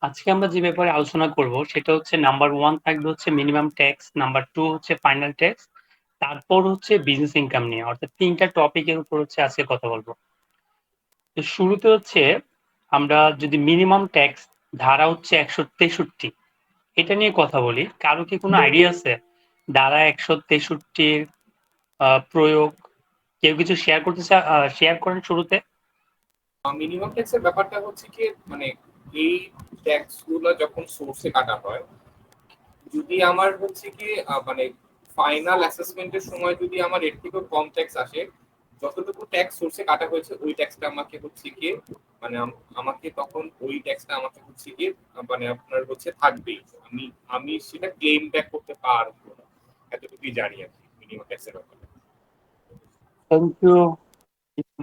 আজকে আমরা যে ব্যাপারে আলোচনা করব সেটা হচ্ছে নাম্বার 1 থাকবে হচ্ছে মিনিমাম ট্যাক্স, নাম্বার 2 হচ্ছে ফাইনাল ট্যাক্স, তারপর হচ্ছে বিজনেস ইনকাম নিয়ে। অর্থাৎ ৩ টা টপিকের উপর হচ্ছে আজকে কথা বলব। তো শুরুতে হচ্ছে আমরা যদি মিনিমাম ট্যাক্স ধারা হচ্ছে ১৬৩, এটা নিয়ে কথা বলি। কারো কি কোনো আইডিয়া আছে ধারা ১৬৩ প্রয়োগ? কেউ কিছু শেয়ার করতে শেয়ার করেন শুরুতে। মিনিমাম ট্যাক্সের ব্যাপারটা হচ্ছে কি, মানে এই ট্যাক্স গুলো যখন সোর্সে কাটা হয়, যদি আমার হচ্ছে কি মানে ফাইনাল অ্যাসেসমেন্টের সময় যদি আমার এর থেকেও কম ট্যাক্স আসে, যতটুকু ট্যাক্স সোর্সে কাটা হয়েছে ওই ট্যাক্সটা আমাকে হচ্ছে গিয়ে মানে আমাকে তখন ওই ট্যাক্সটা আমাকে হচ্ছে গিয়ে মানে আপনার হচ্ছে থাকবেই। আমি আমি সেটা ক্লেম ব্যাক করতে পারবো না, এতটুকুই জানি আর কি মিনিমাম ট্যাক্সের ব্যাপারে। থ্যাংক ইউ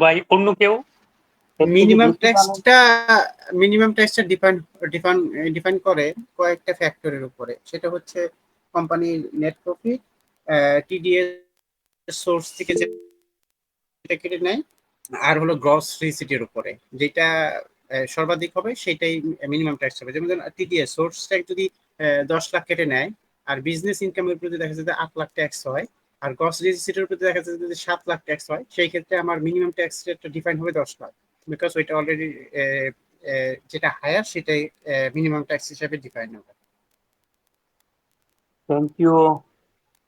ভাই। অন্য কেউ এর থেকে মিনিমাম বেশি জানেন? ট্যাক্সটা মিনিমাম ট্যাক্সটা ডিফাইন ডিফাইন করে কয়েকটা ফ্যাক্টরের উপরে। সেটা হচ্ছে কোম্পানির নেট প্রফিট, টিডিএস সোর্স থেকে যেটা কেটে নেয়, আর হলো গ্রস রিসিটের উপরে যেটা সর্বাধিক হবে সেটাই মিনিমাম ট্যাক্স হবে। যেমন টিডিএস সোর্স ট্যাক্স যদি 10 লাখ কেটে নেয়, আর বিজনেস ইনকামের প্রতি দেখা যায় যে 8 লাখ ট্যাক্স হয়, আর গ্রস রিসিটের প্রতি দেখা যায় যদি 7 লাখ ট্যাক্স হয়, সেই ক্ষেত্রে আমার মিনিমাম ট্যাক্স রেটটা ডিফাইন হবে 10 লাখ, বিকজ ওইটা অলরেডি যেটা হায়ার সেটাই মিনিমাম ট্যাক্স হিসাবে ডিফাইন হবে। Thank you.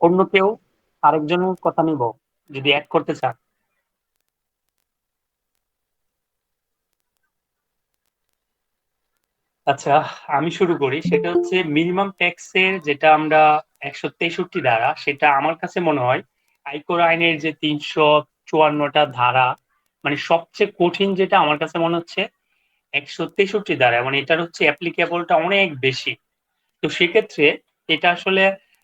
অন্য কেউ আরেকজনের কথা নিব যদি অ্যাড করতে চান। আচ্ছা, আমি শুরু করি। সেটা হচ্ছে মিনিমাম ট্যাক্সের যেটা আমরা ১৬৩ ধারা, সেটা আমার কাছে মনে হয় আয়কর আইনের যে ৩৫৪টা ধারা, মানে সবচেয়ে কঠিন যেটা আমার কাছে মনে হচ্ছে ১৬৩ ধারা। মানে এটার হচ্ছে অ্যাপ্লিকেবলটা অনেক বেশি। তো সেক্ষেত্রে এটা আসলে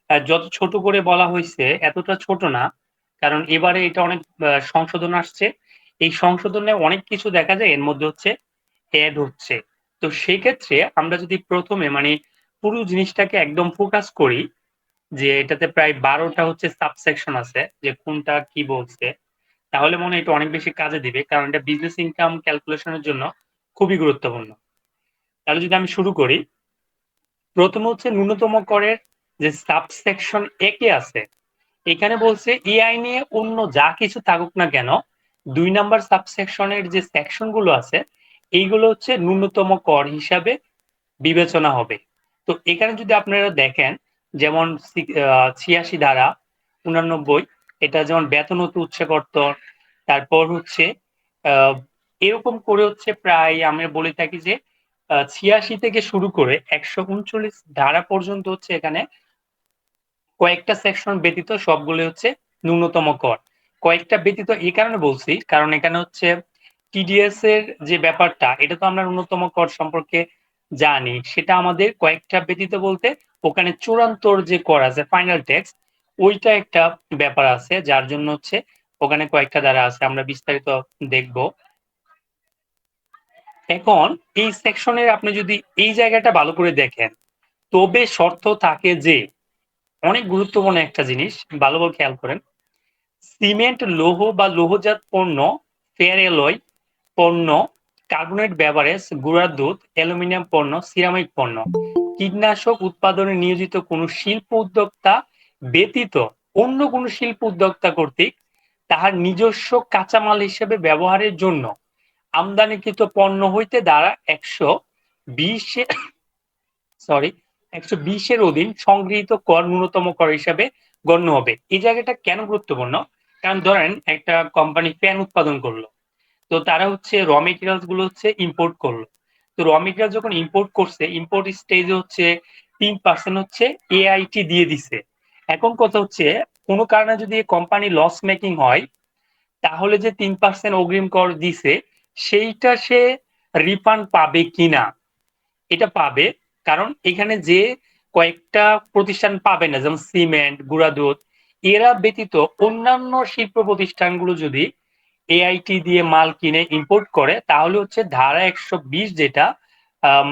যত ছোট করে বলা হয়েছে এতটা ছোট না। কারণ এবারে এটা অনেক সংশোধন আসছে। এই সংশোধনে অনেক কিছু দেখা যায় এর মধ্যে হচ্ছে এড হচ্ছে। তো সেক্ষেত্রে আমরা যদি প্রথমে মানে পুরো জিনিসটাকে একদম ফোকাস করি যে এটাতে প্রায় ১২টা হচ্ছে সাবসেকশন আছে যে কোনটা কি বলছে, তাহলে মনে হয় এটা অনেক বেশি কাজে দিবে। কারণ এটা বিজনেস ইনকাম ক্যালকুলেশনের জন্য খুবই গুরুত্বপূর্ণ। তাহলে যদি আমি শুরু করি, প্রথম হচ্ছে ন্যূনতম করের যে সাবসেকশন একে আছে, এখানে বলছে এই আইনে অন্য যা কিছু থাকুক না কেন ২ নাম্বার সাবসেকশনের যে সেকশন গুলো আছে এইগুলো হচ্ছে ন্যূনতম কর হিসাবে বিবেচনা হবে। তো এখানে যদি আপনারা দেখেন যেমন ৮৬ ধারা ৮৯, এটা যেমন বেতন অতি উচ্চকর্তন, তারপর হচ্ছে আহ এরকম করে হচ্ছে প্রায় আমরা বলে থাকি যে ৮৬ থেকে শুরু করে ১৩৯ ধারা পর্যন্ত হচ্ছে এখানে কয়েকটা সেকশন ব্যতীত সবগুলো হচ্ছে ন্যূনতম কর। কয়েকটা ব্যতীত এই কারণে বলছি কারণ এখানে হচ্ছে টিডিএস এর যে ব্যাপারটা এটা তো আমরা ন্যূনতম কর সম্পর্কে জানি, সেটা আমাদের কয়েকটা ব্যতীত বলতে ওখানে চূড়ান্তর যে কর আছে ফাইনাল ট্যাক্স, ওইটা একটা ব্যাপার আছে যার জন্য হচ্ছে ওখানে কয়েকটা ধারা আছে, আমরা বিস্তারিত দেখব। এখন এই সেকশনের আপনি যদি এই জায়গাটা ভালো করে দেখেন, তবে শর্ত থাকে যে অনেক গুরুত্বপূর্ণ একটা জিনিস, ভালোভাবে খেয়াল করেন। সিমেন্ট, লৌহ বা লৌহজাত পণ্য, ফেয়ার অ্যালয় পণ্য, কার্বনেট বেভারেজ, গুঁড়া দুধ, অ্যালুমিনিয়াম পণ্য, সিরামিক পণ্য, কীটনাশক উৎপাদনে নিয়োজিত কোনো শিল্প উদ্যোক্তা ব্যতীত অন্য কোনো শিল্প উদ্যোক্তা কর্তৃক তাহার নিজস্ব কাঁচামাল হিসেবে ব্যবহারের জন্য আমদানিকৃত পণ্য হইতে দ্বারা ১২০ সরি ১২০ এর অধীন সংগৃহীত কর ন্যূনতম কর হিসাবে গণ্য হবে। এই জায়গাটা কেন গুরুত্বপূর্ণ? কারণ ধরেন একটা কোম্পানি ফ্যান উৎপাদন করলো, তো তারা হচ্ছে র মেটেরিয়ালস গুলো হচ্ছে ইম্পোর্ট করলো। তো র মেটেরিয়াল যখন ইম্পোর্ট করছে, ইম্পোর্ট স্টেজে হচ্ছে ৩% হচ্ছে এআইটি দিয়ে দিছে। এখন কথা হচ্ছে কোনো কারণে যদি কোম্পানি লস মেকিং হয়, তাহলে যে ৩% অগ্রিম কর দিছে সেইটা সে রিফান্ড পাবে কিনা? এটা পাবে। কারণ এখানে যে কয়েকটা প্রতিষ্ঠান পাবে না, যেমন সিমেন্ট, গুঁড়া দুধ, এরা ব্যতীত অন্যান্য শিল্প প্রতিষ্ঠানগুলো যদি এআইটি দিয়ে মাল কিনে ইম্পোর্ট করে, তাহলে হচ্ছে ধারা ১২০ যেটা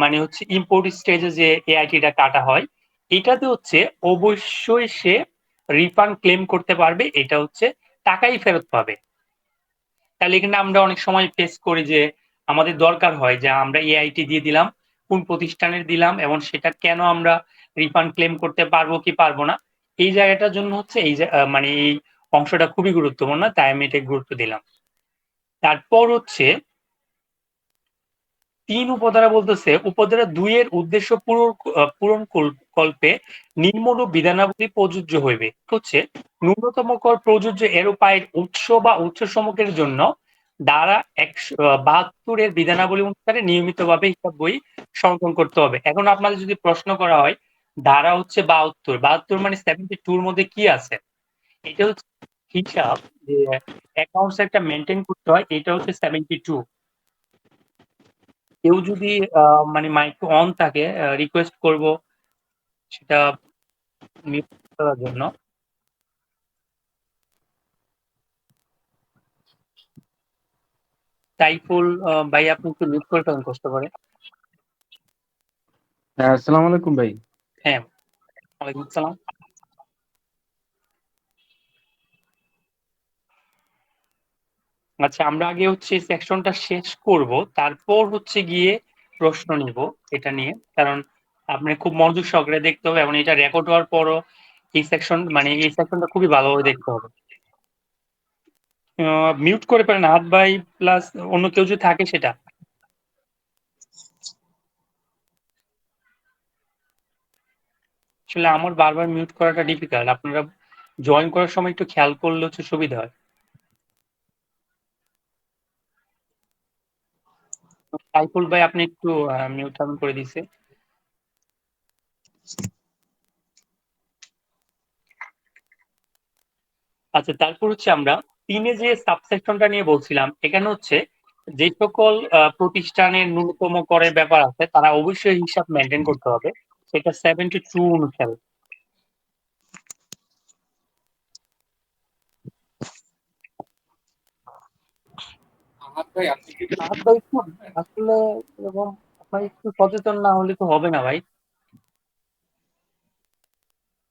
মানে হচ্ছে ইম্পোর্ট স্টেজে যে এআইটিটা কাটা হয়, এটাতে হচ্ছে অবশ্যই সে রিফান্ড ক্লেম করতে পারবে, এটা হচ্ছে টাকাই ফেরত পাবে। তাহলে এখানে আমরা অনেক সময় ফেস করি যে আমাদের দরকার হয় যে আমরা এআইটি দিয়ে দিলাম, কোন প্রতিষ্ঠানের দিলাম এবং সেটা কেন আমরা রিফান্ড ক্লেম করতে পারবো কি পারবো না, এই জায়গাটার জন্য হচ্ছে মানে এই অংশটা খুবই গুরুত্বপূর্ণ, তাই আমি এটা গুরুত্ব দিলাম। তারপর হচ্ছে ৩ উপধারা বলতেছে উপধারা ২ এর উদ্দেশ্য পূরণ কল্পে নিম্নরূপ বিধানাবলী প্রযোজ্য হইবে। হচ্ছে ন্যূনতম কর প্রযোজ্য এরূপ আয়ের উৎস বা উৎসসমূহের জন্য ধারা ১৭২ এর বিধানাবলী অনুসারে নিয়মিতভাবে হিসাব বই সংকলন করতে হবে। এখন আপনাদের যদি প্রশ্ন করা হয় ধারা হচ্ছে ৭২ মানে 72 এর মধ্যে কি আছে? এটা হচ্ছে হিসাব যে অ্যাকাউন্টস একটা মেইনটেইন করতে হয়, এটা হচ্ছে 72। কেউ যদি মানে মাইক অন থাকে রিকোয়েস্ট করব সেটা মিউট করার জন্য। সাইফুল ভাই আপনি একটু মিউট করে ফেলেন কষ্ট করে। হ্যাঁ, আসসালামু আলাইকুম ভাই। হ্যাঁ, ওয়ালাইকুম আসসালাম। আচ্ছা আমরা আগে হচ্ছে সেকশনটা শেষ করব, তারপর হচ্ছে গিয়ে প্রশ্ন নিব এটা নিয়ে, কারণ আপনি খুব মনোযোগ সহকারে দেখতে হবে এবং এটা রেকর্ড হওয়ার পরও এই সেকশনটা খুবই ভালোভাবে দেখতে হবে। মিউট করে পারেন হাত ভাই প্লাস অন্য কেউ যদি থাকে সেটা। আসলে আমার বারবার মিউট করাটা ডিফিকাল্ট, আপনারা জয়েন করার সময় একটু খেয়াল করলে হচ্ছে সুবিধা হয়। সাইফুল ভাই আপনি একটু মিউট অন করে দিছে। আচ্ছা তারপর হচ্ছে আমরা ৩ যে সাবসেকশনটা নিয়ে বলছিলাম, এখানে হচ্ছে যে সকল প্রতিষ্ঠানের ন্যূনতম করের ব্যাপার আছে তারা অবশ্যই হিসাব মেনটেন করতে হবে, সেটা 72 অনুসারে। আহাদ ভাই আপনি কি আর ভাই একটু আসলে এরকম আপনার একটু সচেতন না হলে তো হবে না ভাই।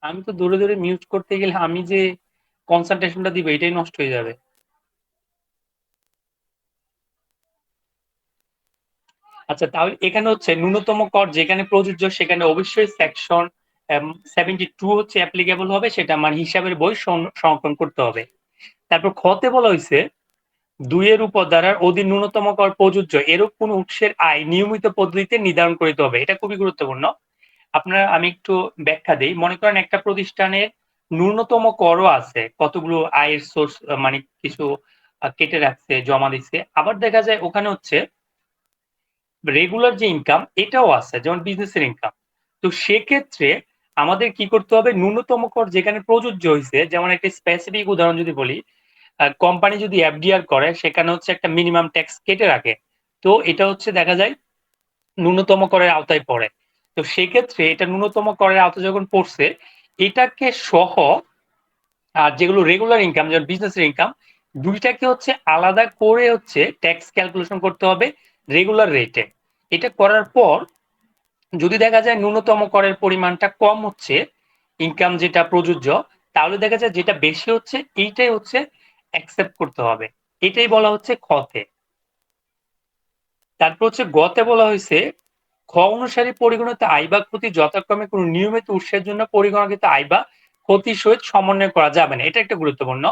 আমি তো দৌড়ে দৌড়ে মিউট করতে গেলে আমি যে কনসেন্ট্রেশনটা দিব এটাই নষ্ট হয়ে যাবে। আচ্ছা তাহলে এখানে হচ্ছে ন্যূনতম কর যেখানে প্রযোজ্য সেখানে অবশ্যই সেকশন 72 হচ্ছে অ্যাপ্লিকেবল হবে, সেটা মানে হিসাবের বই সংরক্ষণ করতে হবে। তারপর খতে বলা হয়েছে ২ এর উপধারার অধীন ন্যূনতম কর প্রযোজ্য এরূপ কোন উৎসের আয় নিয়মিত পদ্ধতিতে নির্ধারণ করিতে হবে। এটা খুবই গুরুত্বপূর্ণ। আপনার আমি একটু ব্যাখ্যা দেই। মনে করেন একটা প্রতিষ্ঠানের ন্যূনতম করও আছে, কতগুলো আয়ের সোর্স মানে কিছু কেটে রাখছে, জমা দিচ্ছে। আবার দেখা যায় ওখানে হচ্ছে রেগুলার যে ইনকাম এটাও আছে, যেমন বিজনেসের ইনকাম। তো সেক্ষেত্রে আমাদের কি করতে হবে, ন্যূনতম কর যেখানে প্রযোজ্য হয়েছে, যেমন একটা স্পেসিফিক উদাহরণ যদি বলি, কোম্পানি যদি এফডিআর করে সেখানে হচ্ছে একটা মিনিমাম ট্যাক্স কেটে রাখে, তো এটা হচ্ছে দেখা যায় ন্যূনতম করের আওতায় পড়ে। তো সেক্ষেত্রে এটা ন্যূনতম করের আওতায় যখন পড়ছে, এটাকে সহ আর যেগুলো রেগুলার ইনকাম যেমন বিজনেসের ইনকাম, দুইটাকে হচ্ছে আলাদা করে হচ্ছে ট্যাক্স ক্যালকুলেশন করতে হবে রেগুলার রেটে। এটা করার পর যদি দেখা যায় ন্যূনতম করের পরিমাণটা কম হচ্ছে ইনকাম যেটা প্রযোজ্য, তাহলে দেখা যায় যেটা বেশি হচ্ছে এইটাই হচ্ছে অ্যাকসেপ্ট করতে হবে। এটাই বলা হচ্ছে খতে। তারপর হচ্ছে গতে বলা হয়েছে খ অনুসারে পরিগণিত আয় বা ক্ষতি যথাক্রমে কোন নিয়মিত উৎসের জন্য পরিগণিত আয় বা ক্ষতির সহিত সমন্বয় করা যাবে না, এটা একটা গুরুত্বপূর্ণ।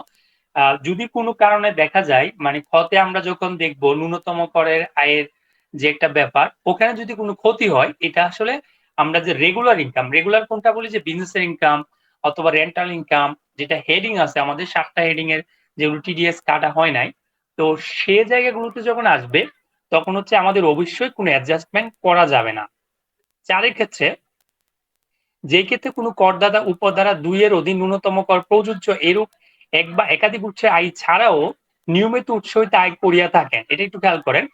যদি কোনো কারণে দেখা যায় মানে ক্ষতে আমরা যখন দেখব ন্যূনতম করের আয়ের যে একটা ব্যাপার, ওখানে যদি কোনো ক্ষতি হয় এটা আসলে আমরা যে রেগুলার কোনটা বলি যে বিজনেসের ইনকাম অথবা রেন্টাল ইনকাম, যেটা হেডিং আছে আমাদের 7টা হেডিং এর যেগুলো টিডিএস কাটা হয় নাই, তো সে জায়গাগুলোতে যখন আসবে তখন হচ্ছে আমাদের অবশ্যই কোনো অ্যাডজাস্টমেন্ট করা যাবে না। 4 ক্ষেত্রে যে ক্ষেত্রে কোনো করদাতা উপধারা 2 এর অধীন ন্যূনতম কর প্রযোজ্য এরূপ এক বা একাধিক উৎসে আয় ছাড়াও নিয়মিত উৎস হইতে আয় করিয়া থাকেন, এটা একটু খেয়াল করেন।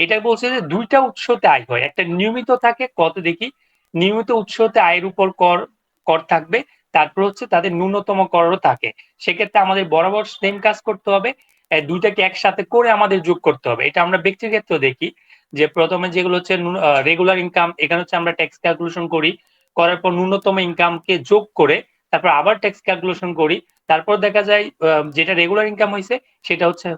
এটা বলছে যে 2টা উৎসতে আয় হয়, একটা নিয়মিত থাকে, কত দেখি নিয়মিত উৎসতে আয়ের উপর কর কর থাকবে, তারপর হচ্ছে তাদের ন্যূনতম করও থাকে। সেক্ষেত্রে আমাদের বরাবর সেম কাজ করতে হবে, দুইটাকে একসাথে করে আমাদের যোগ করতে হবে। এটা আমরা ব্যক্তির ক্ষেত্রেও দেখি যে প্রথমে যেগুলো হচ্ছে রেগুলার ইনকাম, এখানে হচ্ছে আমরা ট্যাক্স ক্যালকুলেশন করি, করার পর ন্যূনতম ইনকামকে যোগ করে তারপর আবার ট্যাক্স ক্যালকুলেশন করি, তারপর দেখা যায় যেটা রেগুলার ইনকাম হয়েছে সেটা হচ্ছে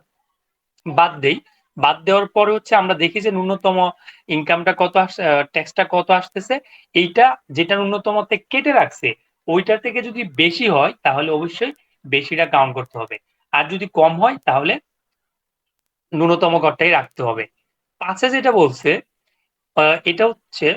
বাদ দেই, বাদ দেওয়ার পরে হচ্ছে আমরা দেখি যে ন্যূনতম ইনকামটা কত ট্যাক্সটা কত আসতেছে, এইটা যেটা ন্যূনতমতে কেটে রাখছে ওইটা থেকে যদি বেশি হয় তাহলে অবশ্যই বেশিটা কাউন্ট করতে হবে। আর যদি কম হয় তাহলে ন্যূনতম করটাই রাখতে হবে। ৫ যেটা বলছে এটা হচ্ছে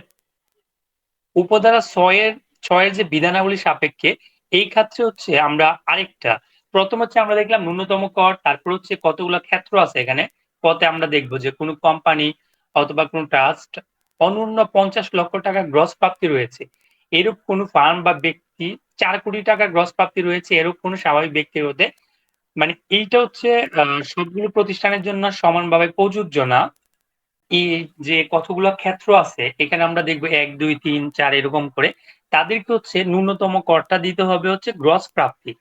উপধারা ৬ এর যে বিধানাবলী সাপেক্ষে এই ক্ষেত্রে হচ্ছে আমরা আরেকটা, প্রথম হচ্ছে আমরা দেখলাম ন্যূনতম কর, তারপর হচ্ছে কতগুলো ক্ষেত্র আছে এখানে। কতে আমরা দেখব যে কোন কোম্পানি অথবা কোন ট্রাস্ট অনূন্য ৫০ লক্ষ টাকা গ্রস প্রাপ্তি রয়েছে, এরূপ কোন ফার্ম বা ব্যক্তি ৪ কোটি টাকা গ্রস প্রাপ্তি রয়েছে, এরূপ কোন স্বাভাবিক ব্যক্তির হতে, মানে এইটা হচ্ছে সবগুলো প্রতিষ্ঠানের জন্য সমানভাবে প্রযোজ্য না। এই যে কতগুলো ক্ষেত্র আছে এখানে আমরা দেখবো ১, ২, ৩, ৪ এরকম করে তাদেরকে হচ্ছে ন্যূনতম করটা দিতে হবে হচ্ছে গ্রস প্রাপ্তি।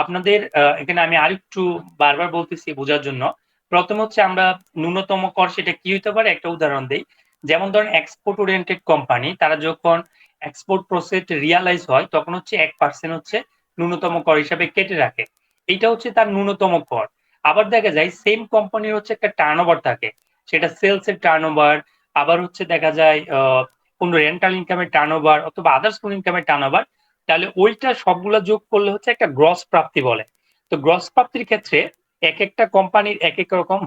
আপনাদের এখানে আমি আরেকটু বারবার বলতেছি বোঝার জন্য। প্রথম হচ্ছে আমরা ন্যূনতম কর সেটা কি হইতে পারে একটা উদাহরণ দেই। যেমন ধরেন এক্সপোর্ট ওরিয়েন্টেড কোম্পানি তারা যখন এক্সপোর্ট প্রসেস রিয়ালাইজ হয় তখন হচ্ছে ১% হচ্ছে ন্যূনতম কর হিসাবে কেটে রাখে। এইটা হচ্ছে তার ন্যূনতম কর। আবার দেখা যায় সেম কোম্পানির হচ্ছে একটা টার্নওভার থাকে, সেটা সেলস এর টার্নওভার, আবার হচ্ছে দেখা যায় কোন রেন্টাল ইনকামের টার্নওভার অথবা আদার্স কোন ইনকামের টার্নওভার, তাহলে ওইটা সবগুলা যোগ করলে হচ্ছে একটা গ্রস প্রাপ্তি বলে। তো গ্রস প্রাপ্তির ক্ষেত্রে একটা কোম্পানির এক রকম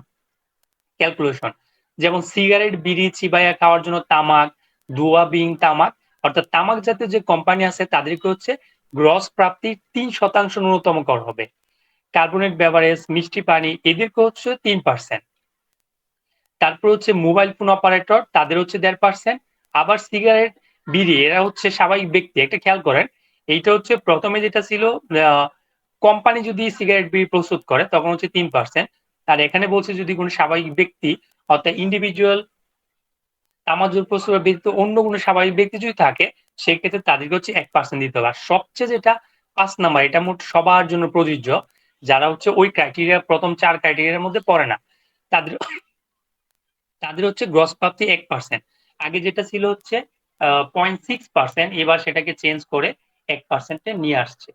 ক্যালকুলেশন। যেমন সিগারেট, বিড়ি, চিবাইয়া খাওয়ার জন্য তামাক, ধোঁয়া বিং তামাক, অর্থাৎ তামাক জাতীয় যে কোম্পানি আছে তাদেরকে হচ্ছে গ্রস প্রাপ্তির ৩% ন্যূনতম কর হবে। কার্বনেট বেভারেজ, মিষ্টি পানি এদেরকে হচ্ছে ৩%। তারপর হচ্ছে মোবাইল ফোন অপারেটর তাদের হচ্ছে ১.৫%। আবার সিগারেট, বিড়ি এরা হচ্ছে স্বাভাবিক ব্যক্তি। একটা খেয়াল করেন, এইটা হচ্ছে প্রথমে যেটা ছিল কোম্পানি যদি সিগারেট, বিড়ি প্রস্তুত করে তখন হচ্ছে ৩%। আর এখানে বলছে যদি কোনো স্বাভাবিক ব্যক্তি অর্থাৎ ইন্ডিভিজুয়াল তামাকজাত প্রস্তুত ব্যতীত অন্য কোনো স্বাভাবিক ব্যক্তি যদি থাকে সেক্ষেত্রে তাদেরকে হচ্ছে ১% দিতে হবে। আর সবচেয়ে যেটা ৫ নাম্বার, এটা মোট সবার জন্য প্রযোজ্য, যারা হচ্ছে ওই ক্রাইটেরিয়া প্রথম ৪ ক্রাইটেরিয়ার মধ্যে পড়ে না, তাদের তাদের হচ্ছে গ্রস প্রাপ্তি ১%। আগে যেটা ছিল হচ্ছে ০.৬%, এবার সেটাকে চেঞ্জ করে ১% এ নিয়ে আসছে।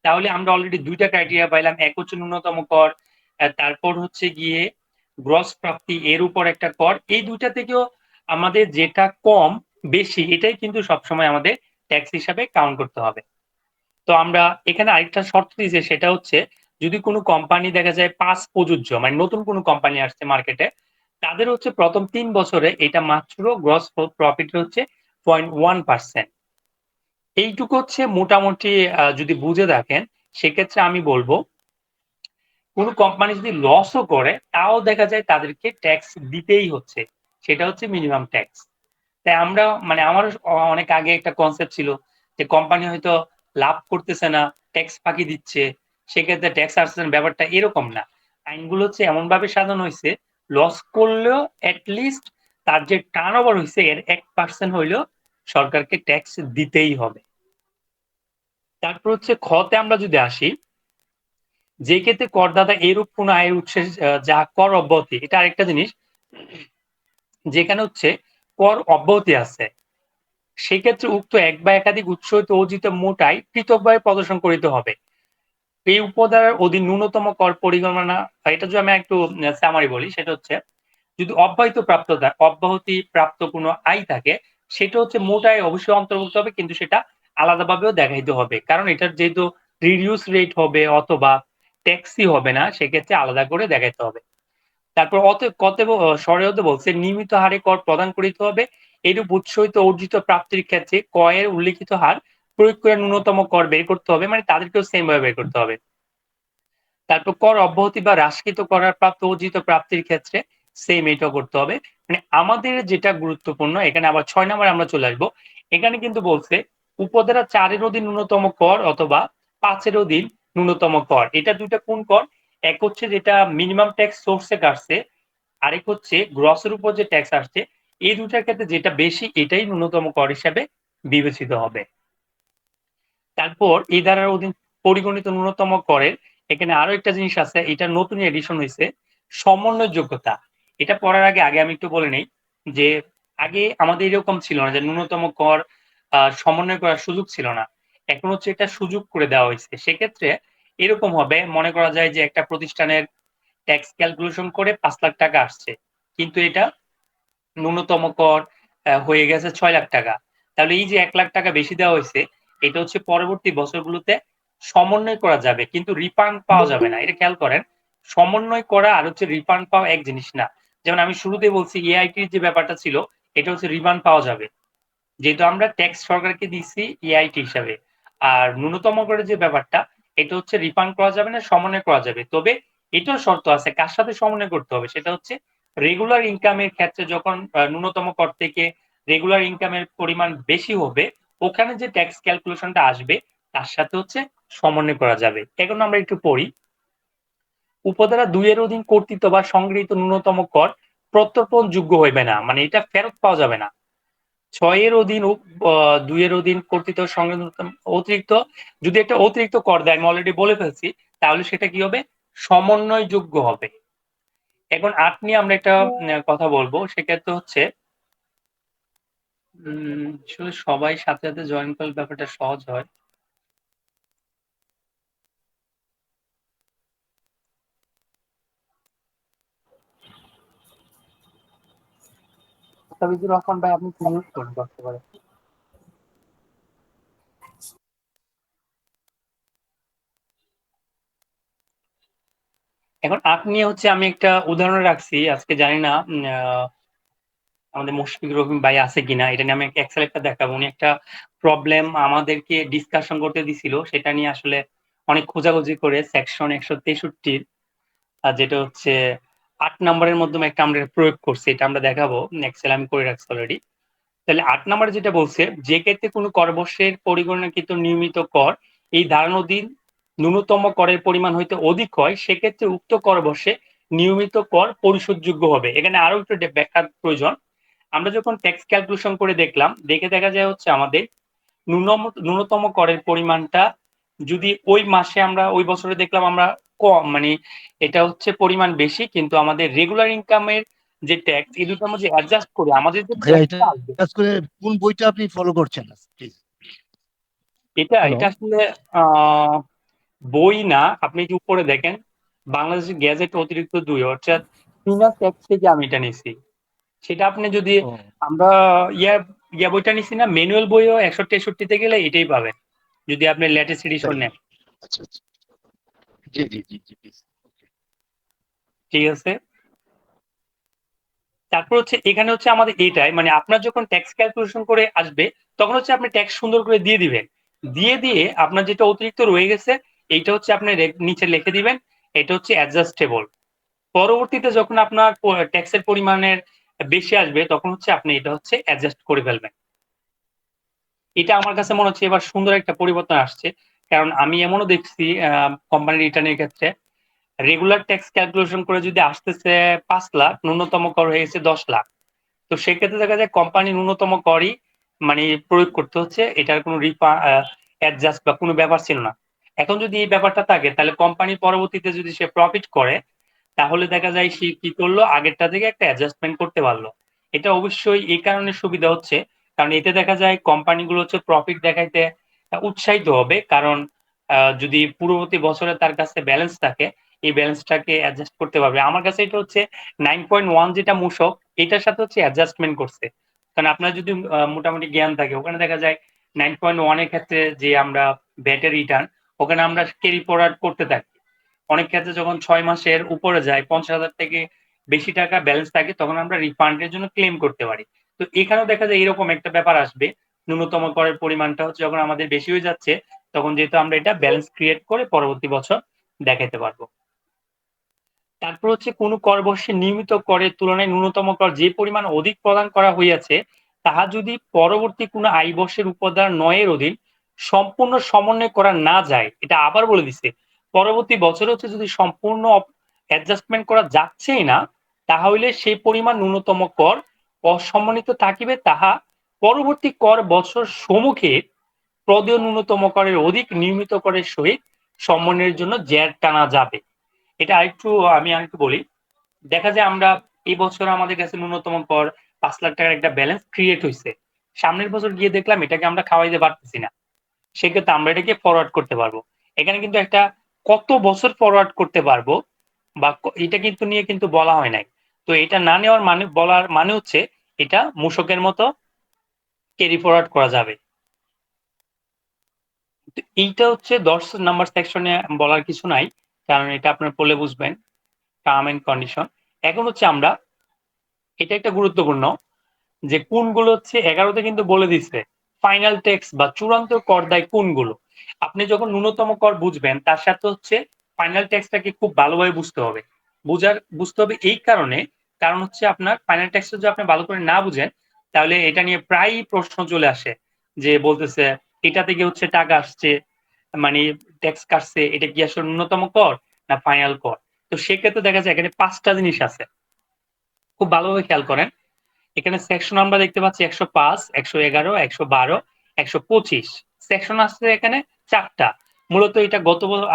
তাহলে আমরা অলরেডি ২ টা ক্রাইটেরিয়া পাইলাম। এক হচ্ছে ন্যূনতম কর, তারপর হচ্ছে গিয়ে গ্রস প্রাপ্তি এর উপর একটা কর। এই ২ টা থেকেও আমাদের যেটা কম বেশি এটাই কিন্তু সবসময় আমাদের ট্যাক্স হিসাবে কাউন্ট করতে হবে। তো আমরা এখানে আরেকটা শর্ত দিয়েছি, সেটা হচ্ছে যদি কোনো কোম্পানি দেখা যায় পাস প্রযোজ্য, মানে নতুন কোনো কোম্পানি আসছে মার্কেটে, তাদের হচ্ছে প্রথম ৩ বছরে এটা মাত্র গ্রস প্রফিট হচ্ছে 0.1%। এইটুকু হচ্ছে মোটামুটি যদি বুঝে দেখেন সেক্ষেত্রে আমি বলবো কোনো কোম্পানি যদি লসও করে তাও দেখা যায় তাদেরকে ট্যাক্স দিতেই হচ্ছে, সেটা হচ্ছে মিনিমাম ট্যাক্স। তাই আমরা মানে আমার অনেক আগে একটা কনসেপ্ট ছিল যে কোম্পানি হয়তো লাভ করতেছে না, ট্যাক্স ফাঁকি দিচ্ছে, সেক্ষেত্রে ট্যাক্স আসছে না, ব্যাপারটা এরকম না। আইনগুলো হচ্ছে এমন ভাবে সাজানো হয়েছে লস করলেও এটলিস্ট তার যে টার্ন ওভার হয়েছে এর ১% হইলেও সরকারকে ট্যাক্স দিতেই হবে। তারপর হচ্ছে খতে আমরা যদি আসি, যে ক্ষেত্রে করদাতা এরূপ কোন আয়ের উৎসে যা কর অব্যাহতি, এটা আরেকটা জিনিস, যেখানে হচ্ছে কর অব্যাহতি আছে সেক্ষেত্রে উক্ত এক বা একাধিক উৎস হইতে অর্জিত মোট আয় পৃথকভাবে প্রদর্শন করিতে হবে। এই উপধারার অধীন ন্যূনতম কর পরিগণনা, এটা যদি আমি একটু সামারি বলি, সেটা হচ্ছে যদি অব্যাহতি প্রাপ্ত কোনো আয় থাকে সেটা হচ্ছে মোট আয় অবশ্যই অন্তর্ভুক্ত হবে, কিন্তু সেটা আলাদাভাবেও দেখাইতে হবে, কারণ এটার যেহেতু রিডিউস রেট হবে অথবা ট্যাক্সই হবে না, সেক্ষেত্রে আলাদা করে দেখাইতে হবে। তারপর স্বরে হতে বলছে নিয়মিত হারে কর প্রদান করিতে হবে, এরূপ উৎস হইতে অর্জিত প্রাপ্তির ক্ষেত্রে কয়ের উল্লিখিত হার প্রয়োগ করে ন্যূনতম কর বের করতে হবে, মানে তাদেরকেও সেম ভাবে বের করতে হবে। তারপর কর অব্যাহতি বা হ্রাসকৃত করার প্রাপ্ত অর্জিত প্রাপ্তির ক্ষেত্রে সেম এটাও করতে হবে। মানে আমাদের যেটা গুরুত্বপূর্ণ এখানে আবার ৬ নম্বরে আমরা চলে আসবো। এখানে কিন্তু বলছে উপধারা ৪ এর অধীন ন্যূনতম কর অথবা ৫ এর অধীন ন্যূনতম কর, এটা দুইটা কোন কর? এক হচ্ছে যেটা মিনিমাম ট্যাক্স সোর্সে কাটছে, আরেক হচ্ছে গ্রসের উপর যে ট্যাক্স আসছে। এই দুটার ক্ষেত্রে যেটা বেশি এটাই ন্যূনতম কর হিসাবে বিবেচিত হবে। তারপর এই ধারার অধীন পরিগণিত ন্যূনতম করের এখানে আরো একটা জিনিস আছে, এটা নতুন এডিশন হয়েছে, সমন্বয় যোগ্যতা। এটা পড়ার আগে আমি একটু বলে নেই যে আগে আমাদের এরকম ছিল না যে ন্যূনতম কর সমন্বয় করার সুযোগ ছিল না, এখন হচ্ছে এটা সুযোগ করে দেওয়া হয়েছে। সেক্ষেত্রে এরকম হবে, মনে করা যায় যে একটা প্রতিষ্ঠানের ট্যাক্স ক্যালকুলেশন করে ৫ লাখ টাকা আসছে, কিন্তু এটা ন্যূনতম কর হয়ে গেছে 6 লাখ টাকা। তাহলে এই যে 1 লাখ টাকা বেশি দেওয়া হয়েছে, এটা হচ্ছে পরবর্তী বছরগুলোতে সমন্বয় করা যাবে, কিন্তু রিফান্ড পাওয়া যাবে না। এটা খেয়াল করেন, সমন্বয় করা আর হচ্ছে রিফান্ড পাওয়া এক জিনিস না। যেমন আমি শুরুতেই বলছি এআইটির যে ব্যাপারটা ছিল, এটা হচ্ছে রিফান্ড পাওয়া যাবে, যেহেতু আমরা ট্যাক্স সরকারকে দিচ্ছি এআইটি হিসাবে। আর ন্যূনতম করের যে ব্যাপারটা, এটা হচ্ছে রিফান্ড করা যাবে না, সমন্বয় করা যাবে। তবে এটাও শর্ত আছে, কার সাথে সমন্বয় করতে হবে, সেটা হচ্ছে রেগুলার ইনকামের ক্ষেত্রে যখন ন্যূনতম কর থেকে রেগুলার ইনকামের পরিমাণ বেশি হবে, ওখানে যে ট্যাক্স ক্যালকুলেশনটা আসবে তার সাথে হচ্ছে সমন্বয় করা যাবে। এখন আমরা একটু পড়ি। উপধারা ২ এর অধীন কর্তৃত্ব বা সংগৃহীত ন্যূনতম কর প্রত্যর্পণযোগ্য হইবে না, মানে এটা ফেরত পাওয়া যাবে না। ৬ এর অধীন ২ এর অধীন কর্তৃত্ব সংক্রান্ত অতিরিক্ত, যদি একটা অতিরিক্ত কর দেয়, আমি অলরেডি বলে ফেলছি, তাহলে সেটা কি হবে? সমন্বয়যোগ্য হবে। এখন ৮ নিয়ে আমরা একটা কথা বলবো, সেক্ষেত্রে হচ্ছে আসলে সবাই সাথে, সাথে জয়েন করলে ব্যাপারটা সহজ হয়। মুস্তাফিজুর রহমান ভাই, আপনি মিউট করুন করতে পারে। এখন ৮ নিয়ে হচ্ছে আমি একটা উদাহরণ রাখছি, আজকে জানি না আমাদের মুশফিকুর রহিম ভাই আছে কিনা, এটা নিয়ে আমি এক্সেল একটা দেখাবো। উনি একটা প্রবলেম আমাদেরকে ডিসকাশন করতে দিছিল, সেটা নিয়ে আসলে অনেক খোঁজাখুঁজি করে সেকশন ১৬৩ যেটা হচ্ছে ৮ নম্বরের মাধ্যমে একটা আমরা প্রয়োগ করছি, এটা আমরা দেখাবো। এক্সেল আমি করে রাখছি অলরেডি। তাহলে ৮ নম্বরে যেটা বলছে, যে ক্ষেত্রে কোনো করবর্ষের পরিগণনাকৃত নিয়মিত কর এই ধারণাধীন ন্যূনতম করের পরিমাণ হইতে অধিক হয়, সেক্ষেত্রে উক্ত করবর্ষে নিয়মিত কর পরিশোধযোগ্য হবে। এখানে আরো একটু ব্যাখ্যার প্রয়োজন। আমরা যখন ট্যাক্স ক্যালকুলেশন করে দেখলাম, দেখা যায় হচ্ছে আমাদের ন্যূনতম করের পরিমাণটা যদি ওই মাসে আমরা ওই বছরে দেখলাম আমরা কম, মানে এটা হচ্ছে পরিমাণ বেশি, কিন্তু আমাদের রেগুলার ইনকামের যে ট্যাক্স, এই দুটোর মধ্যে অ্যাডজাস্ট করে আমাদের যে ভাইয়া এটা ট্যাক্সটা আসবে, করে কোন বইটা আপনি ফলো করছেন প্লিজ? এটা হ্যালো। এটা আসলে আহ বই না, আপনি কি উপরে দেখেন বাংলাদেশের গ্যাজেট অতিরিক্ত ২, অর্থাৎ ফিনান্স ট্যাক্স থেকে আমি এটা নিছি। সেটা আপনি যদি ও আমরা ইয়া ইয়া বইটা নিছি না, ম্যানুয়াল বইও ৬১-৬৩ গেলে এটাই পাবেন, যদি আপনি লেটেস্ট এডিশন তাই, নেন। আচ্ছা আচ্ছা, জি জি জি জি প্লিজ। ঠিক আছে। তারপর হচ্ছে এখানে হচ্ছে আমাদের এটাই, মানে আপনার যখন ট্যাক্স ক্যালকুলেশন করে আসবে, তখন হচ্ছে আপনি ট্যাক্স সুন্দর করে দিয়ে দিবেন। দিয়ে আপনার যেটা অতিরিক্ত রয়ে গেছে, এইটা হচ্ছে আপনি নিচে লিখে দিবেন, এটা হচ্ছে অ্যাডজাস্টেবল। পরবর্তীতে যখন আপনার ট্যাক্সের পরিমাণের বেশি আসবে, তখন হচ্ছে আপনি এটা হচ্ছে অ্যাডজাস্ট করে ফেলবেন। এটা আমার কাছে মনে হচ্ছে এবার সুন্দর একটা পরিবর্তন আসছে, কারণ আমি এমনও দেখছি কোম্পানির রিটার্নের ক্ষেত্রে রেগুলার ট্যাক্স ক্যালকুলেশন করে যদি আসতেছে ৫ লাখ, ন্যূনতম কর হয়ে গেছে ১০ লাখ। তো সেক্ষেত্রে দেখা যায় কোম্পানি ন্যূনতম করই মানে প্রয়োগ করতে হচ্ছে, এটার কোনো অ্যাডজাস্ট বা কোনো ব্যাপার ছিল না। এখন যদি এই ব্যাপারটা থাকে, তাহলে কোম্পানি পরবর্তীতে যদি সে প্রফিট করে, তাহলে দেখা যায় সে কি করলো, আগেরটা থেকে একটা অ্যাডজাস্টমেন্ট করতে পারলো। এটা অবশ্যই এই কারণে সুবিধা হচ্ছে, কারণ এতে দেখা যায় কোম্পানিগুলো হচ্ছে প্রফিট দেখাইতে উৎসাহিত হবে, কারণ যদি পূর্ববর্তী বছরে তার কাছে ব্যালেন্স থাকে, এই ব্যালেন্সটাকে অ্যাডজাস্ট করতে পারবে। আমার কাছে এটা হচ্ছে 9.1 যেটা মূসক, এটার সাথে হচ্ছে অ্যাডজাস্টমেন্ট করছে। কারণ আপনার যদি মোটামুটি জ্ঞান থাকে, ওখানে দেখা যায় 9.1 এর ক্ষেত্রে যে আমরা ব্যাটের রিটার্ন, ওখানে আমরা ক্যারি ফরওয়ার্ড করতে থাকি। অনেক ক্ষেত্রে যখন ৬ মাসের উপরে যায়, ৫০,০০০ থেকে বেশি টাকা ব্যালেন্স থাকে, তখন আমরা রিফান্ডের জন্য ক্লেম করতে পারি। তো এখানেও দেখা যায় এরকম একটা ব্যাপার আসবে, ন্যূনতম করের পরিমাণটা হচ্ছে যখন আমাদের বেশি হয়ে যাচ্ছে, তখন যেহেতু আমরা এটা ব্যালেন্স ক্রিয়েট করে পরবর্তী বছর দেখাতে পারবো। তারপর হচ্ছে কোনো কর বর্ষে নিয়মিত করের তুলনায় ন্যূনতম কর যে পরিমাণ অধিক প্রদান করা হইয়াছে, তাহা যদি পরবর্তী কোনো আয় বর্ষের উপধারা ৯ এর অধীন সম্পূর্ণ সমন্বয় করা না যায়, এটা আবার বলে দিচ্ছে, পরবর্তী বছরে হচ্ছে যদি সম্পূর্ণ অ্যাডজাস্টমেন্ট করা যাচ্ছেই না, তাহলে সেই পরিমাণ ন্যূনতম কর অসমন্বিত থাকিবে, তাহা পরবর্তী কর বছর সম্মুখে প্রদেয় ন্যূনতম করের অধিক নিয়মিত করের সহিত সমন্বয়ের জন্য জের টানা যাবে। এটা আমি আরেকটু বলি। দেখা যায় আমরা এই বছর আমাদের কাছে ন্যূনতম কর ৫ লাখ টাকার একটা ব্যালেন্স ক্রিয়েট হয়েছে, সামনের বছর গিয়ে দেখলাম এটাকে আমরা খাওয়াইতে পারতেছি না, সেক্ষেত্রে আমরা এটাকে ফরওয়ার্ড করতে পারবো। এখানে কিন্তু একটা কত বছর ফরওয়ার্ড করতে পারবো বা এটা কিন্তু নিয়ে কিন্তু বলা হয় নাই। তো এটা না নেওয়ার মানে বলার মানে হচ্ছে এটা মূসকের মতো ক্যারি ফরওয়ার্ড করা যাবে। তো এইটা হচ্ছে 10 নাম্বার সেকশনে বলার কিছু নাই, কারণ এটা আপনার পড়লে বুঝবেন টার্ম এন্ড কন্ডিশন। এখন হচ্ছে আমরা, এটা একটা গুরুত্বপূর্ণ যে কোনগুলো হচ্ছে 11তে কিন্তু বলে দিচ্ছে ফাইনাল ট্যাক্স বা চূড়ান্ত কর দায় কোনগুলো। আপনি যখন ন্যূনতম কর বুঝবেন তার সাথে হচ্ছে ফাইনাল ট্যাক্সটাকে খুব ভালোভাবে বুঝতে হবে এই কারণে, কারণ হচ্ছে আপনার ফাইনাল ট্যাক্সটা যদি আপনি ভালো করে না বুঝেন তাহলে এটা নিয়ে প্রায়ই প্রশ্ন চলে আসে যে বলতেছে এটা থেকে হচ্ছে টাকা আসছে, মানে ট্যাক্স কাটছে, এটা কি আসলে ন্যূনতম কর না ফাইনাল কর। তো সেক্ষেত্রে দেখা যায় এখানে 5টা জিনিস আছে, খুব ভালোভাবে খেয়াল করেন। এখানে সেকশন আমরা দেখতে পাচ্ছি 105, 111, 112, 125 সেকশন আছে এখানে 4টা। মূলত এটা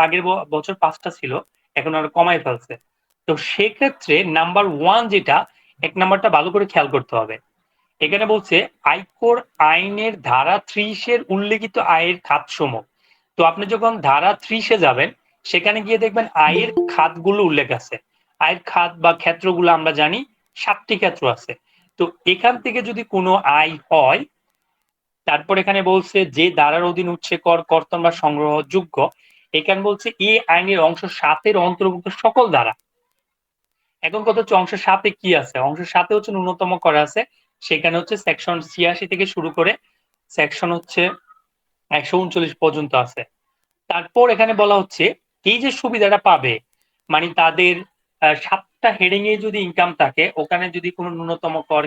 আগের বছর 5টা ছিল, এখন আরো কমায় ফেলছে। তো সেক্ষেত্রে নাম্বার 1 যেটা, 1 নাম্বারটা ভালো করে খেয়াল করতে হবে। এখানে বলছে আয়কর আইনের ধারা 30 এর উল্লেখিত আয়ের খাতসমূহ। তো আপনি যখন ধারা 30 এ যাবেন সেখানে গিয়ে দেখবেন আয়ের খাতগুলো উল্লেখ আছে। আয়ের খাত বা ক্ষেত্রগুলো আমরা জানি 7টি ক্ষেত্র আছে। তো এখান থেকে যদি কোনো আয় হয়, তারপর এখানে বলছে যে ধারার অধীন উৎসে কর কর্তন বা সংগ্রহযোগ্য, এখানে বলছে এই আইনের অংশ 7 এর অন্তর্ভুক্ত সকল ধারা। এখন কথা হচ্ছে অংশ 7 এ কি আছে, অংশ 7 এ হচ্ছে ন্যূনতম করা আছে। সেখানে হচ্ছে সেকশন 86 থেকে শুরু করে সেকশন হচ্ছে 139 পর্যন্ত আছে। তারপর এখানে বলা হচ্ছে এই যে সুবিধাটা পাবে, মানে তাদের 7টা হেডিং এ যদি ইনকাম থাকে, ওখানে যদি কোনো ন্যূনতম কর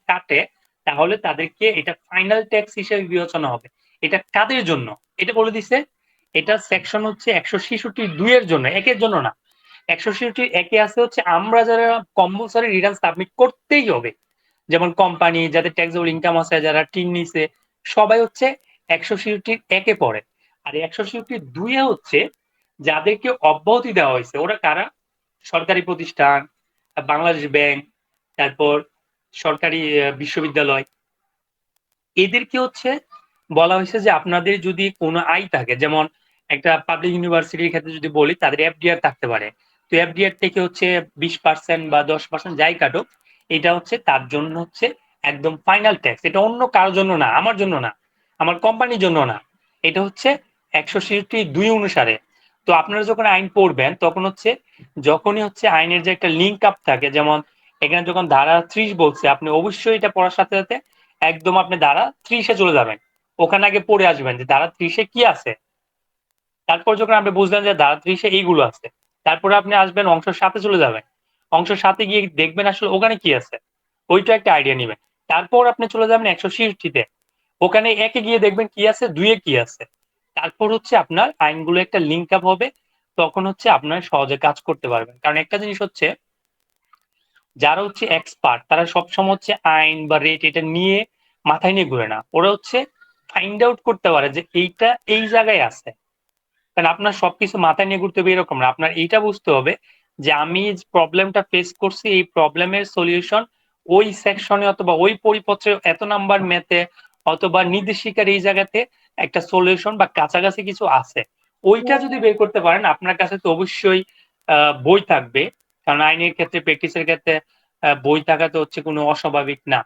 কাটে তাহলে তাদেরকে এটা ফাইনাল ট্যাক্স হিসেবে বিবেচনা হবে। এটা কাদের জন্য এটা বলে দিছে, এটা সেকশন হচ্ছে 166(2) এর জন্য, একের জন্য না। 166(1) এ আছে হচ্ছে আমরা যারা কম্পালসরি রিটার্ন সাবমিট করতেই হবে, যেমন কোম্পানি যাদের ট্যাক্সেবল ইনকাম আছে, যারা টিন নিছে, সবাই হচ্ছে 166(1) এ পড়ে। আর 166(2) এ হচ্ছে যাদেরকে অব্যাহতি দেওয়া হয়েছে, ওরা কারা? সরকারি প্রতিষ্ঠান, বাংলাদেশ ব্যাংক, তারপর সরকারি বিশ্ববিদ্যালয়, এদেরকে হচ্ছে বলা হয়েছে যে আপনাদের যদি কোনো আয় থাকে, যেমন একটা পাবলিক ইউনিভার্সিটির ক্ষেত্রে যদি বলি তাদের এফডিআর থাকতে পারে। তো এফডিআর থেকে হচ্ছে 20% বা 10% যাই কাটুক, এটা হচ্ছে তার জন্য হচ্ছে একদম ফাইনাল ট্যাক্স। এটা অন্য কারোর জন্য না, আমার জন্য না, আমার কোম্পানির জন্য না, এটা হচ্ছে 166(2) অনুসারে। তো আপনারা যখন আইন পড়বেন তখন হচ্ছে যখনই হচ্ছে আইনের যে একটা লিঙ্ক আপ থাকে, যেমন এখানে যখন ধারা 30 বলছে, আপনি অবশ্যই এটা পড়ার সাথে সাথে একদম আপনি ধারা 30 এ চলে যাবেন, ওখানে আগে পড়ে আসবেন যে ধারা 30 এ কি আছে। তারপর যখন আপনি বুঝলেন যে ধারা 30 এ এইগুলো আছে, তারপরে আপনি আসবেন অংশ 7 এ চলে যাবেন। অংশ 7 এ গিয়ে দেখবেন আসলে ওখানে কি আছে, ওইটা একটা আইডিয়া নিবেন। তারপর আপনি চলে যাবেন 166 তে, ওখানে 1 এ গিয়ে দেখবেন কি আছে, 2 এ কি আছে। তারপর হচ্ছে আপনার আইনগুলো একটা লিঙ্ক আপ হবে, তখন হচ্ছে আপনার সহজে কাজ করতে পারবেন। কারণ একটা জিনিস হচ্ছে যারা হচ্ছে এক্সপার্ট তারা সবসময় হচ্ছে আইন বা রেট এটা নিয়ে মাথায় নিয়ে ঘুরে না, ওরা হচ্ছে ফাইন্ড আউট করতে পারে যে এইটা এই জায়গায় আছে। কারণ আপনার সবকিছু মাথায় নিয়ে ঘুরতে হবে এরকম না, আপনার এইটা বুঝতে হবে যে আমি প্রবলেমটা ফেস করছি, এই প্রবলেমের সলিউশন ওই সেকশনে অথবা ওই পরিপত্রে এত নাম্বার ম্যাথে অথবা নির্দেশিকার এই জায়গাতে একটা সলিউশন বা কাছাকাছি কিছু আছে। ওইটা যদি বের করতে পারেন আপনার কাছে তো অবশ্যই বই থাকবে, কারণ আইনের ক্ষেত্রে প্র্যাকটিসের ক্ষেত্রে বই থাকা তো হচ্ছে কোনো অস্বাভাবিক না।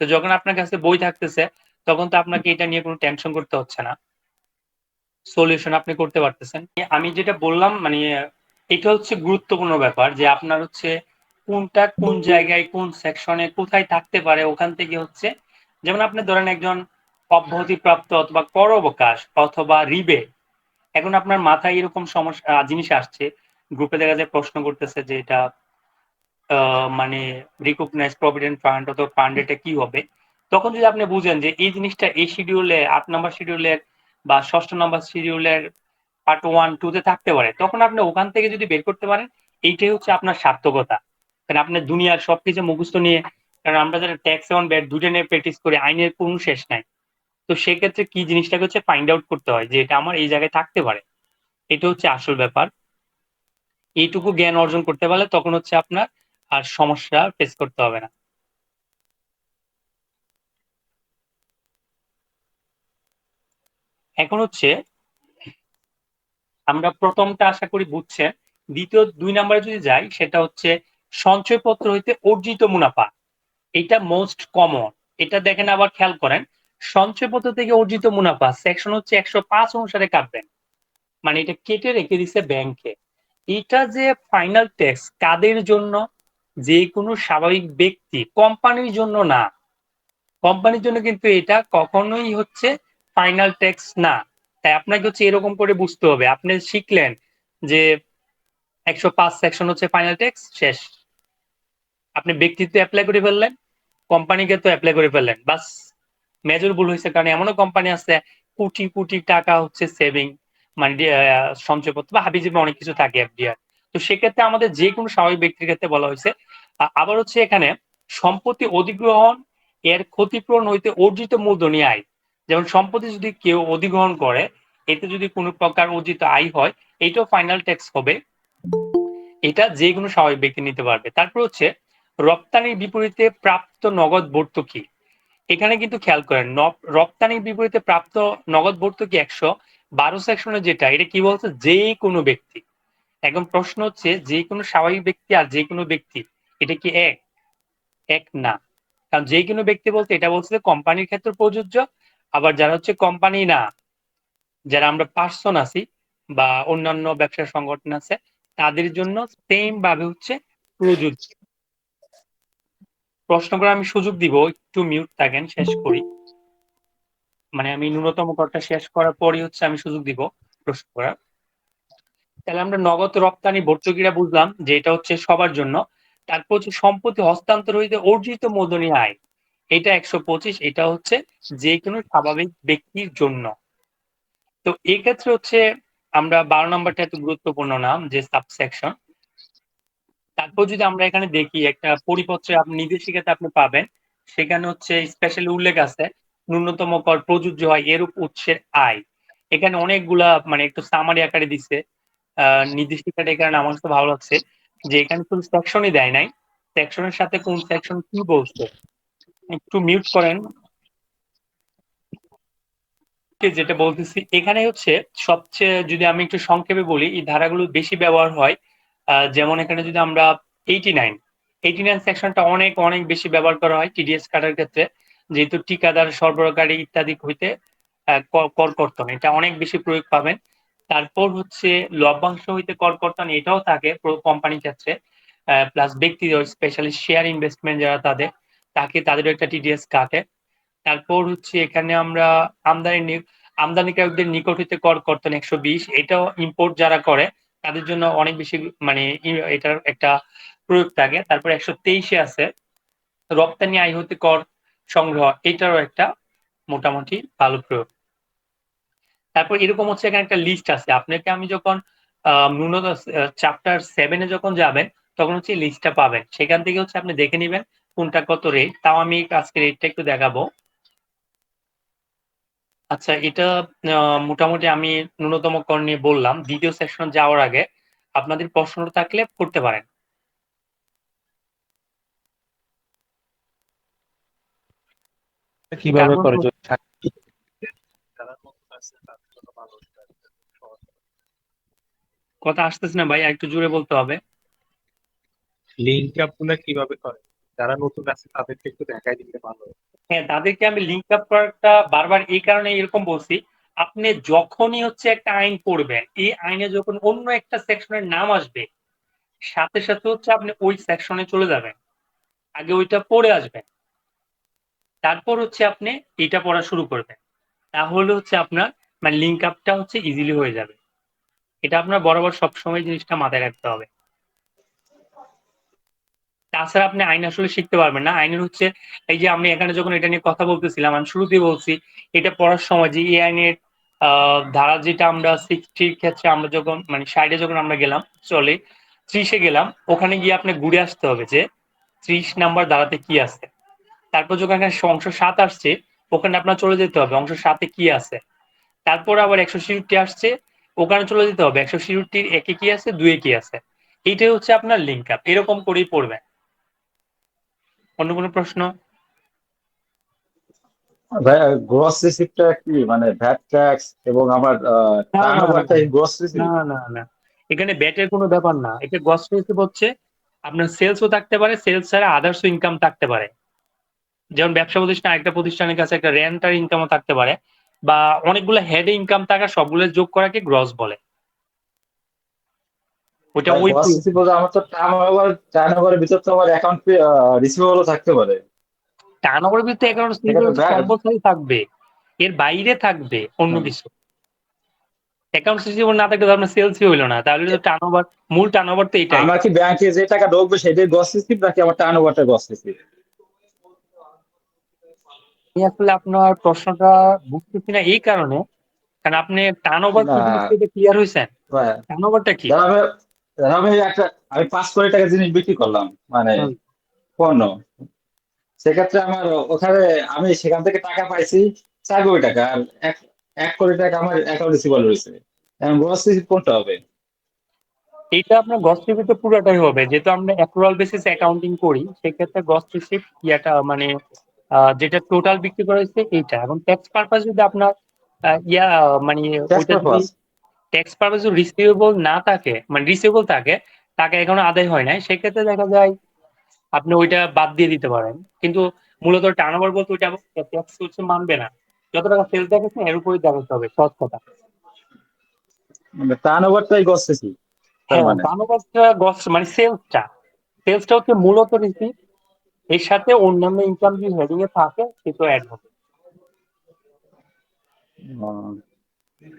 তো যখন আপনার কাছে বই থাকতেছে তখন তো আপনাকে এটা নিয়ে কোনো টেনশন করতে হচ্ছে না, সলিউশন আপনি করতে পারতেছেন। আমি যেটা বললাম মানে এটা হচ্ছে গুরুত্বপূর্ণ ব্যাপার যে আপনার হচ্ছে কোনটা কোন জায়গায় কোন সেকশনে কোথায় থাকতে পারে, ওখান থেকে হচ্ছে যেমন আপনি ধরেন একজন অব্যাহতিপ্রাপ্ত অথবা কর অবকাশ অথবা রিবেট, এখন আপনার মাথায় এরকম সমস্যা জিনিস আসছে, গ্রুপে দেখা যায় প্রশ্ন করতেছে যে এটা মানে রিকগনাইজ প্রভিডেন্ট ফান্ড অথবা ফান্ড এটা কি হবে। তখন যদি আপনি বুঝেন যে এই জিনিসটা এই শিডিউলে 8 নম্বর শিডিউলের বা 6ষ্ঠ নম্বর শিডিউলের পার্ট 1, 2 তে থাকতে পারে, তখন আপনি ওখান থেকে যদি বের করতে পারেন এইটাই হচ্ছে আপনার সার্থকতা। কারণ আপনি দুনিয়ার সবকিছু মুখস্থ নিয়ে, কারণ আমরা যারা ট্যাক্স এবং ব্যাট দুটো নিয়ে প্র্যাকটিস করি আইনের কোনো শেষ নাই। তো সেক্ষেত্রে কি জিনিসটাকে হচ্ছে ফাইন্ড আউট করতে হয় যে এটা আমার এই জায়গায় থাকতে পারে, এটা হচ্ছে আসল ব্যাপার। এইটুকু জ্ঞান অর্জন করতে পারলে তখন হচ্ছে আপনার আর সমস্যা ফেস করতে হবে না। এখন হচ্ছে আমরা প্রথমটা আশা করি বুঝছেন, দ্বিতীয় 2 নাম্বারে যদি যাই সেটা হচ্ছে সঞ্চয়পত্র হইতে অর্জিত মুনাফা, এটা মোস্ট কমন। এটা দেখেন, আবার খেয়াল করেন, সঞ্চয়পত্র থেকে অর্জিত মুনাফা সেকশন হচ্ছে 105 অনুসারে কাটবেন, মানে এটা কেটে রেখে দিছে ব্যাংকে। এটা যে ফাইনাল ট্যাক্স কাদের জন্য? যে কোনো স্বাভাবিক ব্যক্তি, কোম্পানির জন্য না। কোম্পানির জন্য কিন্তু এটা কখনোই হচ্ছে ফাইনাল ট্যাক্স না। তাই আপনাকে হচ্ছে এরকম করে বুঝতে হবে। আপনি শিখলেন যে 105 সেকশন হচ্ছে ফাইনাল ট্যাক্স, শেষ। আপনি ব্যক্তিত্ব অ্যাপ্লাই করে ফেললেন, কোম্পানিকে তো অ্যাপ্লাই করে ফেললেন, বাস। মেজর ভুল হয়েছে, কারণ এমনও কোম্পানি আছে কোটি কোটি টাকা হচ্ছে সেভিং, মানে সঞ্চয়পত্র বা হাবিজাবি অনেক কিছু থাকে, এফডিআর। তো সেক্ষেত্রে আমাদের যে কোনো স্বাভাবিক ব্যক্তির ক্ষেত্রে বলা হয়েছে। আবার হচ্ছে এখানে সম্পত্তি অধিগ্রহণ এর ক্ষতিপূরণ হইতে অর্জিত মূলধনী আয়। যেমন সম্পত্তি যদি কেউ অধিগ্রহণ করে, এতে যদি কোনো প্রকার অর্জিত আয় হয়, এটাও ফাইনাল ট্যাক্স হবে। এটা যে কোনো স্বাভাবিক ব্যক্তি নিতে পারবে। তারপর হচ্ছে রপ্তানির বিপরীতে প্রাপ্ত নগদ ভর্তুকি। এখানে কিন্তু খেয়াল করেন, রপ্তানির বিপরীতে প্রাপ্ত নগদ ভর্তুকি 112 সেকশনে যেটা, এটা কি বলছে? যে কোনো ব্যক্তি। এখন প্রশ্ন হচ্ছে, যে কোনো স্বাভাবিক ব্যক্তি আর যে কোনো ব্যক্তি, এটা কি এক? এক না। কারণ যে কোনো ব্যক্তি বলতে এটা বলছে কোম্পানির ক্ষেত্রে প্রযোজ্য, আবার যারা হচ্ছে কোম্পানি না, যারা আমরা পার্সন আছি বা অন্যান্য ব্যবসা সংগঠন আছে, তাদের জন্য সেম ভাবে হচ্ছে প্রযোজ্য। প্রশ্ন করার আমি সুযোগ দিব, একটু মিউট থাকেন, শেষ করি। মানে আমি ন্যূনতম করটা শেষ করার পরই হচ্ছে আমি সুযোগ দিব প্রশ্ন করার। তাহলে আমরা নগদ রপ্তানি ভর্তুকিটা বুঝলাম যে এটা হচ্ছে সবার জন্য। তারপর হচ্ছে সম্পত্তি হস্তান্তর হইতে অর্জিত মূলধনী আয়, এটা 125, এটা হচ্ছে যে কোনো স্বাভাবিক ব্যক্তির জন্য। তো এই ক্ষেত্রে হচ্ছে আমরা 12 নম্বরটা এত গুরুত্বপূর্ণ নাম, যে সাবসেকশন। তারপর যদি আমরা এখানে দেখি, একটা পরিপত্রে আপনি নির্দেশিকাতে আপনি পাবেন, সেখানে হচ্ছে স্পেশালি উল্লেখ আছে ন্যূনতম কর প্রযোজ্য হয় এরূপ উৎসের আয়। এখানে অনেকগুলা মানে একটু সামারি আকারে দিচ্ছে নির্দেশিকাটা। এখানে আমার কাছে ভালো লাগছে যে এখানে শুধু সেকশনই দেয় নাই, সেকশনের সাথে কোন সেকশন কি বলছে। একটু মিউট করেন। যেটা বলতেছি এখানে হচ্ছে সবচেয়ে, যদি আমি একটু সংক্ষেপে বলি, এই ধারাগুলো বেশি ব্যবহার হয়। যেমন এখানে যদি আমরা 89 সেকশনটা অনেক অনেক বেশি ব্যবহার করা হয় টিডিএস কাটার ক্ষেত্রে, যেহেতু ঠিকাদার, সরবরাহকারী ইত্যাদি হইতে কর কর্তন, এটা অনেক বেশি প্রয়োগ পাবেন। তারপর হচ্ছে লভ্যাংশ হইতে কর কর্তন, এটাও থাকে কোম্পানির ক্ষেত্রে। প্লাস ব্যক্তি স্পেশালি শেয়ার ইনভেস্টমেন্ট যারা তাদের একটা টিডিএস কাটে। তারপর হচ্ছে এখানে আমরা আমদানিকারকদের নিকট হইতে কর কর্তন 120, এটাও ইম্পোর্ট যারা করে তাদের জন্য অনেক বেশি, মানে এটার একটা প্রয়োগ থাকে। তারপর 123 আছে রপ্তানি আয় হতে কর সংগ্রহ, এটারও একটা মোটামুটি ভালো প্রয়োগ। তারপর এরকম হচ্ছে এখানে একটা লিস্ট আছে, আপনাকে আমি যখন ন্যূনতম চ্যাপ্টার 7-এ যখন যাবেন, তখন হচ্ছে লিস্টটা পাবেন, সেখান থেকে হচ্ছে আপনি দেখে নিবেন কোনটা কত রেট। তাও আমি আজকে রেটটা একটু দেখাবো। আচ্ছা, এটা মোটামুটি আমি ন্যূনতম কর নিয়ে বললাম। দ্বিতীয় সেকশন যাওয়ার আগে আপনাদের প্রশ্ন থাকলে করতে পারেন। কিভাবে কারণ করে যদি কথা আসতেছে না ভাই, আর একটু জোরে বলতে হবে। লিঙ্ক আপ গুলা কিভাবে করে, যারা নতুন আছে তাদেরকে একটু দেখাই দিতে ভালো হয়। হ্যাঁ, তাদেরকে আমি লিঙ্ক আপ করাটা বারবার এই কারণে এরকম বলছি, আপনি যখনই হচ্ছে একটা আইন পড়বেন, এই আইনে যখন অন্য একটা সেকশনের নাম আসবে, সাথে সাথে হচ্ছে আপনি ওই সেকশনে চলে যাবেন, আগে ওইটা পড়ে আসবেন, তারপর হচ্ছে আপনি এটা পড়া শুরু করবেন। তাহলে হচ্ছে আপনার মানে লিঙ্ক আপটা হচ্ছে ইজিলি হয়ে যাবে। এটা আপনার বরাবর সবসময় জিনিসটা মাথায় রাখতে হবে। তাছাড়া আপনি আইন আসলে শিখতে পারবেন না। আইনের হচ্ছে এই যে আমি এখানে যখন এটা নিয়ে কথা বলতেছিলাম, আমি শুরুতেই বলছি, এটা পড়ার সময় যে এই আইনের ধারা যেটা আমরা 60-র ক্ষেত্রে আমরা যখন মানে 60-এ যখন আমরা গেলাম, চলে 30-এ গেলাম, ওখানে গিয়ে আপনি ঘুরে আসতে হবে যে 30 নাম্বার ধারাতে কি আছে। তারপর যখন এখানে অংশ 7 আসছে, ওখানে আপনার চলে যেতে হবে অংশ 7-এ কি আছে। তারপর আবার 166 আসছে, ওখানে চলে যেতে হবে 166-র 1-এ কি আছে, 2-এ কি আছে। এইটাই হচ্ছে আপনার লিঙ্ক আপ, এরকম করেই পড়বেন। অন্য কোনো প্রশ্ন? ভাই, গ্রস রিসিপ্টটা কি মানে ভ্যাট ট্যাক্স এবং আমার না না না টার্নওভারটা গ্রস না রিসিপ্ট? না না, এখানে ব্যাটের কোনো ব্যাপার না। এটা গ্রস রিসিপ্ট হচ্ছে আপনার সেলসও থাকতে পারে, সেলস ছাড়া আদার্সও ইনকাম থাকতে পারে। যেমন ব্যবসা প্রতিষ্ঠান একটা প্রতিষ্ঠানের কাছে একটা রেন্টার ইনকামও থাকতে পারে, বা অনেকগুলো হেড ইনকাম থাকা সবগুলো যোগ করাকে গ্রস বলে। ওটা ভাই ওই গ্রস রিসিভেবল আমার তো টার্নওভারের ভিতর তো আমার অ্যাকাউন্ট রিসিভেবলও থাকতে পারে, টার্নওভারের ভিতরে অ্যাকাউন্ট সেক্ষেত্রে কম্পালসারি থাকবে, এর বাইরে থাকবে অন্য কিছু। অ্যাকাউন্ট রিসিভেবল না থাকলে তো আপনার সেলসই হইলো না, তাহলে তো টার্নওভার, মূল টার্নওভার তো এটাই। আমার কি ব্যাংকে যে টাকা ঢুকবে সেটাই গ্রস রিসিভ নাকি আমার টার্নওভারটা গ্রস রিসিভ? আমি আসলে আপনার প্রশ্নটা বুঝতেছি না এই কারণে, কারণ আপনি টার্নওভার কি না জিনিসটা এটা ক্লিয়ার হইছেন? ভাই, টার্নওভারটা কি? ধর আমি ধর আমি 5 কোটি টাকা জিনিস বিক্রি করলাম, মানে হুম। পণ্য। সেক্ষেত্রে আমার ওখানে আমি সেখান থেকে টাকা পাইছি 4 কোটি টাকা, আর 1 কোটি টাকা আমার অ্যাকাউন্ট রিসিভেবল রয়েছে। এখন গ্রস রিসিভ কোনটা হবে? এইটা আপনার গস রিসিপ্টে পুরোটাই হবে, যেহেতু আমরা অ্যাক্রুয়াল বেসিস অ্যাকাউন্টিং করি, সেক্ষেত্রে গস রিসিপ্ট ইয়াটা মানে যেটা টোটাল বিক্রি করা হয়েছে এইটা। এবং ট্যাক্স পারপাস যদি আপনার ইয়া মানে ট্যাক্স ওইটা যদি পারপাস। ট্যাক্স পারপাস রিসিভেবল না থাকে, মানে রিসিভেবল থাকে, টাকা এখনো আদায় হয় নাই, সেক্ষেত্রে দেখা যায় আপনি ওইটা বাদ দিয়ে দিতে পারেন। কিন্তু মূলত টার্নওভার বলতে ওইটা ট্যাক্স হচ্ছে মানবে না, যত টাকা সেল দেখাচ্ছে এর উপরই দেখাতে হবে, সৎ কথা। মানে টার্নওভারটাই গ্রস রিসিভ তার হ্যাঁ, মানে। টার্নওভারটা গস মানে সেলসটা, সেলসটা হচ্ছে মূলত রিসিভ, এর সাথে অন্যান্য ইনকাম যদি হেডিং এ থাকে সেটাও অ্যাড হবে।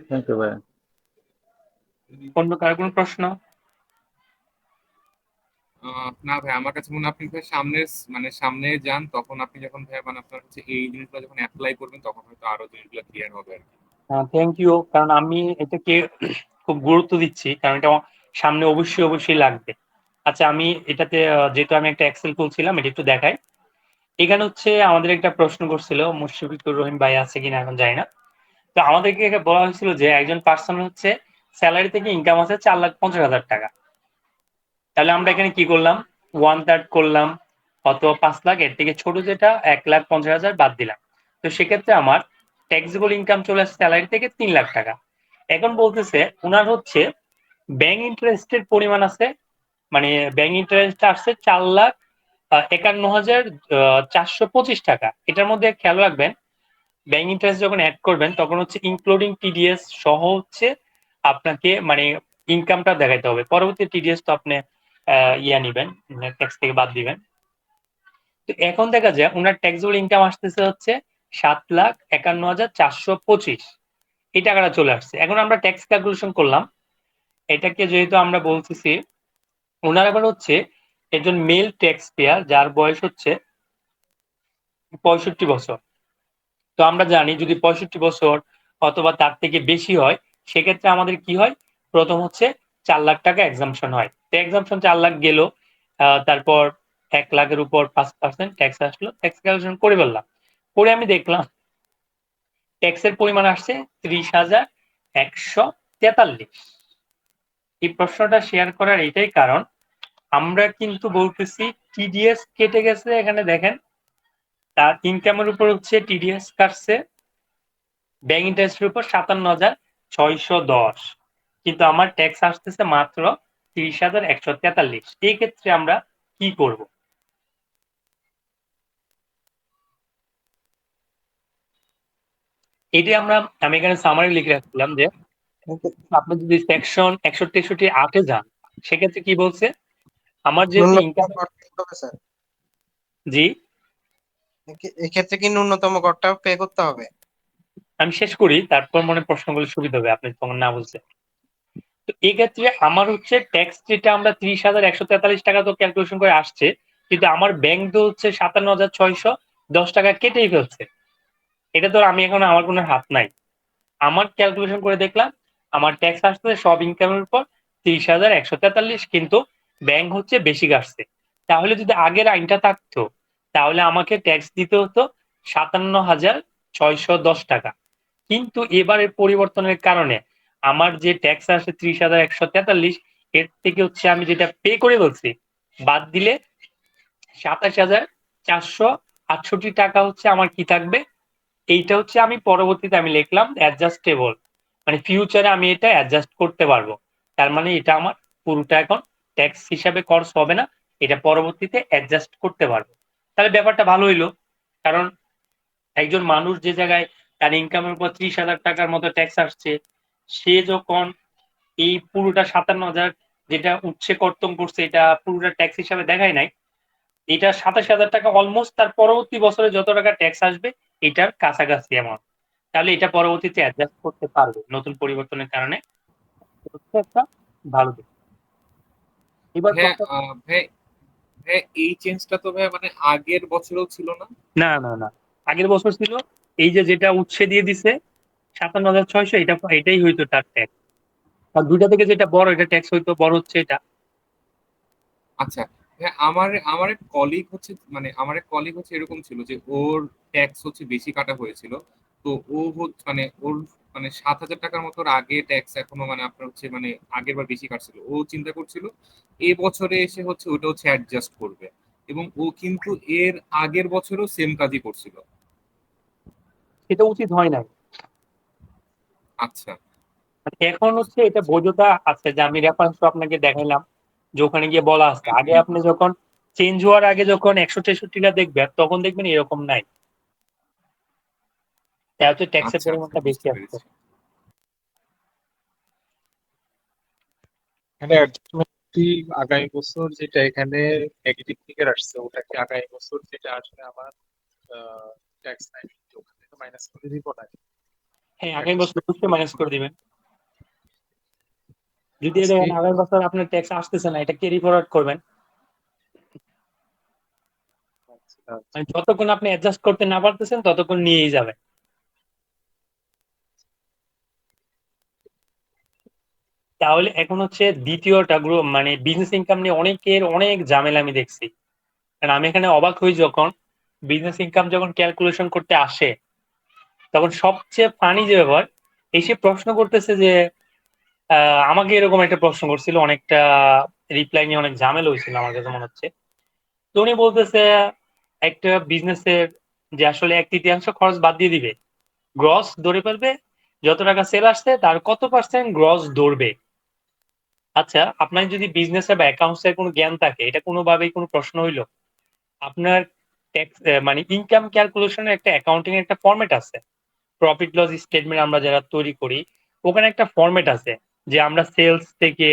থ্যাংক ইউ ভাই। অন্য কারো কোনো প্রশ্ন? না ভাই, আমার কাছে মনে হয় আপনি ভাই সামনে যান, তখন আপনি যখন ভাই আপনার হচ্ছে এই জিনিসগুলো যখন অ্যাপ্লাই করবেন তখন হয়তো আরো জিনিসগুলো ক্লিয়ার হবে আর কি। থ্যাংক ইউ, কারণ আমি এটাকে খুব গুরুত্ব দিচ্ছি, কারণ এটা আমার সামনে অবশ্যই অবশ্যই লাগবে। আচ্ছা, আমি এটাতে যেহেতু আমি একটা এক্সেল খুলছিলাম, এটা একটু দেখাই। এখানে হচ্ছে আমাদের একটা প্রশ্ন করছিল, মুশফিকুর রহিম ভাই আছে কিনা এখন জানি না। তো আমাদেরকে বলা হয়েছিল যে একজন পার্সন হচ্ছে স্যালারি থেকে ইনকাম আছে 4,50,000 টাকা। তাহলে আমরা এখানে কি করলাম, 1/3 করলাম, অথবা 5 লাখ, এর থেকে ছোট যেটা 1,50,000 বাদ দিলাম। তো সেক্ষেত্রে আমার ট্যাক্সেবল ইনকাম চলে আসছে স্যালারি থেকে 3 লাখ টাকা। এখন বলতেছে ওনার হচ্ছে ব্যাংক ইন্টারেস্টের পরিমাণ আছে, মানে ব্যাংক ইন্টারেস্ট আসছে 4,51,425 টাকা। এটার মধ্যে খেয়াল রাখবেন, ব্যাংক ইন্টারেস্ট যখন অ্যাড করবেন তখন হচ্ছে ইনক্লুডিং টিডিএস সহ হচ্ছে আপনাকে মানে ইনকামটা দেখাইতে হবে। পরবর্তী টিডিএস তো আপনি ইয়া নিবেন, ট্যাক্স থেকে বাদ দিবেন। তো এখন দেখা যায় ওনার ট্যাক্সেবল ইনকাম আসতেছে হচ্ছে 7,51,425, এই টাকাটা চলে আসছে। এখন আমরা ট্যাক্স ক্যালকুলেশন করলাম, এটাকে যেহেতু আমরা বলতেছি, ওনার আবার হচ্ছে একজন মেল ট্যাক্স পেয়ার যার বয়স হচ্ছে 65 বছর। তো আমরা জানি যদি 65 বছর অথবা তার থেকে বেশি হয়, সেক্ষেত্রে আমাদের কি হয়, প্রথম হচ্ছে 4 লাখ টাকা এক্সাম্পশন হয়। তো এক্সাম্পশন 4 লাখ গেল, তারপর 1 লাখের উপর 5% ট্যাক্স আসলো, ট্যাক্স ক্যালকুলেশন করে ফেললাম। করে আমি দেখলাম ট্যাক্সের পরিমাণ আসছে 30,143। এই প্রশ্নটা শেয়ার করার এটাই কারণ, আমরা কিন্তু বলতেছি টিডিএস কেটে গেছে, এখানে দেখেন তার ইনকামের উপর হচ্ছে টিডিএস কাটছে ব্যাংক ইন্টারেস্টের উপর 57,610, কিন্তু আমার ট্যাক্স আসতেছে মাত্র 30,143। এই ক্ষেত্রে আমরা কি করব? এটাই আমি এখানে সামারি লিখে রাখছিলাম যে আপনি যদি সেকশন 61-63 যান, সেক্ষেত্রে কি বলছে, আমার যেহেতু ন্যূনতম ইনকাম। কর দিতে হবে স্যার। জি, এক্ষেত্রে কি ন্যূনতম করটা পে করতে হবে? আমি শেষ করি, তারপর মনে হয় প্রশ্নগুলো সুবিধা হবে আপনি তখন না বুঝলে। তো এই ক্ষেত্রে আমার হচ্ছে ট্যাক্স যেটা আমরা 30,143 টাকা তো ক্যালকুলেশন করে আসছে, কিন্তু আমার ব্যাংক তো হচ্ছে 57,610 টাকা কেটেই ফেলছে। এটা তো আমি এখন আমার কোনো হাত নাই। আমার ক্যালকুলেশন করে দেখলাম আমার ট্যাক্স আসছে সব ইনকামের উপর 30,143, কিন্তু ব্যাংক হচ্ছে বেশি কাটছে। তাহলে যদি আগের আইনটা থাকতো, তাহলে আমাকে ট্যাক্স দিতে হতো 57,610 টাকা। কিন্তু এবারের পরিবর্তনের কারণে আমার যে ট্যাক্স আসে 30,143, এর থেকে হচ্ছে আমি যেটা পে করে বলছি বাদ দিলে 27,468 টাকা হচ্ছে আমার কি থাকবে। এইটা হচ্ছে আমি পরবর্তীতে আমি লিখলাম অ্যাডজাস্টেবল, মানে ফিউচারে আমি এটা অ্যাডজাস্ট করতে পারবো। তার মানে এটা আমার পুরোটা এখন ট্যাক্স হিসাবে খরচ হবে না, এটা পরবর্তীতে অ্যাডজাস্ট করতে পারবে। তাহলে ব্যাপারটা ভালো হইলো। কারণ একজন মানুষ যে জায়গায় তার ইনকামের উপর ৩০,০০০ টাকার মতো ট্যাক্স আসছে, সে যখন এই পুরোটা ৫৭,০০০ যেটা উৎসে কর্তন করছে এটা পুরোটা ট্যাক্স হিসাবে দেখায় নাই। এটা ২৭,০০০ টাকা অলমোস্ট তার পরবর্তী বছরে যত টাকা ট্যাক্স আসবে এটার কাছাকাছি অ্যামাউন্ট। তাহলে এটা পরবর্তীতে অ্যাডজাস্ট করতে পারবে নতুন পরিবর্তনের কারণে। এটা হচ্ছে একটা ভালো দিক। এবার হ্যাঁ কথা ভাই, হ্যাঁ এই চেঞ্জটা তো ভাই মানে আগের বছরেও ছিল না? না। আগের বছর ছিল এই যে যেটা উৎসে দিয়ে দিছে ৫৭,৬০০ এটাই হইতো তার ট্যাক্স। আর ২ টা থেকে যেটা বড় এটা ট্যাক্স হইতো বড় হচ্ছে এটা। আচ্ছা, হ্যাঁ আমার এক কলিগ হচ্ছে মানে আমার এক কলিগ হচ্ছে এরকম ছিল যে ওর ট্যাক্স হচ্ছে বেশি কাটা হয়েছিল। তো ও হচ্ছে মানে ওর মানে ৭,০০০ টাকার মতো ওর আগে ট্যাক্স এখনো মানে আপনার হচ্ছে মানে আগের বার বেশি কাটছিল। ও চিন্তা করছিল এই বছরে এসে হচ্ছে ওটা হচ্ছে অ্যাডজাস্ট করবে, এবং ও কিন্তু এর আগের বছরও সেম কাজই করছিল। সেটা উচিত হয় নাই। আচ্ছা, মানে এখন হচ্ছে এটা বৈধতা আছে যে আমি রেফারেন্স আপনাকে দেখাইলাম যে ওখানে গিয়ে বলা আছে। আগে আপনি যখন চেঞ্জ হওয়ার আগে যখন ১৬৩ টা দেখবেন তখন দেখবেন এরকম নাই। তাই হচ্ছে ট্যাক্সের আচ্ছা, আচ্ছা, পরিমাণটা বেশি বুঝতে আসছে। পেরেছি। এখানে অ্যাডজাস্টমেন্টটি আগামী বছর যেটা এখানে নেগেটিভ ফিগার আসছে ওটা কি আগামী বছর যেটা আসলে আমার ট্যাক্স নাই ওখান থেকে মাইনাস করে দিব না? হ্যাঁ, আগামী বছর অবশ্যই মাইনাস করে দিবেন। যদি আজকে দেখেন আগামী বছর আপনার ট্যাক্স আসতেছে না, এটা ক্যারি ফরওয়ার্ড করবেন। আচ্ছা, মানে যতক্ষণ আপনি অ্যাডজাস্ট করতে না পারতেছেন ততক্ষণ নিয়েই যাবেন। তাহলে এখন হচ্ছে দ্বিতীয়টা গ্রুপ মানে বিজনেস ইনকাম নিয়ে অনেকের অনেক ঝামেলা আমি দেখছি। কারণ আমি এখানে অবাক হই যখন বিজনেস ইনকাম যখন ক্যালকুলেশন করতে আসে তখন সবচেয়ে ফানি যে ব্যাপার এসে প্রশ্ন করতেছে যে আমাকে এরকম একটা প্রশ্ন করছিল, অনেকটা রিপ্লাই নিয়ে অনেক ঝামেলা হয়েছিল আমার কাছে মনে হচ্ছে। তো উনি বলতেছে একটা বিজনেসের যে আসলে 1/3 খরচ বাদ দিয়ে দিবে, গ্রস ধরে ফেলবে, যত টাকা সেল আসছে তার কত পার্সেন্ট গ্রস ধরবে। আচ্ছা, আপনার যদি বিজনেস বা অ্যাকাউন্টস এর কোনো জ্ঞান থাকে এটা কোনোভাবেই কোনো প্রশ্ন হইলো? আপনার ট্যাক্স মানে ইনকাম ক্যালকুলেশনের একটা অ্যাকাউন্টিং এর একটা ফরম্যাট আছে। প্রফিট লস স্টেটমেন্ট আমরা যারা তৈরি করি ওখানে একটা ফরম্যাট আছে যে আমরা সেলস থেকে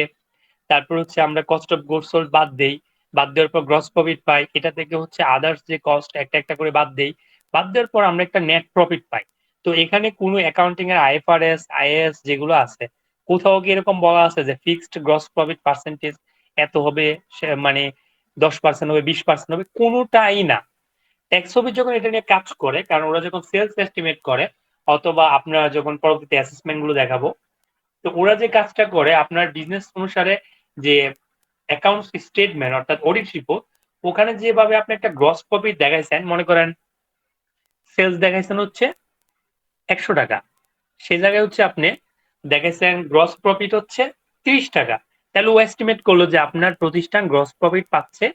তারপর হচ্ছে আমরা কস্ট অফ গুডস সোল্ড বাদ দেই, বাদ দেওয়ার পর গ্রস প্রফিট পাই, এটা থেকে হচ্ছে আদার্স যে কস্ট একটা একটা করে বাদ দেই, বাদ দেওয়ার পর আমরা একটা নেট প্রফিট পাই। তো এখানে কোনো অ্যাকাউন্টিং এর আইএফআরএস আইএএস যেগুলো আছে কোথাও কি এরকম বলা আছে যে ফিক্সড গ্রস প্রফিট পার্সেন্টেজ এত হবে, মানে 10% হবে 20% হবে? কোনোটাই না। ট্যাক্স অফিস যখন এটা নিয়ে কাজ করে, কারণ ওরা যখন সেলস এস্টিমেট করে অথবা আপনারা যখন পরবর্তীতে অ্যাসেসমেন্ট গুলো দেখাবো, তো ওরা যে কাজটা করে আপনার বিজনেস অনুসারে যে অ্যাকাউন্টস স্টেটমেন্ট অর্থাৎ অডিট রিপোর্ট, ওখানে যেভাবে আপনি একটা গ্রস প্রফিট দেখাইছেন, মনে করেন সেলস দেখাইছেন হচ্ছে ১০০ টাকা, সে জায়গায় হচ্ছে আপনি দেখাইছেন গ্রস প্রফিট হচ্ছে ৩০ টাকা, তাহলে ও এস্টিমেট করলো যে আপনার প্রতিষ্ঠান গ্রস প্রফিট পাচ্ছে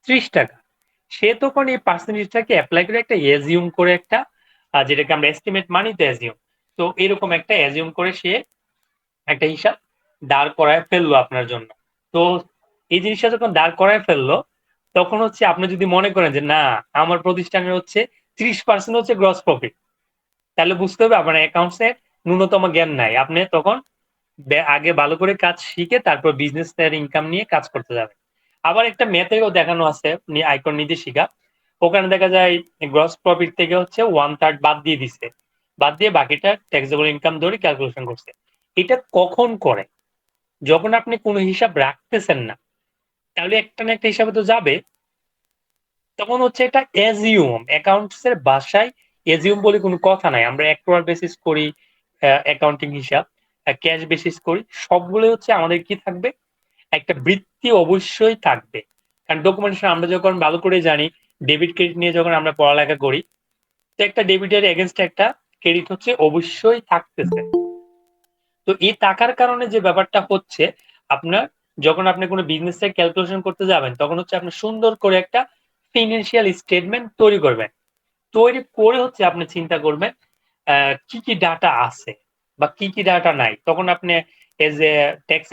৩০ টাকা। সে তখন এই পার্সেন্টেজটাকে অ্যাপ্লাই করে একটা এজিউম করে একটা যেটাকে আমরা এস্টিমেট মানি তো এজিউম, তো এরকম একটা এজিউম করে সে একটা হিসাব দাঁড় করায় ফেললো আপনার জন্য। তো এই জিনিসটা যখন দাঁড় করায় ফেললো তখন হচ্ছে আপনি যদি মনে করেন যে না আমার প্রতিষ্ঠানের হচ্ছে ৩০% হচ্ছে গ্রস প্রফিট, তাহলে বুঝতে হবে আপনার অ্যাকাউন্টস এর ন্যূনতম জ্ঞান নাই। আপনি তখন আগে ভালো করে কাজ শিখে তারপর বিজনেস এর ইনকাম নিয়ে কাজ করতে যাবেন। আবার একটা ম্যাথেও দেখানো আছে আয়কর নির্দেশিকা, ওখানে দেখা যায় গ্রস প্রফিট থেকে হচ্ছে 1/3 বাদ দিয়ে দিছে, বাদ দিয়ে বাকিটা ট্যাক্সেবল ইনকাম ধরে ক্যালকুলেশন করছে। এটা কখন করে? যখন আপনি কোনো হিসাব রাখতেছেন না, তাহলে একটা না একটা হিসাবে তো যাবে। তখন হচ্ছে এটা এজিউম, অ্যাকাউন্টস এর ভাষায় এজিউম বলে কোনো কথা নাই। আমরা অ্যাক্রুয়াল বেসিস করি, অ্যাকাউন্টিং হিসাব ক্যাশ বেসিস করি, সবগুলো হচ্ছে আমাদের কি থাকবে, একটা বৃত্তি অবশ্যই থাকবে। কারণ ডকুমেন্টেশন আমরা যখন ভালো করে জানি, ডেবিট ক্রেডিট নিয়ে যখন আমরা পড়ালেখা করি, তো একটা ডেবিটের এগেনস্ট একটা ক্রেডিট হচ্ছে অবশ্যই থাকতেছে। তো এই টাকার কারণে যে ব্যাপারটা হচ্ছে আপনার যখন আপনি কোনো বিজনেস এর ক্যালকুলেশন করতে যাবেন তখন হচ্ছে আপনি সুন্দর করে একটা ফিনান্সিয়াল স্টেটমেন্ট তৈরি করবেন। তৈরি করে হচ্ছে আপনি চিন্তা করবেন কি কি ডাটা আছে বা কি কি ডাটা নাই। তখন আপনি এজ এ ট্যাক্স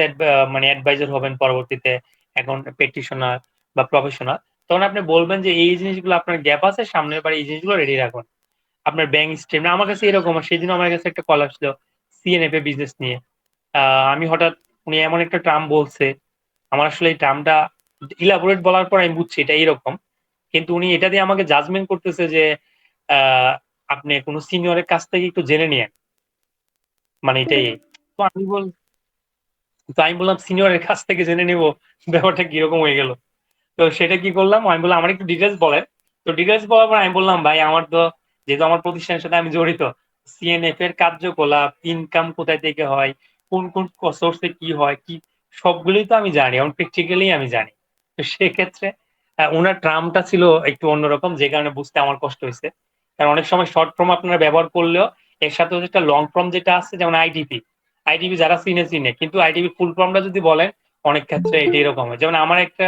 মানে অ্যাডভাইজার হবেন পরবর্তীতে, এখন প্র্যাকটিশনার বা প্রফেশনাল, তখন আপনি বলবেন যে এই জিনিসগুলো আপনার গ্যাপ আছে, সামনের বার এই জিনিসগুলো রেডি রাখুন। আপনার ব্যাংক স্টেটমেন্ট আমার কাছে এরকম, সেদিন আমার কাছে একটা কল আসলো সিএনএফ এ বিজনেস নিয়ে। আমি হঠাৎ, উনি এমন একটা টার্ম বলছে, আমার আসলে এই টার্মটা ইলাবোরেট বলার পর আমি বুঝছি এটা এরকম, কিন্তু উনি এটা দিয়ে আমাকে জাজমেন্ট করতেছে যে আহ, আপনি কোনো সিনিয়রের কাছ থেকে একটু জেনে নিয়েন, মানে এটাই। তো আমি বল তো আমি বললাম সিনিয়রের কাছ থেকে জেনে নিব, ব্যাপারটা কিরকম হয়ে গেল। তো সেটা কি করলাম, আমি বললাম আমার একটু ডিটেলস বলেন। তো ডিটেলস বলার পর আমি বললাম ভাই আমার তো, যেহেতু আমার প্রতিষ্ঠানের সাথে আমি জড়িত, সিএনএফ এর কার্যকলাপ, ইনকাম কোথায় থেকে হয়, কোন কোন সোর্সে কি হয়, কি সবগুলোই তো আমি জানি, এবং প্র্যাকটিক্যালি আমি জানি। তো সেক্ষেত্রে ওনার ট্রামটা ছিল একটু অন্যরকম, যে কারণে বুঝতে আমার কষ্ট হয়েছে। কারণ অনেক সময় শর্ট ফর্ম আপনারা ব্যবহার করলেও এর সাথে একটা লং ফর্ম যেটা আছে, যেমন আইটিপি, আইটিপি যারা চিনে চিনে, কিন্তু আইটিপি ফুল ফর্মটা যদি বলেন অনেক ক্ষেত্রে এটা এরকম হয়। যেমন আমার একটা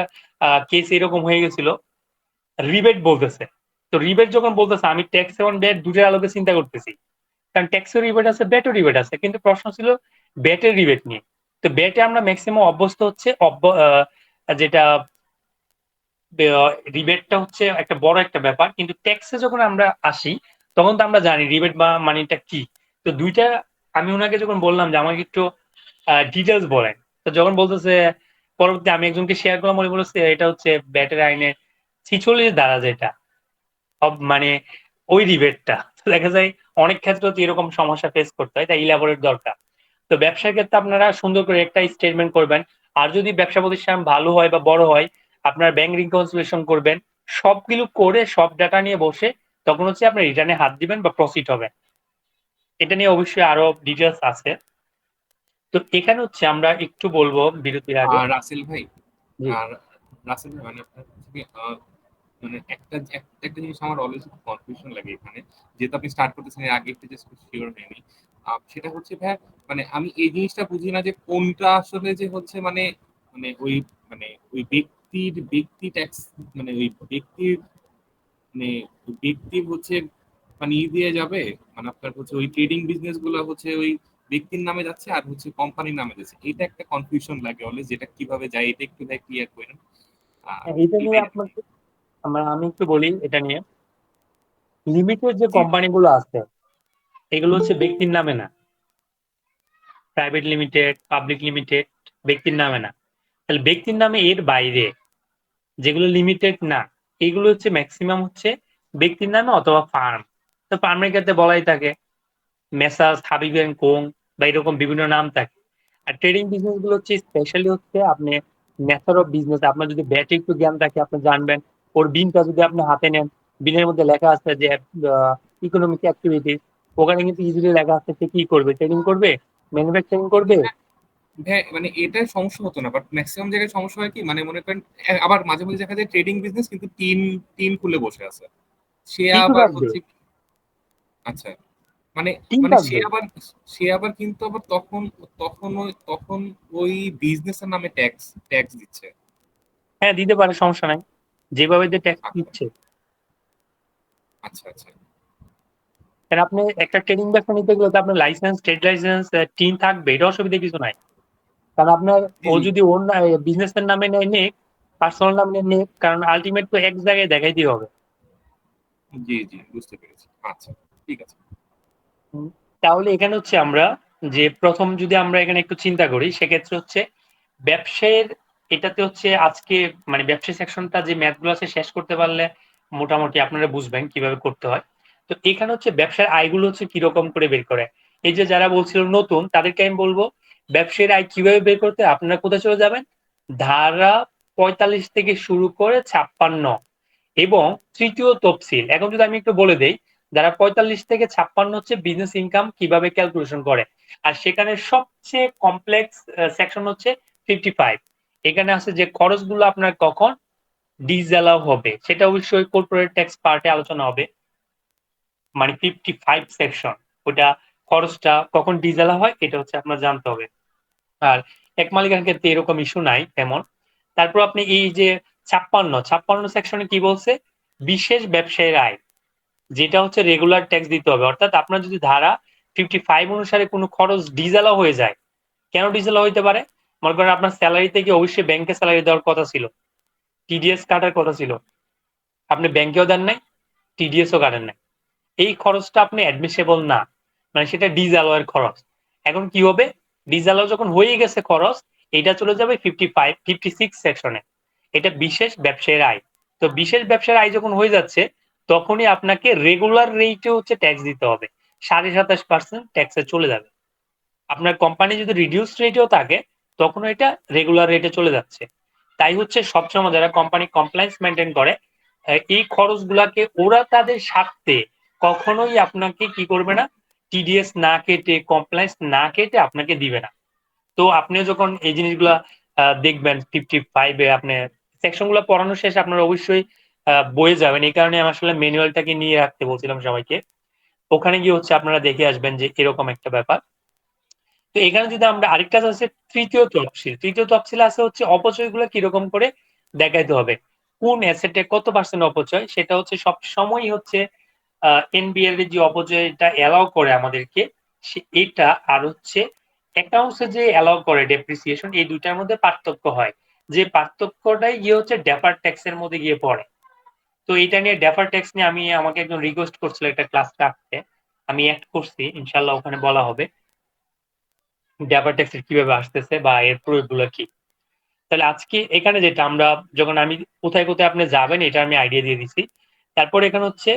কেস এরকম হয়ে গেছিল, রিবেট বলতেছে। তো রিবেট যখন বলতেছে, আমি ট্যাক্স এবং ব্যাট দুটোর আলোকে চিন্তা করতেছি, কারণ ট্যাক্সের রিবেট আছে, ব্যাটও রিবেট আছে, কিন্তু প্রশ্ন ছিল ব্যাটের রিবেট নিয়ে। তো ব্যাটে আমরা ম্যাক্সিমাম অভ্যস্ত হচ্ছে যেটা রিবেটটা হচ্ছে একটা বড় একটা ব্যাপার, কিন্তু ট্যাক্সে যখন আমরা আসি তখন তো আমরা জানি রিবেট বা মানিটা কি। তো দুইটা, আমি ওনাকে যখন বললাম যে আমাকে একটু ডিটেলস বলেন, তো যখন বলতেছে, পরবর্তী আমি একজনকে শেয়ার করলাম, উনি বলেছে এটা হচ্ছে ব্যাটের আইনের 46 ধারা, যেটা মানে ওই রিবেটটা। তো দেখা যায় অনেক ক্ষেত্রে তো এরকম সমস্যা ফেস করতে হয়, তাই ইলাবোরেট দরকার। তো ব্যবসার ক্ষেত্রে আপনারা সুন্দর করে একটা স্টেটমেন্ট করবেন। আর যদি ব্যবসা প্রতিষ্ঠান ভালো হয় বা বড় হয়, আপনার ব্যাংক রিকনসিলিয়েশন করবেন, সবগুলো করে সব ডাটা নিয়ে বসে, তখন হচ্ছে আপনি রিটার্নে হাত দিবেন বা প্রসিড হবে। এটা নিয়ে অবশ্যই আরো ডিটেলস আছে। তো এখানে হচ্ছে আমরা একটু বলবো বিরতির আগে। আর রাসেল ভাই, জি। আর রাসেল ভাই মানে আপনার হচ্ছে মানে একটা জিনিস আমার অলওয়েজ কনফিউশন লাগে এখানে, যেহেতু আপনি স্টার্ট করতেছেন এর আগে একটু জাস্ট শিওর হয়নি। সেটা হচ্ছে ভাই, মানে আমি এই জিনিসটা বুঝি না যে কোনটা আসলে যে হচ্ছে মানে মানে ওই মানে ওই ব্যক্তি ট্যাক্স, মানে ওই ব্যক্তির মানে ওই ব্যক্তির হচ্ছে মানে দিয়ে যাবে, মানে আপনার হচ্ছে ওই ট্রেডিং বিজনেস গুলো হচ্ছে ওই ব্যক্তির নামে যাচ্ছে আর হচ্ছে কোম্পানির নামে যাচ্ছে, এটা একটা কনফিউশন লাগে অলওয়েজ, যেটা কিভাবে যায় এটা একটু ভাই ক্লিয়ার করেন। আর এটা নিয়ে এটাই আর কি। আপনাকে আমি একটু বলি এটা নিয়ে। লিমিটেড যে জি জি। কোম্পানিগুলো আছে, এগুলো হচ্ছে ব্যক্তির নামে না, প্রাইভেট লিমিটেড, পাবলিক লিমিটেড, ব্যক্তির নামে না। তাহলে ব্যক্তির নামে এর বাইরে যেগুলো লিমিটেড না, এগুলো হচ্ছে ম্যাক্সিমাম হচ্ছে ব্যক্তির নামে অথবা ফার্ম। তো ফার্মের ক্ষেত্রে বলাই থাকে মেসার্স হাবিব এন্ড কোং, বা এরকম বিভিন্ন নাম থাকে। আর ট্রেডিং বিজনেস গুলো হচ্ছে স্পেশালি হচ্ছে আপনি নেচার অফ বিজনেস, আপনার যদি ব্যাটে একটু জ্ঞান থাকে আপনি জানবেন। ওর বিনটা যদি আপনি হাতে নেন, বিনের মধ্যে লেখা আছে যে ইকোনমিক অ্যাক্টিভিটিস, ওখানে কিন্তু ইজিলি লেখা আছে সে কি করবে, ট্রেডিং করবে, ম্যানুফ্যাকচারিং করবে। হ্যাঁ মানে এটা সমস্যা হতো না, বাট ম্যাক্সিমাম জায়গায় সমস্যা হয় কি, মানে মনে করেন আবার মাঝে মাঝে দেখা যায় ট্রেডিং বিজনেস কিন্তু টিম টিম খুলে বসে আছে, সে ঠিকই আবার থাকবে, হচ্ছে আচ্ছা মানে টিম মানে থাকবে। সে আবার কিন্তু আবার তখন ওই বিজনেসের নামে ট্যাক্স ট্যাক্স দিচ্ছে। হ্যাঁ দিতে পারে, সমস্যা নাই, যেভাবে যে ট্যাক্স আচ্ছা দিচ্ছে। আচ্ছা আচ্ছা। কারণ আপনি একটা ট্রেডিং ব্যবসা নিতে গেলে তো আপনার লাইসেন্স, ট্রেড লাইসেন্স, টিম থাকবে, এটা অসুবিধা কিছু নাই। কারণ আপনার, জি ও জি যদি ওর বিজনেসের নামে নেয় নিক, পার্সোনাল নামে নিক, কারণ আলটিমেট তো এক জায়গায় দেখাইতেই হবে। জি জি বুঝতে পেরেছি। আচ্ছা ঠিক আছে। হুম। তাহলে এখানে হচ্ছে আমরা, যে প্রথম যদি আমরা এখানে একটু চিন্তা করি, সেক্ষেত্রে হচ্ছে ব্যবসায়ের, এটাতে হচ্ছে আজকে মানে ব্যবসায় সেকশনটা যে ম্যাথ গুলো আছে শেষ করতে পারলে মোটামুটি আপনারা বুঝবেন কিভাবে করতে হয়। তো এখানে হচ্ছে ব্যবসার আয়গুলো হচ্ছে কিরকম করে বের করে। এই যে যারা বলছিল নতুন, তাদেরকে আমি বলবো ব্যবসায়ের আয় কিভাবে বের করতে, আপনারা কোথায় চলে যাবেন, ধারা 45 থেকে শুরু করে 56 এবং তৃতীয় তফসিল। এখন যদি আমি একটু বলে দেই, যারা 45 থেকে 56 হচ্ছে বিজনেস ইনকাম কিভাবে ক্যালকুলেশন করে। আর সেখানে সবচেয়ে কমপ্লেক্স সেকশন হচ্ছে 55। এখানে আছে যে খরচগুলো আপনার কখন ডিসঅ্যালাউ হবে, সেটা অবশ্যই কর্পোরেট ট্যাক্স পার্টে আলোচনা হবে। মানে 55 সেকশন, ওটা খরচটা কখন ডিসঅ্যালাউ হয় এটা হচ্ছে আপনার জানতে হবে। আর এক মালিকার ক্ষেত্রে এরকম ইস্যু নাই তেমন। তারপর আপনি এই যে 56 সেকশনে কি বলছে, বিশেষ ব্যবসায়ের আয়, যেটা হচ্ছে রেগুলার ট্যাক্স দিতে হবে। অর্থাৎ আপনার যদি ধারা 55 অনুসারে কোনো খরচ ডিজেলাও হয়ে যায়, কেন ডিজেলা হইতে পারে, মনে করেন আপনার স্যালারি থেকে অবশ্যই ব্যাংকে স্যালারি দেওয়ার কথা ছিল, টিডিএস কাটার কথা ছিল, আপনি ব্যাংকেও দেন নাই, টিডিএসও কাটেন নাই, এই খরচটা আপনি অ্যাডমিসেবল না, মানে সেটা ডিসঅ্যালয়ের খরচ। এখন কি হবে, ডিসঅ্যালয় যখন হয়ে গেছে খরচ, এটা চলে যাবে 56 সেকশনে, এটা বিশেষ ব্যবসায়ের আয়। তো বিশেষ ব্যবসার আয় যখন হয়ে যাচ্ছে, তখনই আপনাকে রেগুলার রেটে হচ্ছে ট্যাক্স দিতে হবে, 27.5% ট্যাক্সে চলে যাবে। আপনার কোম্পানি যদি রিডিউস রেটেও থাকে, তখন এটা রেগুলার রেটে চলে যাচ্ছে। তাই হচ্ছে সবসময় যারা কোম্পানি কমপ্লায়েন্স মেনটেন করে, এই খরচগুলাকে ওরা তাদের স্বার্থে কখনোই আপনাকে কি করবে না, টিডিএস না কেটে, কমপ্লায়েন্স না কেটে আপনাকে দিবে না। তো আপনি যখন এই জিনিসগুলা দেখবেন 55-এ আপনি সেকশনগুলো পড়ানো শেষে আপনারা অবশ্যই বইয়ে যাবেন। এই কারণে আমি আসলে ম্যানুয়ালটাকে নিয়ে রাখতে বলছিলাম সবাইকে। ওখানে গিয়ে হচ্ছে আপনারা দেখে আসবেন যে এরকম একটা ব্যাপার। তো এখানে যদি আমরা আরেকটা আছে তৃতীয় তফসিল, তৃতীয় তফসিল আছে হচ্ছে অপচয়গুলো কিরকম করে দেখাইতে হবে, কোন অ্যাসেটে কত পার্সেন্ট অপচয়, সেটা হচ্ছে সব সময় হচ্ছে এনবিএল এর যে অপচয়টা এলাও করে আমাদেরকে, এটা আর হচ্ছে অ্যাকাউন্টসে যে এলাও করে ডেপ্রিসিয়েশন, এই দুইটার মধ্যে পার্থক্য হয়, যে পার্থক্যটাই গিয়ে হচ্ছে ডেফার ট্যাক্সের মধ্যে গিয়ে পড়ে। তো এটা নিয়ে ডেফার ট্যাক্স নিয়ে আমি আমাকে একজন রিকোয়েস্ট করছিল একটা ক্লাস রাখতে, আমি অ্যাড করছি, ইনশাল্লাহ ওখানে বলা হবে ডেফার ট্যাক্সের কিভাবে আসতেছে বা এর প্রয়োগগুলো কি। তাহলে আজকে এখানে যেটা আমরা যখন আমি কোথায় কোথায় আপনি যাবেন এটা আমি আইডিয়া দিয়ে দিছি। তারপর এখানে হচ্ছে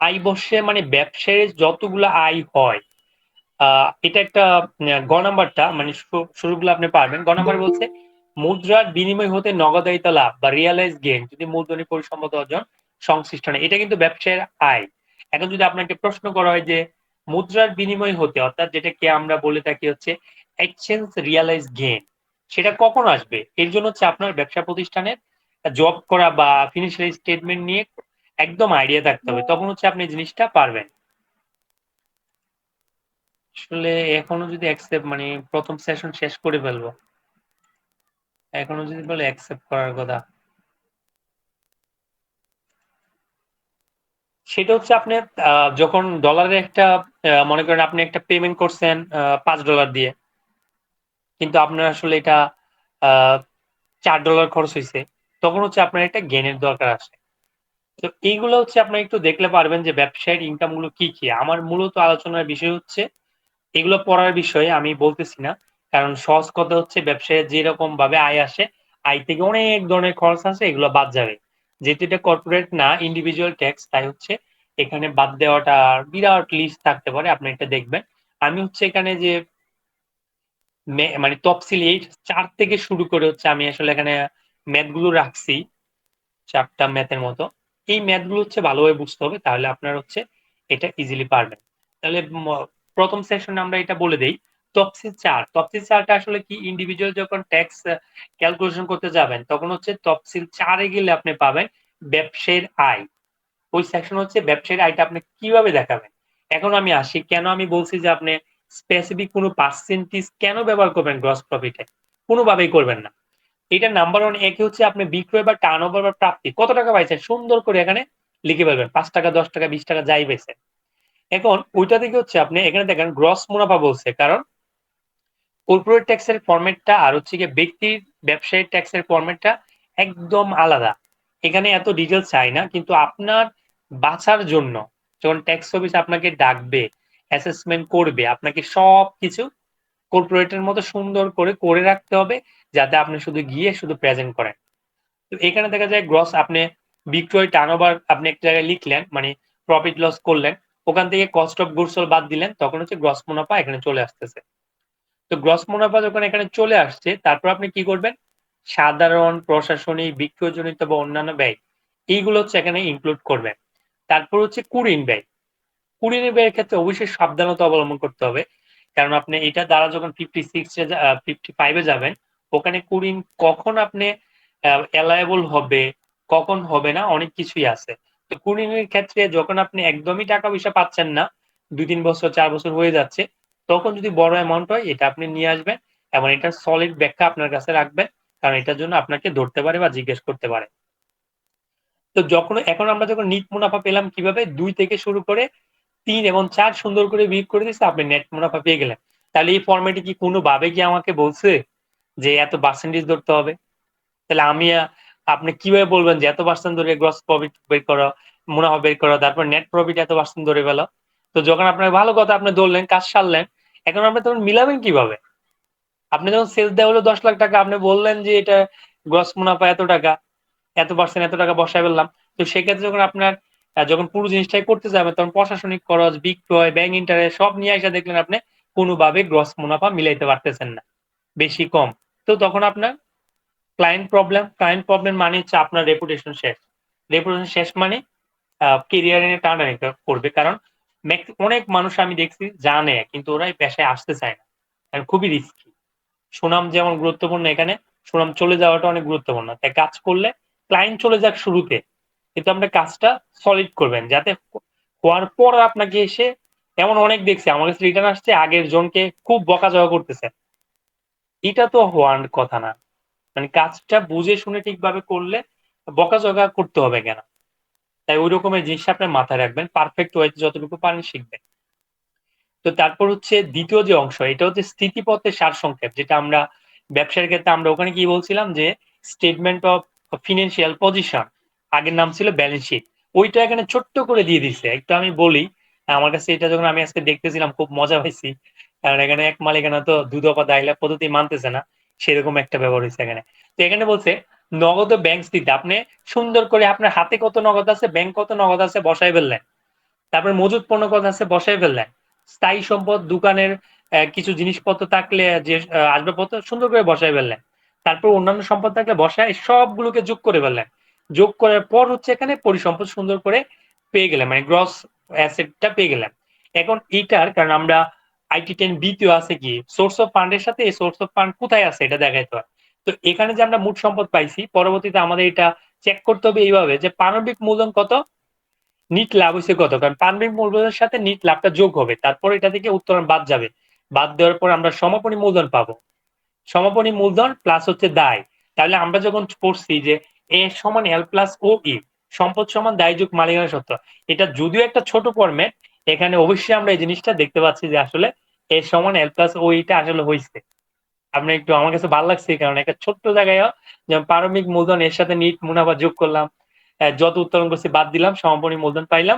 আয় বর্ষে মানে ব্যবসায়ের যতগুলো আয় হয়, এটা একটা গ নাম্বারটা মানে শুরুগুলো আপনি পারবেন। গ নাম্বার বলছে মুদ্রার বিনিময় হতে নগদায়িত লাভ বা রিয়ালাইজ গেইন যদি মূলধনী পরিসম্পদ অর্জন সংশ্লিষ্ট নেই, এটা কিন্তু ব্যবসায়ের আয়। এখন যদি আপনাকে প্রশ্ন করা হয় যে মুদ্রার বিনিময় হতে, অর্থাৎ যেটাকে আমরা বলে থাকি হচ্ছে এক্সচেঞ্জ রিয়ালাইজ গেইন, সেটা কখন আসবে, এর জন্য হচ্ছে আপনার ব্যবসা প্রতিষ্ঠানের জব করা বা ফিনান্সিয়াল স্টেটমেন্ট নিয়ে একদম আইডিয়া থাকতে হবে, তখন হচ্ছে আপনি জিনিসটা পারবেন। আসলে এখনো যদি অ্যাকসেপ্ট মানে প্রথম সেশন শেষ করে ফেলবো, এখনো যদি বলে অ্যাকসেপ্ট করার কথা, সেটা হচ্ছে আপনি যখন ডলারের একটা মনে করেন আপনি একটা পেমেন্ট করছেন $5 দিয়ে, কিন্তু আপনার আসলে এটা $4 খরচ হয়েছে, তখন হচ্ছে আপনার একটা গেনের দরকার আছে। তো এইগুলো হচ্ছে আপনার একটু দেখলে পারবেন যে ব্যবসায়ের ইনকাম গুলো কি কি। আমার মূলত আলোচনার বিষয় হচ্ছে এগুলো পড়ার বিষয়ে আমি বলতেছি না, কারণ সহজ কথা হচ্ছে ব্যবসায় যেরকম ভাবে আয় আসে, আয় থেকে অনেক ধরনের খরচ আছে, এগুলো বাদ যাবে। যেহেতু এটা কর্পোরেট না, ইন্ডিভিজুয়াল ট্যাক্স, তাই হচ্ছে এখানে বাদ দেওয়াটা বিরাট লিস্ট থাকতে পারে, আপনি এটা দেখবেন। আমি হচ্ছে এখানে যে মানে তফসিল 4 থেকে শুরু করে হচ্ছে আমি আসলে এখানে ম্যাথ গুলো রাখছি, 4টা ম্যাথের মতো। এই ম্যাথ গুলো হচ্ছে ভালোভাবে বুঝতে হবে, তাহলে আপনার হচ্ছে এটা ইজিলি পারবেন। তাহলে প্রথম সেশনে আমরা এটা বলে দেই, তফসিল 4, তফসিল 4টা আসলে কি, ইন্ডিভিজুয়াল যখন ট্যাক্স ক্যালকুলেশন করতে যাবেন তখন হচ্ছে তফসিল 4-এ গেলে আপনি পাবেন ব্যবসায়ের আয়। ওই সেকশন হচ্ছে ব্যবসায়ের আয়টা আপনি কিভাবে দেখাবেন। এখন আমি আসি কেন আমি বলছি যে আপনি স্পেসিফিক কোনো পার্সেন্টেজ কেন ব্যবহার করবেন গ্রস প্রফিটে, কোনোভাবেই করবেন না। এটা নাম্বার 1 একে হচ্ছে আপনি বিক্রয় বা টার্নওভার বা প্রাপ্তি কত টাকা পাইছেন সুন্দর করে এখানে লিখে ফেলবেন, 5 টাকা 10 টাকা 20 টাকা যাই পেয়েছেন। এখন ওইটা থেকে হচ্ছে আপনি এখানে দেখেন গ্রস মুনাফা বলছে, কারণ কর্পোরেট ট্যাক্সের ফরম্যাটটা আর হচ্ছে গিয়ে ব্যক্তির ব্যবসায়িক ট্যাক্সের ফরম্যাটটা একদম আলাদা। এখানে এত ডিটেলস চাই না, কিন্তু আপনার বাঁচার জন্য যখন ট্যাক্স অফিস আপনাকে ডাকবে, অ্যাসেসমেন্ট করবে, আপনাকে সবকিছু কর্পোরেটের মতো সুন্দর করে করে রাখতে হবে, যাতে আপনি শুধু গিয়ে শুধু প্রেজেন্ট করেন। তো এখানে দেখা যায় গ্রস আপনি বিক্রয় টার্নওভার আপনি একটা জায়গায় লিখলেন, মানে প্রফিট লস করলেন, ওখান থেকে কস্ট অফ গুডস সোল্ড বাদ দিলেন, তখন হচ্ছে গ্রস মুনাফা এখানে চলে আসতেছে। তো গ্রস মুনাফা যখন এখানে চলে আসছে, তারপর আপনি কি করবেন, সাধারণ প্রশাসনিক বিক্রয়জনিত বা অন্যান্য ব্যয় এইগুলো হচ্ছে এখানে ইনক্লুড করবেন। তারপর হচ্ছে কুরিন ব্যয়, কুরিন ব্যয়ের ক্ষেত্রে অবশ্যই সাবধানতা অবলম্বন করতে হবে, কারণ আপনি এটা দ্বারা যখন 55-এ যাবেন, ওখানে কুরিন কখন আপনি এলায়েবল হবে কখন হবে না, অনেক কিছুই আছে। তো কুরিনের ক্ষেত্রে যখন আপনি একদমই টাকা পয়সা পাচ্ছেন না, 2-3 বছর 4 বছর হয়ে যাচ্ছে, তখন যদি বড় অ্যামাউন্ট হয় এটা আপনি নিয়ে আসবেন এবং এটার সলিড ব্যাখ্যা আপনার কাছে রাখবেন, কারণ এটার জন্য আপনাকে ধরতে পারে বা জিজ্ঞেস করতে পারে। তো এখন আমরা যখন নিট মুনাফা পেলাম কিভাবে, 2 থেকে শুরু করে 3 এবং 4 সুন্দর করে বিয়োগ করে দিচ্ছে, আপনি নেট মুনাফা পেয়ে গেলেন। তাহলে এই ফরম্যাটে কি কোনোভাবে কি আমাকে বলছে যে এত পার্সেন্টেজ ধরতে হবে? তাহলে আমি আপনি কিভাবে বলবেন যে এত পার্সেন্ট ধরে গ্রস প্রফিট বের করো, মুনাফা বের করো, তারপর নেট প্রফিট এত পার্সেন্ট ধরে ফেলো? তো যখন আপনার ভালো কথা আপনি ধরলেন, কাজ সারলেন, এখন আপনি তখন মিলাবেন কিভাবে? আপনি যখন সেলস দেওয়া হলো 10 লাখ টাকা, আপনি বললেন যে এটা গ্রস মুনাফা এত টাকা, এত পার্সেন্ট এত টাকা বসায় ফেললাম। তো সেক্ষেত্রে যখন আপনার যখন পুরো জিনিসটাই করতে যাবেন, তখন প্রশাসনিক খরচ, বিক্রয়, ব্যাংক ইন্টারেস্ট সব নিয়ে এসে দেখলেন আপনি কোনোভাবে গ্রস মুনাফা মিলাইতে পারতেছেন না, বেশি কম। তো তখন আপনার ক্লায়েন্ট প্রবলেম মানে হচ্ছে আপনার রেপুটেশন শেষ। রেপুটেশন শেষ মানে কেরিয়ার নিয়ে টানাটানি করবে। কারণ অনেক মানুষ আমি দেখছি জানে, কিন্তু ওরা এই পেশায় আসতে চায় না, কারণ খুবই রিস্কি। সুনাম যেমন গুরুত্বপূর্ণ এখানে, সুনাম চলে যাওয়াটা অনেক গুরুত্বপূর্ণ। তাই কাজ করলে ক্লায়েন্ট চলে যাক শুরুতে, কিন্তু আপনি কাজটা সলিড করবেন, যাতে হওয়ার পর আপনাকে এসে, এমন অনেক দেখছি আমার কাছে রিটার্ন আসছে আগের জনকে খুব বকাঝকা করতেছে। এটা তো হওয়ার কথা না। মানে কাজটা বুঝে শুনে ঠিকভাবে করলে বকাঝকা করতে হবে কেন? তাই ওই রকমের জিনিস আপনি মাথায় রাখবেন, পারফেক্ট ওয়েতে যতটুকু পারেন শিখবেন। তো তারপর হচ্ছে দ্বিতীয় যে অংশ, এটা হচ্ছে স্থিতিপথের সারসংক্ষেপ, যেটা আমরা ব্যবসার ক্ষেত্রে আমরা ওখানে কি বলছিলাম যে স্টেটমেন্ট অফ ফিনান্সিয়াল পজিশন, আগের নাম ছিল ব্যালেন্স শিট, ওইটা এখানে ছোট্ট করে দিয়ে দিছে। একটু আমি বলি, আমার কাছে এটা যখন আমি আজকে দেখতেছিলাম খুব মজা পাইছি, কারণ এখানে এক মালিকানা তো দুদপা দাইলা পদ্ধতি মানতেছে না, সেরকম একটা ব্যবহার হয়েছে এখানে। তো এখানে বলছে নগদ ব্যাংক স্থিতি, আপনি সুন্দর করে আপনার হাতে কত নগদ আছে, ব্যাংক কত নগদ আছে বসাই ফেললেন। তারপরে মজুদ পণ্য কত আছে বসাই ফেললেন। স্থায়ী সম্পদ, দোকানের কিছু জিনিসপত্র থাকলে, যে আসবাবপত্র সুন্দর করে বসাই ফেললেন। তারপর অন্যান্য সম্পদ থাকলে বসায় সবগুলোকে যোগ করে ফেললেন। যোগ করার পর হচ্ছে এখানে পরিসম্পদ সুন্দর করে পেয়ে গেলেন, মানে গ্রস অ্যাসেটটা পেয়ে গেলেন। এখন এইটার কারণ আমরা IT10 বিতেও আছে কি সোর্স অফ ফান্ডের সাথে এই সোর্স অফ ফান্ড কোথায় আছে এটা দেখাইতে হয়। তো এখানে যে আমরা মোট সম্পদ পাইছি, পরবর্তীতে আমাদের এটা চেক করতে হবে এইভাবে যে পারমাণবিক মূলধন কত, নিট লাভ হয়েছে কত, কারণ পারমাণবিক মূলধনের সাথে নিট লাভটা যোগ হবে, তারপর এটা থেকে উত্তোলন বাদ যাবে। বাদ দেওয়ার পর আমরা সমাপনী মূলধন পাবো। সমাপনী মূলধন প্লাস হচ্ছে দায়। তাহলে আমরা যখন পড়ছি যে এ সমান এল প্লাস ও ই, সম্পদ সমান দায় যোগ মালিকানা সত্ত্ব, এটা যদিও একটা ছোট ফরম্যাট, এখানে অবশ্যই আমরা এই জিনিসটা দেখতে পাচ্ছি যে আসলে এ সমান এল প্লাস ও ইটা আসলে হয়েছে। আপনি একটু, আমার কাছে ভালো লাগছে কারণ একটা ছোট্ট জায়গায় যেমন প্রারম্ভিক মূলধন এর সাথে নিট মুনাফা যোগ করলাম, যত উত্তোলন করছি বাদ দিলাম, সমাপনী মূলধন পাইলাম,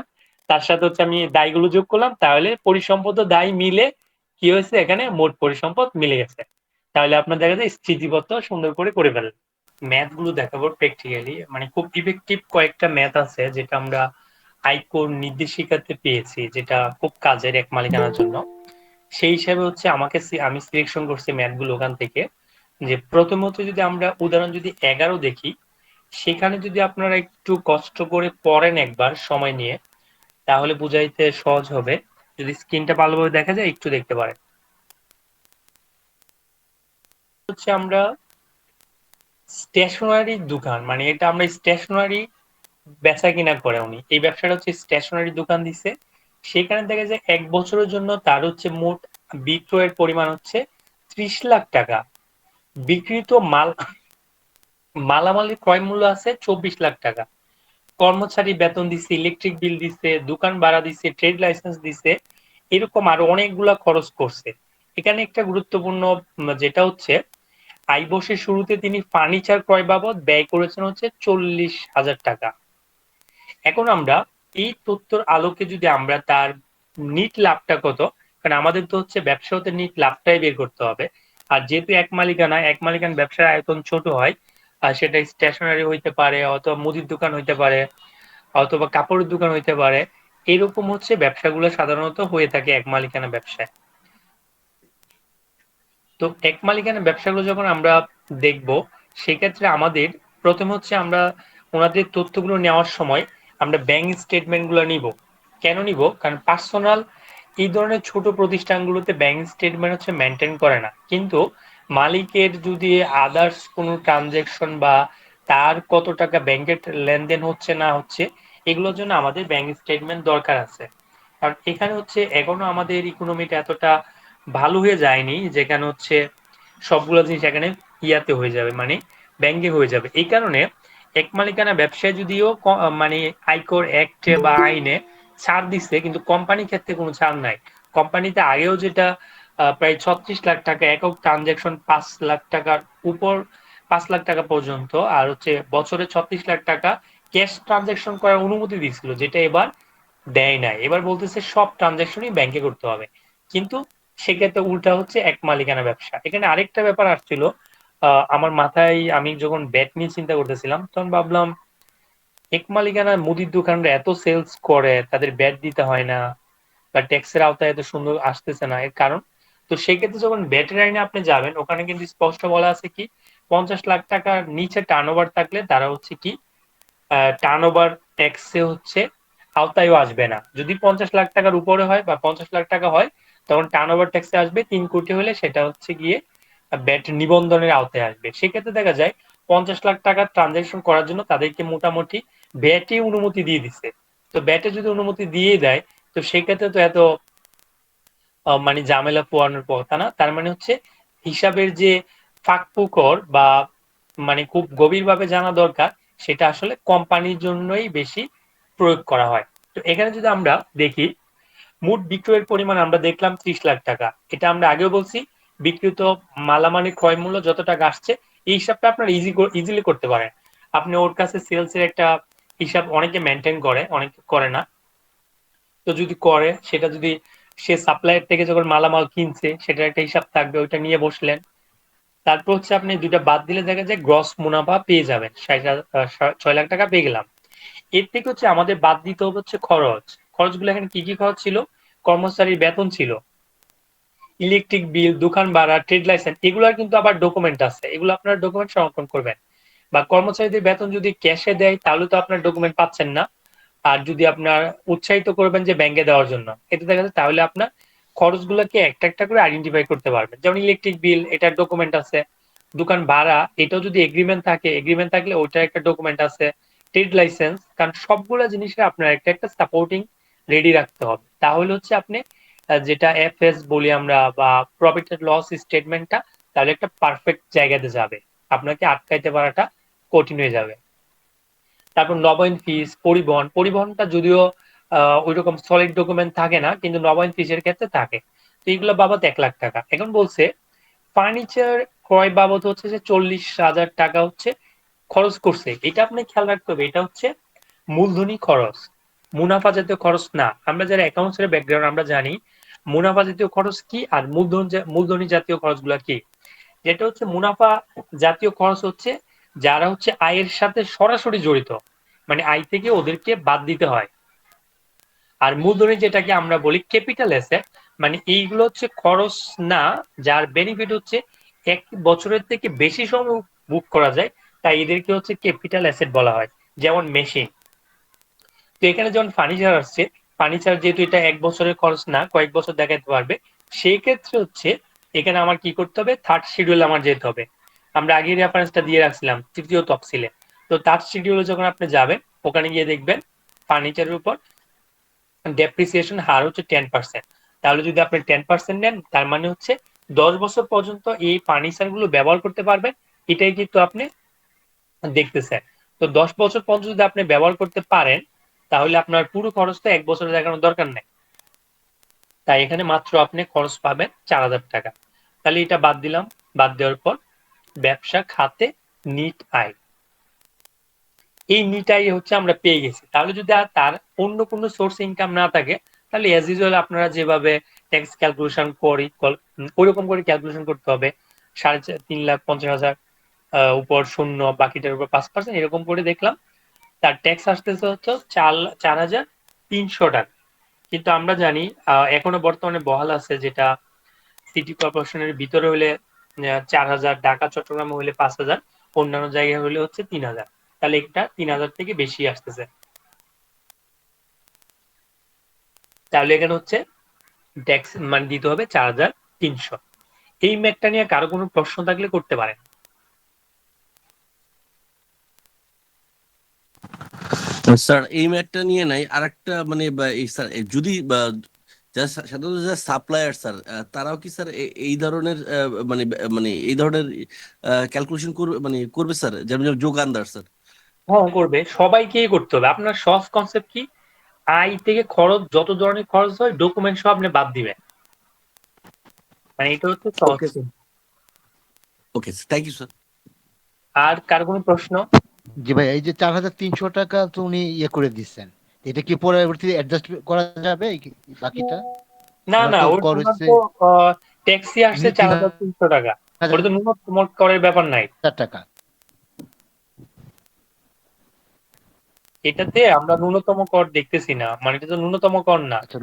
তার সাথে হচ্ছে আমি দায়গুলো যোগ করলাম, তাহলে পরিসম্পদ ও দায় মিলে কি হয়েছে, এখানে মোট পরিসম্পদ মিলে গেছে। তাহলে আপনার দেখা যায় স্থিতিপত্র সুন্দর করে করে ফেলেন। ম্যাথ গুলো দেখাবো প্র্যাকটিক্যালি, মানে খুব ইফেক্টিভ কয়েকটা ম্যাথ আছে যেটা আমরা আইকোর নির্দেশিকাতে পেয়েছি, যেটা খুব কাজের এক মালিকানার জন্য। সেই হিসাবে হচ্ছে আমি সিলেকশন করছি ম্যাথ গুলো ওখান থেকে। যে প্রথমত যদি আমরা উদাহরণ যদি 11 দেখি, সেখানে যদি আপনারা একটু কষ্ট করে পড়েন একবার সময় নিয়ে, তাহলে বুঝাইতে সহজ হবে। যদি স্ক্রিনটা ভালোভাবে দেখা যায় একটু দেখতে পারেন। হচ্ছে আমরা স্টেশনারি দোকান, মানে এটা আমরা স্টেশনারি বেচা কিনা করে উনি, এই ব্যবসাটা হচ্ছে স্টেশনারি দোকান দিছে। সেখানে দেখা যায় 1 বছরের জন্য তার হচ্ছে মোট বিক্রয়ের পরিমাণ হচ্ছে 30 লাখ টাকা। বিক্রিত মালামালের ক্রয় মূল্য আছে 24 লাখ টাকা। কর্মচারী বেতন দিছে, ইলেকট্রিক বিল দিছে, দোকান ভাড়া দিছে, ট্রেড লাইসেন্স দিছে, এরকম আরো অনেকগুলা খরচ করছে। এখানে একটা গুরুত্বপূর্ণ যেটা হচ্ছে আয় বর্ষের শুরুতে তিনি ফার্নিচার ক্রয় বাবদ ব্যয় করেছেন হচ্ছে 40,000 টাকা। এখন আমরা এই তথ্যের আলোকে যদি আমরা তার নিট লাভটা কত, কারণ আমাদের তো হচ্ছে ব্যবসা হতে নিট লাভটাই বের করতে হবে। আর যেহেতু এক মালিকান ব্যবসার আয়তন ছোট হয়, আর সেটা স্টেশনারি হইতে পারে, অথবা মুদির দোকান হইতে পারে, অথবা কাপড়ের দোকান হইতে পারে, এরকম হচ্ছে ব্যবসাগুলো সাধারণত হয়ে থাকে এক মালিকানা ব্যবসায়। তো এক মালিকানা ব্যবসাগুলো যখন আমরা দেখব, সেক্ষেত্রে আমাদের প্রথম হচ্ছে আমরা ওনাদের তথ্যগুলো নেওয়ার সময় আমরা ব্যাংক স্টেটমেন্ট গুলো নিব। কেন নিব? কারণ পার্সোনাল এই ধরনের ছোট প্রতিষ্ঠানগুলোতে ব্যাংক স্টেটমেন্ট হচ্ছে মেনটেন করে না, কিন্তু মালিকের যদি আদার্স কোনো ট্রানজেকশন বা তার কত টাকা ব্যাংকের লেনদেন হচ্ছে না হচ্ছে, এগুলোর জন্য আমাদের ব্যাংক স্টেটমেন্ট দরকার আছে। কারণ এখানে হচ্ছে এখনো আমাদের ইকোনমিটা এতটা ভালো হয়ে যায়নি যেখানে হচ্ছে সবগুলো জিনিস এখানে ইয়াতে হয়ে যাবে, মানে ব্যাংকে হয়ে যাবে। এই কারণে এক মালিকানা ব্যবসায় যদিও মানে আয়কর অ্যাক্ট বা আইনে ছাড় দিচ্ছে, কিন্তু কোম্পানির ক্ষেত্রে কোনো ছাড় নাই। কোম্পানিতে আগেও যেটা প্রায় 36 লাখ টাকা একক ট্রানজাকশন 5 লাখ টাকার উপর 5 লাখ টাকা পর্যন্ত, আর হচ্ছে বছরে 36 লাখ টাকা ক্যাশ ট্রানজাকশন করার অনুমতি দিয়েছিল, যেটা এবার দেয় নাই। এবার বলতেছে সব ট্রানজাকশনই ব্যাংকে করতে হবে, কিন্তু সেক্ষেত্রে উল্টা হচ্ছে এক মালিকানা ব্যবসা। এখানে আরেকটা ব্যাপার আসছিল আমার মাথায়, আমি যখন ব্যাট নিয়ে চিন্তা করতেছিলাম তখন ভাবলাম এক মালিকানা মুদির দোকানরা এত সেলস করে, তাদের ব্যাট দিতে হয় না বা ট্যাক্সের আওতায় এত সুন্দর আসতেছে না, এর কারণ তো সেক্ষেত্রে যখন ব্যাটের আইনে আপনি যাবেন, ওখানে কিন্তু স্পষ্ট বলা আছে কি 50 লাখ টাকার নিচে টার্নওভার থাকলে তারা হচ্ছে কি টার্নওভার ট্যাক্সে হচ্ছে আওতায়ও আসবে না। যদি 50 লাখ টাকার উপরে হয় বা 50 লাখ টাকা হয়, তখন টার্নওভার ট্যাক্সে আসবে। 3 কোটি হলে সেটা হচ্ছে গিয়ে ব্যাট নিবন্ধনের আওতায় আসবে। সেক্ষেত্রে দেখা যায় 50 লাখ টাকার ট্রানজাকশন করার জন্য তাদেরকে মোটামুটি ব্যাটে অনুমতি দিয়ে দিচ্ছে। তো ব্যাটে যদি অনুমতি দিয়ে দেয়, তো সেক্ষেত্রে তো এত মানে ঝামেলা পোয়ানোর কথা না। তার মানে হচ্ছে হিসাবের যে ফাঁকফোকর বা মানে খুব গভীরভাবে জানা দরকার, সেটা আসলে কোম্পানির জন্যই বেশি প্রয়োগ করা হয়। তো এখানে যদি আমরা দেখি মোট বিক্রয়ের পরিমাণ আমরা দেখলাম 30 লাখ টাকা। এটা আমরা আগেও বলছি, বিক্রিত মালামালের ক্রয় মূল্য যত টাকা আসছে এই হিসাবটা আপনার ইজিলি করতে পারেন। আপনি ওর কাছে সেলস এর একটা হিসাব অনেকে মেনটেন করে, অনেকে করে না। তো যদি করে, সেটা যদি সে সাপ্লায়ার থেকে যখন মালামাল কিনছে সেটার একটা হিসাব থাকবে, ওইটা নিয়ে বসলেন। তারপর হচ্ছে আপনি দুইটা বাদ দিলে দেখা যায় গ্রস মুনাফা পেয়ে যাবেন, 6 লাখ টাকা পেয়ে গেলাম। এর থেকে হচ্ছে আমাদের বাদ দিতে হবে হচ্ছে খরচ। খরচগুলো এখানে কি কি খরচ ছিল? কর্মচারীর বেতন ছিল, ইলেকট্রিক বিল, দোকান ভাড়া, ট্রেড লাইসেন্স, এগুলোর কিন্তু আবার ডকুমেন্ট আছে, এগুলো আপনার ডকুমেন্ট সংরক্ষণ করবেন। বা কর্মচারীদের বেতন যদি ক্যাশে দেয় তাহলে তো আপনার ডকুমেন্ট পাচ্ছেন না। আর যদি আপনার উৎসাহিত করবেন যে ব্যাংকে দেওয়ার জন্য, এটা দেখা যাচ্ছে তাহলে আপনার খরচগুলোকে একটা একটা করে আইডেন্টিফাই করতে পারবেন। যেমন ইলেকট্রিক বিল, এটার ডকুমেন্ট আছে। দোকান ভাড়া, এটাও যদি এগ্রিমেন্ট থাকে, এগ্রিমেন্ট থাকলে ওইটার একটা ডকুমেন্ট আছে। ট্রেড লাইসেন্স, কারণ সবগুলো জিনিসের আপনার একটা একটা সাপোর্টিং রেডি রাখতে হবে। তাহলে হচ্ছে আপনি যেটা এফএস বলি আমরা বা প্রফিট এন্ড লস স্টেটমেন্টটা, তাহলে একটা পারফেক্ট জায়গাতে যাবে, আপনাকে আটকাইতে পারাটা কঠিন হয়ে যাবে। তারপর নবায়ন ফিস, পরিবহনটা যদিও ওইরকম সলিড ডকুমেন্ট থাকে না, কিন্তু নবায়ন ফিসের ক্ষেত্রে থাকে। তো এইগুলো বাবদ 1 লাখ টাকা। এখন বলছে ফার্নিচার ক্রয় বাবদ হচ্ছে যে 40,000 টাকা হচ্ছে খরচ করছে। এটা আপনি খেয়াল রাখতে হবে, এটা হচ্ছে মূলধনী খরচ, মুনাফা জাতীয় খরচ না। আমরা যারা অ্যাকাউন্টস এর ব্যাকগ্রাউন্ড আমরা জানি মুনাফা জাতীয় খরচ কি আর মূলধনী জাতীয় খরচগুলো কি। যেটা হচ্ছে মুনাফা জাতীয় খরচ হচ্ছে যারা হচ্ছে আয়ের সাথে সরাসরি জড়িত, মানে আয় থেকে ওদেরকে বাদ দিতে হয়। আর মূলধনী যেটাকে আমরা বলি ক্যাপিটাল অ্যাসেট, মানে এইগুলো হচ্ছে খরচ না, যার বেনিফিট হচ্ছে 1 বছরের থেকে বেশি সময় বুক করা যায়, তাই এদেরকে হচ্ছে ক্যাপিটাল অ্যাসেট বলা হয়। যেমন মেশিন। তো এখানে যখন ফার্নিচার আসছে, ফার্নিচার যেহেতু এটা 1 বছরের খরচ না, কয়েক বছর দেখাতে পারবে, সেই ক্ষেত্রে হচ্ছে এখানে আমার কি করতে হবে, থার্ড শিডিউল আমার যেতে হবে। আমরা আগের রেফারেন্সটা দিয়ে রাখছিলাম তৃতীয় তফসিলে। তো থার্ড শিডিউলে যখন আপনি যাবেন, ওখানে গিয়ে দেখবেন ফার্নিচারের উপর ডেপ্রিসিয়েশন হার হচ্ছে 10%। তাহলে যদি আপনি 10% নেন, তার মানে হচ্ছে 10 বছর পর্যন্ত এই ফার্নিচার গুলো ব্যবহার করতে পারবেন, এটাই কিন্তু আপনি দেখতেছেন। তো 10 বছর পর্যন্ত যদি আপনি ব্যবহার করতে পারেন, তাহলে আপনার পুরো খরচটা 1 বছরে দেখানোর দরকার নেই। তাই এখানে মাত্র আপনি খরচ পাবেন 4,000 টাকা। তাহলে এটা বাদ দিলাম। বাদ দেওয়ার পর ব্যবসা খাতে নিট আয়, এই নিট আয় হচ্ছে আমরা পেয়ে গেছি। তাহলে যদি আর তার অন্য কোনো সোর্স ইনকাম না থাকে, তাহলে অ্যাজ ইউজুয়াল আপনারা যেভাবে ট্যাক্স ক্যালকুলেশন করি ওইরকম করে ক্যালকুলেশন করতে হবে। 3,50,000 উপর শূন্য, বাকিটার উপর 5%, এরকম করে দেখলাম তার ট্যাক্স আসতেছে হচ্ছে 4,300 টাকা। কিন্তু আমরা জানি এখনো বর্তমানে বহাল আছে, যেটা সিটি কর্পোরেশনের ভিতরে হলে 4,000, ঢাকা চট্টগ্রামে হলে 5,000, অন্যান্য জায়গায় হলে হচ্ছে 3,000। তাহলে এটা 3,000 থেকে বেশি আসতেছে। তাহলে এখানে হচ্ছে ট্যাক্স মানে দিতে হবে 4,300। এই ম্যাথটা নিয়ে কারো কোনো প্রশ্ন থাকলে করতে পারেন। স্যার এই ম্যাটটা নিয়ে নাই আরেকটা মানে স্যার যদি সাধারণত যারা সাপ্লায়ার স্যার তারাও কি স্যার এই ধরনের মানে মানে এই ধরনের ক্যালকুলেশন করবে মানে করবে স্যার, যেমন যোগানদার স্যার? হ্যাঁ করবে, সবাইকেই করতে হবে। আপনার সহজ কনসেপ্ট কি, আয় থেকে খরচ যত ধরনের খরচ হয় ডকুমেন্ট সব আপনি বাদ দিবেন, মানে এটা হচ্ছে সহজ। ওকে ওকে থ্যাংক ইউ স্যার। আর কার কোনো প্রশ্ন? জি ভাই, এই যে 4,300 টাকা তো উনি ইয়ে করে দিচ্ছেন, এটা কি পরবর্তীতে অ্যাডজাস্ট করা যাবে বাকিটা? না ওনার না, তো ওর কর ওনার হচ্ছে তো ট্যাক্সি আসছে 4,300 টাকা, ওটা তো 3,000 ন্যূনতম করের ব্যাপার নাই। টাকা। এটাতে আমরা ন্যূনতম কর দেখতেছি না, মানে এটা তো ন্যূনতম কর না। আচ্ছা,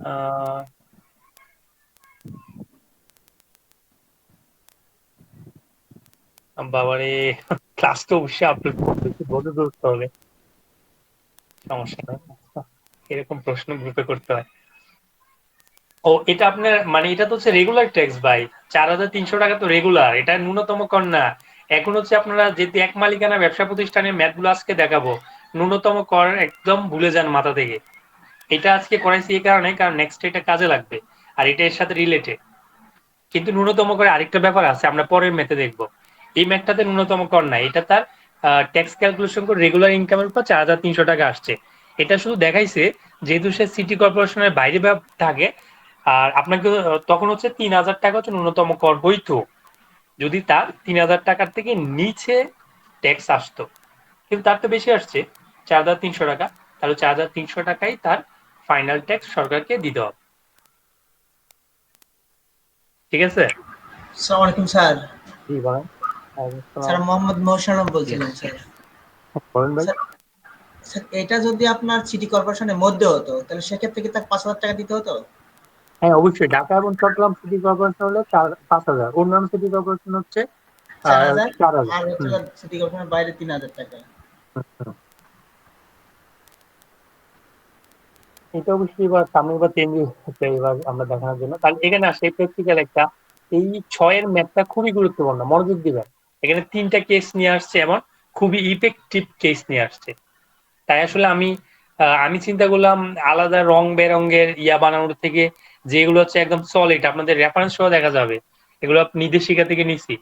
আহ, বাবারে, ক্লাস তো অবশ্যই আপলোড করতে বন্ধ করতে হবে, সমস্যা নেই, এরকম প্রশ্ন গ্রুপে করতে হয়। ও এটা আপনার মানে এটা তো হচ্ছে রেগুলার ট্যাক্স ভাই, 4,300 টাকা তো রেগুলার, এটা ন্যূনতম কর না। এখন হচ্ছে আপনারা যেহেতু এক মালিকানা ব্যবসা প্রতিষ্ঠানের ম্যাথ গুলো আজকে দেখাবো, ন্যূনতম কর একদম ভুলে যান মাথা থেকে। এটা আজকে করাইছি এই কারণে, কারণ নেক্সট এটা কাজে লাগবে, আর এটা এর সাথে রিলেটেড। কিন্তু ন্যূনতম করে আরেকটা ব্যাপার আছে, আমরা পরের ম্যাথে দেখবো। এই ম্যাথটাতে ন্যূনতম কর নাই, এটা তার ট্যাক্স ক্যালকুলেশন করে রেগুলার ইনকামের উপর 4,300 টাকা আসছে। এটা শুধু দেখাইছে যেহেতু সে সিটি কর্পোরেশনের বাইরে থাকে, আর আপনাকে তখন হচ্ছে 3,000 টাকা হচ্ছে ন্যূনতম কর হইতো যদি তার 3,000 টাকার থেকে নিচে ট্যাক্স আসতো, কিন্তু তার তো বেশি আসছে 4,300 টাকা, তাহলে 4,300 টাকাই তার ফাইনাল ট্যাক্স সরকারকে দিতে হবে। ঠিক আছে? আসসালামু আলাইকুম স্যার। জি ভাই, স্যার মোহাম্মদ মহসানব বলছিলাম স্যার। বলেন ভাই। স্যার স্যার এটা যদি আপনার সিটি কর্পোরেশনের মধ্যে হতো তাহলে সেক্ষেত্রে কি তার 5,000 টাকা দিতে হতো? হ্যাঁ অবশ্যই, ঢাকা এবং চট্টগ্রাম সিটি কর্পোরেশন হলো 5,000, অন্যান্য সিটি কর্পোরেশন হচ্ছে 4,000 4,000। আর হচ্ছে সিটি কর্পোরেশনের বাইরে 3,000 টাকা। এটা অবশ্যই এবার সামনে এবার চেঞ্জ হচ্ছে, এবার আমরা দেখানোর জন্য। তাহলে এখানে আসে প্র্যাকটিক্যাল একটা, এই 6-এর ম্যাথটা খুবই গুরুত্বপূর্ণ, মনোযোগ দিবেন। এখানে 3টা কেস নিয়ে আসছে, এমন খুবই ইফেক্টিভ কেস নিয়ে আসছে। তাই আসলে আমি চিন্তা করলাম আলাদা রং বেরঙের ইয়া বানানোর থেকে যেগুলো হচ্ছে একদম সলিড, আপনাদের রেফারেন্স সহ দেখা যাবে, এগুলো নির্দেশিকা থেকে নিছি।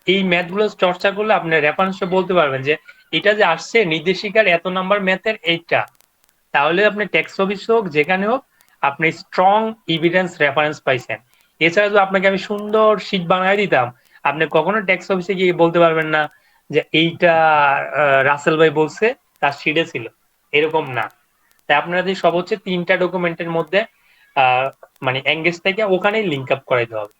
এই ম্যাথ গুলো চর্চা করলে আপনি রেফারেন্স বলতে পারবেন যে এটা যে আসছে নির্দেশিকার এত নাম্বার ম্যাথের এইটা, তাহলে আপনি ট্যাক্স অফিস হোক যেখানে হোক আপনি স্ট্রং এভিডেন্স রেফারেন্স পাইছেন। এছাড়া যদি আপনাকে আমি সুন্দর শীট বানায় দিতাম, আপনি কখনো ট্যাক্স অফিসে গিয়ে বলতে পারবেন না যে এইটা রাসেল ভাই বলছে তার শিটে ছিল, এরকম না। তাই আপনাদের সব হচ্ছে 3টা ডকুমেন্টের মধ্যে মানে এঙ্গেজ থেকে ওখানেই লিঙ্ক আপ করাইতে হবে।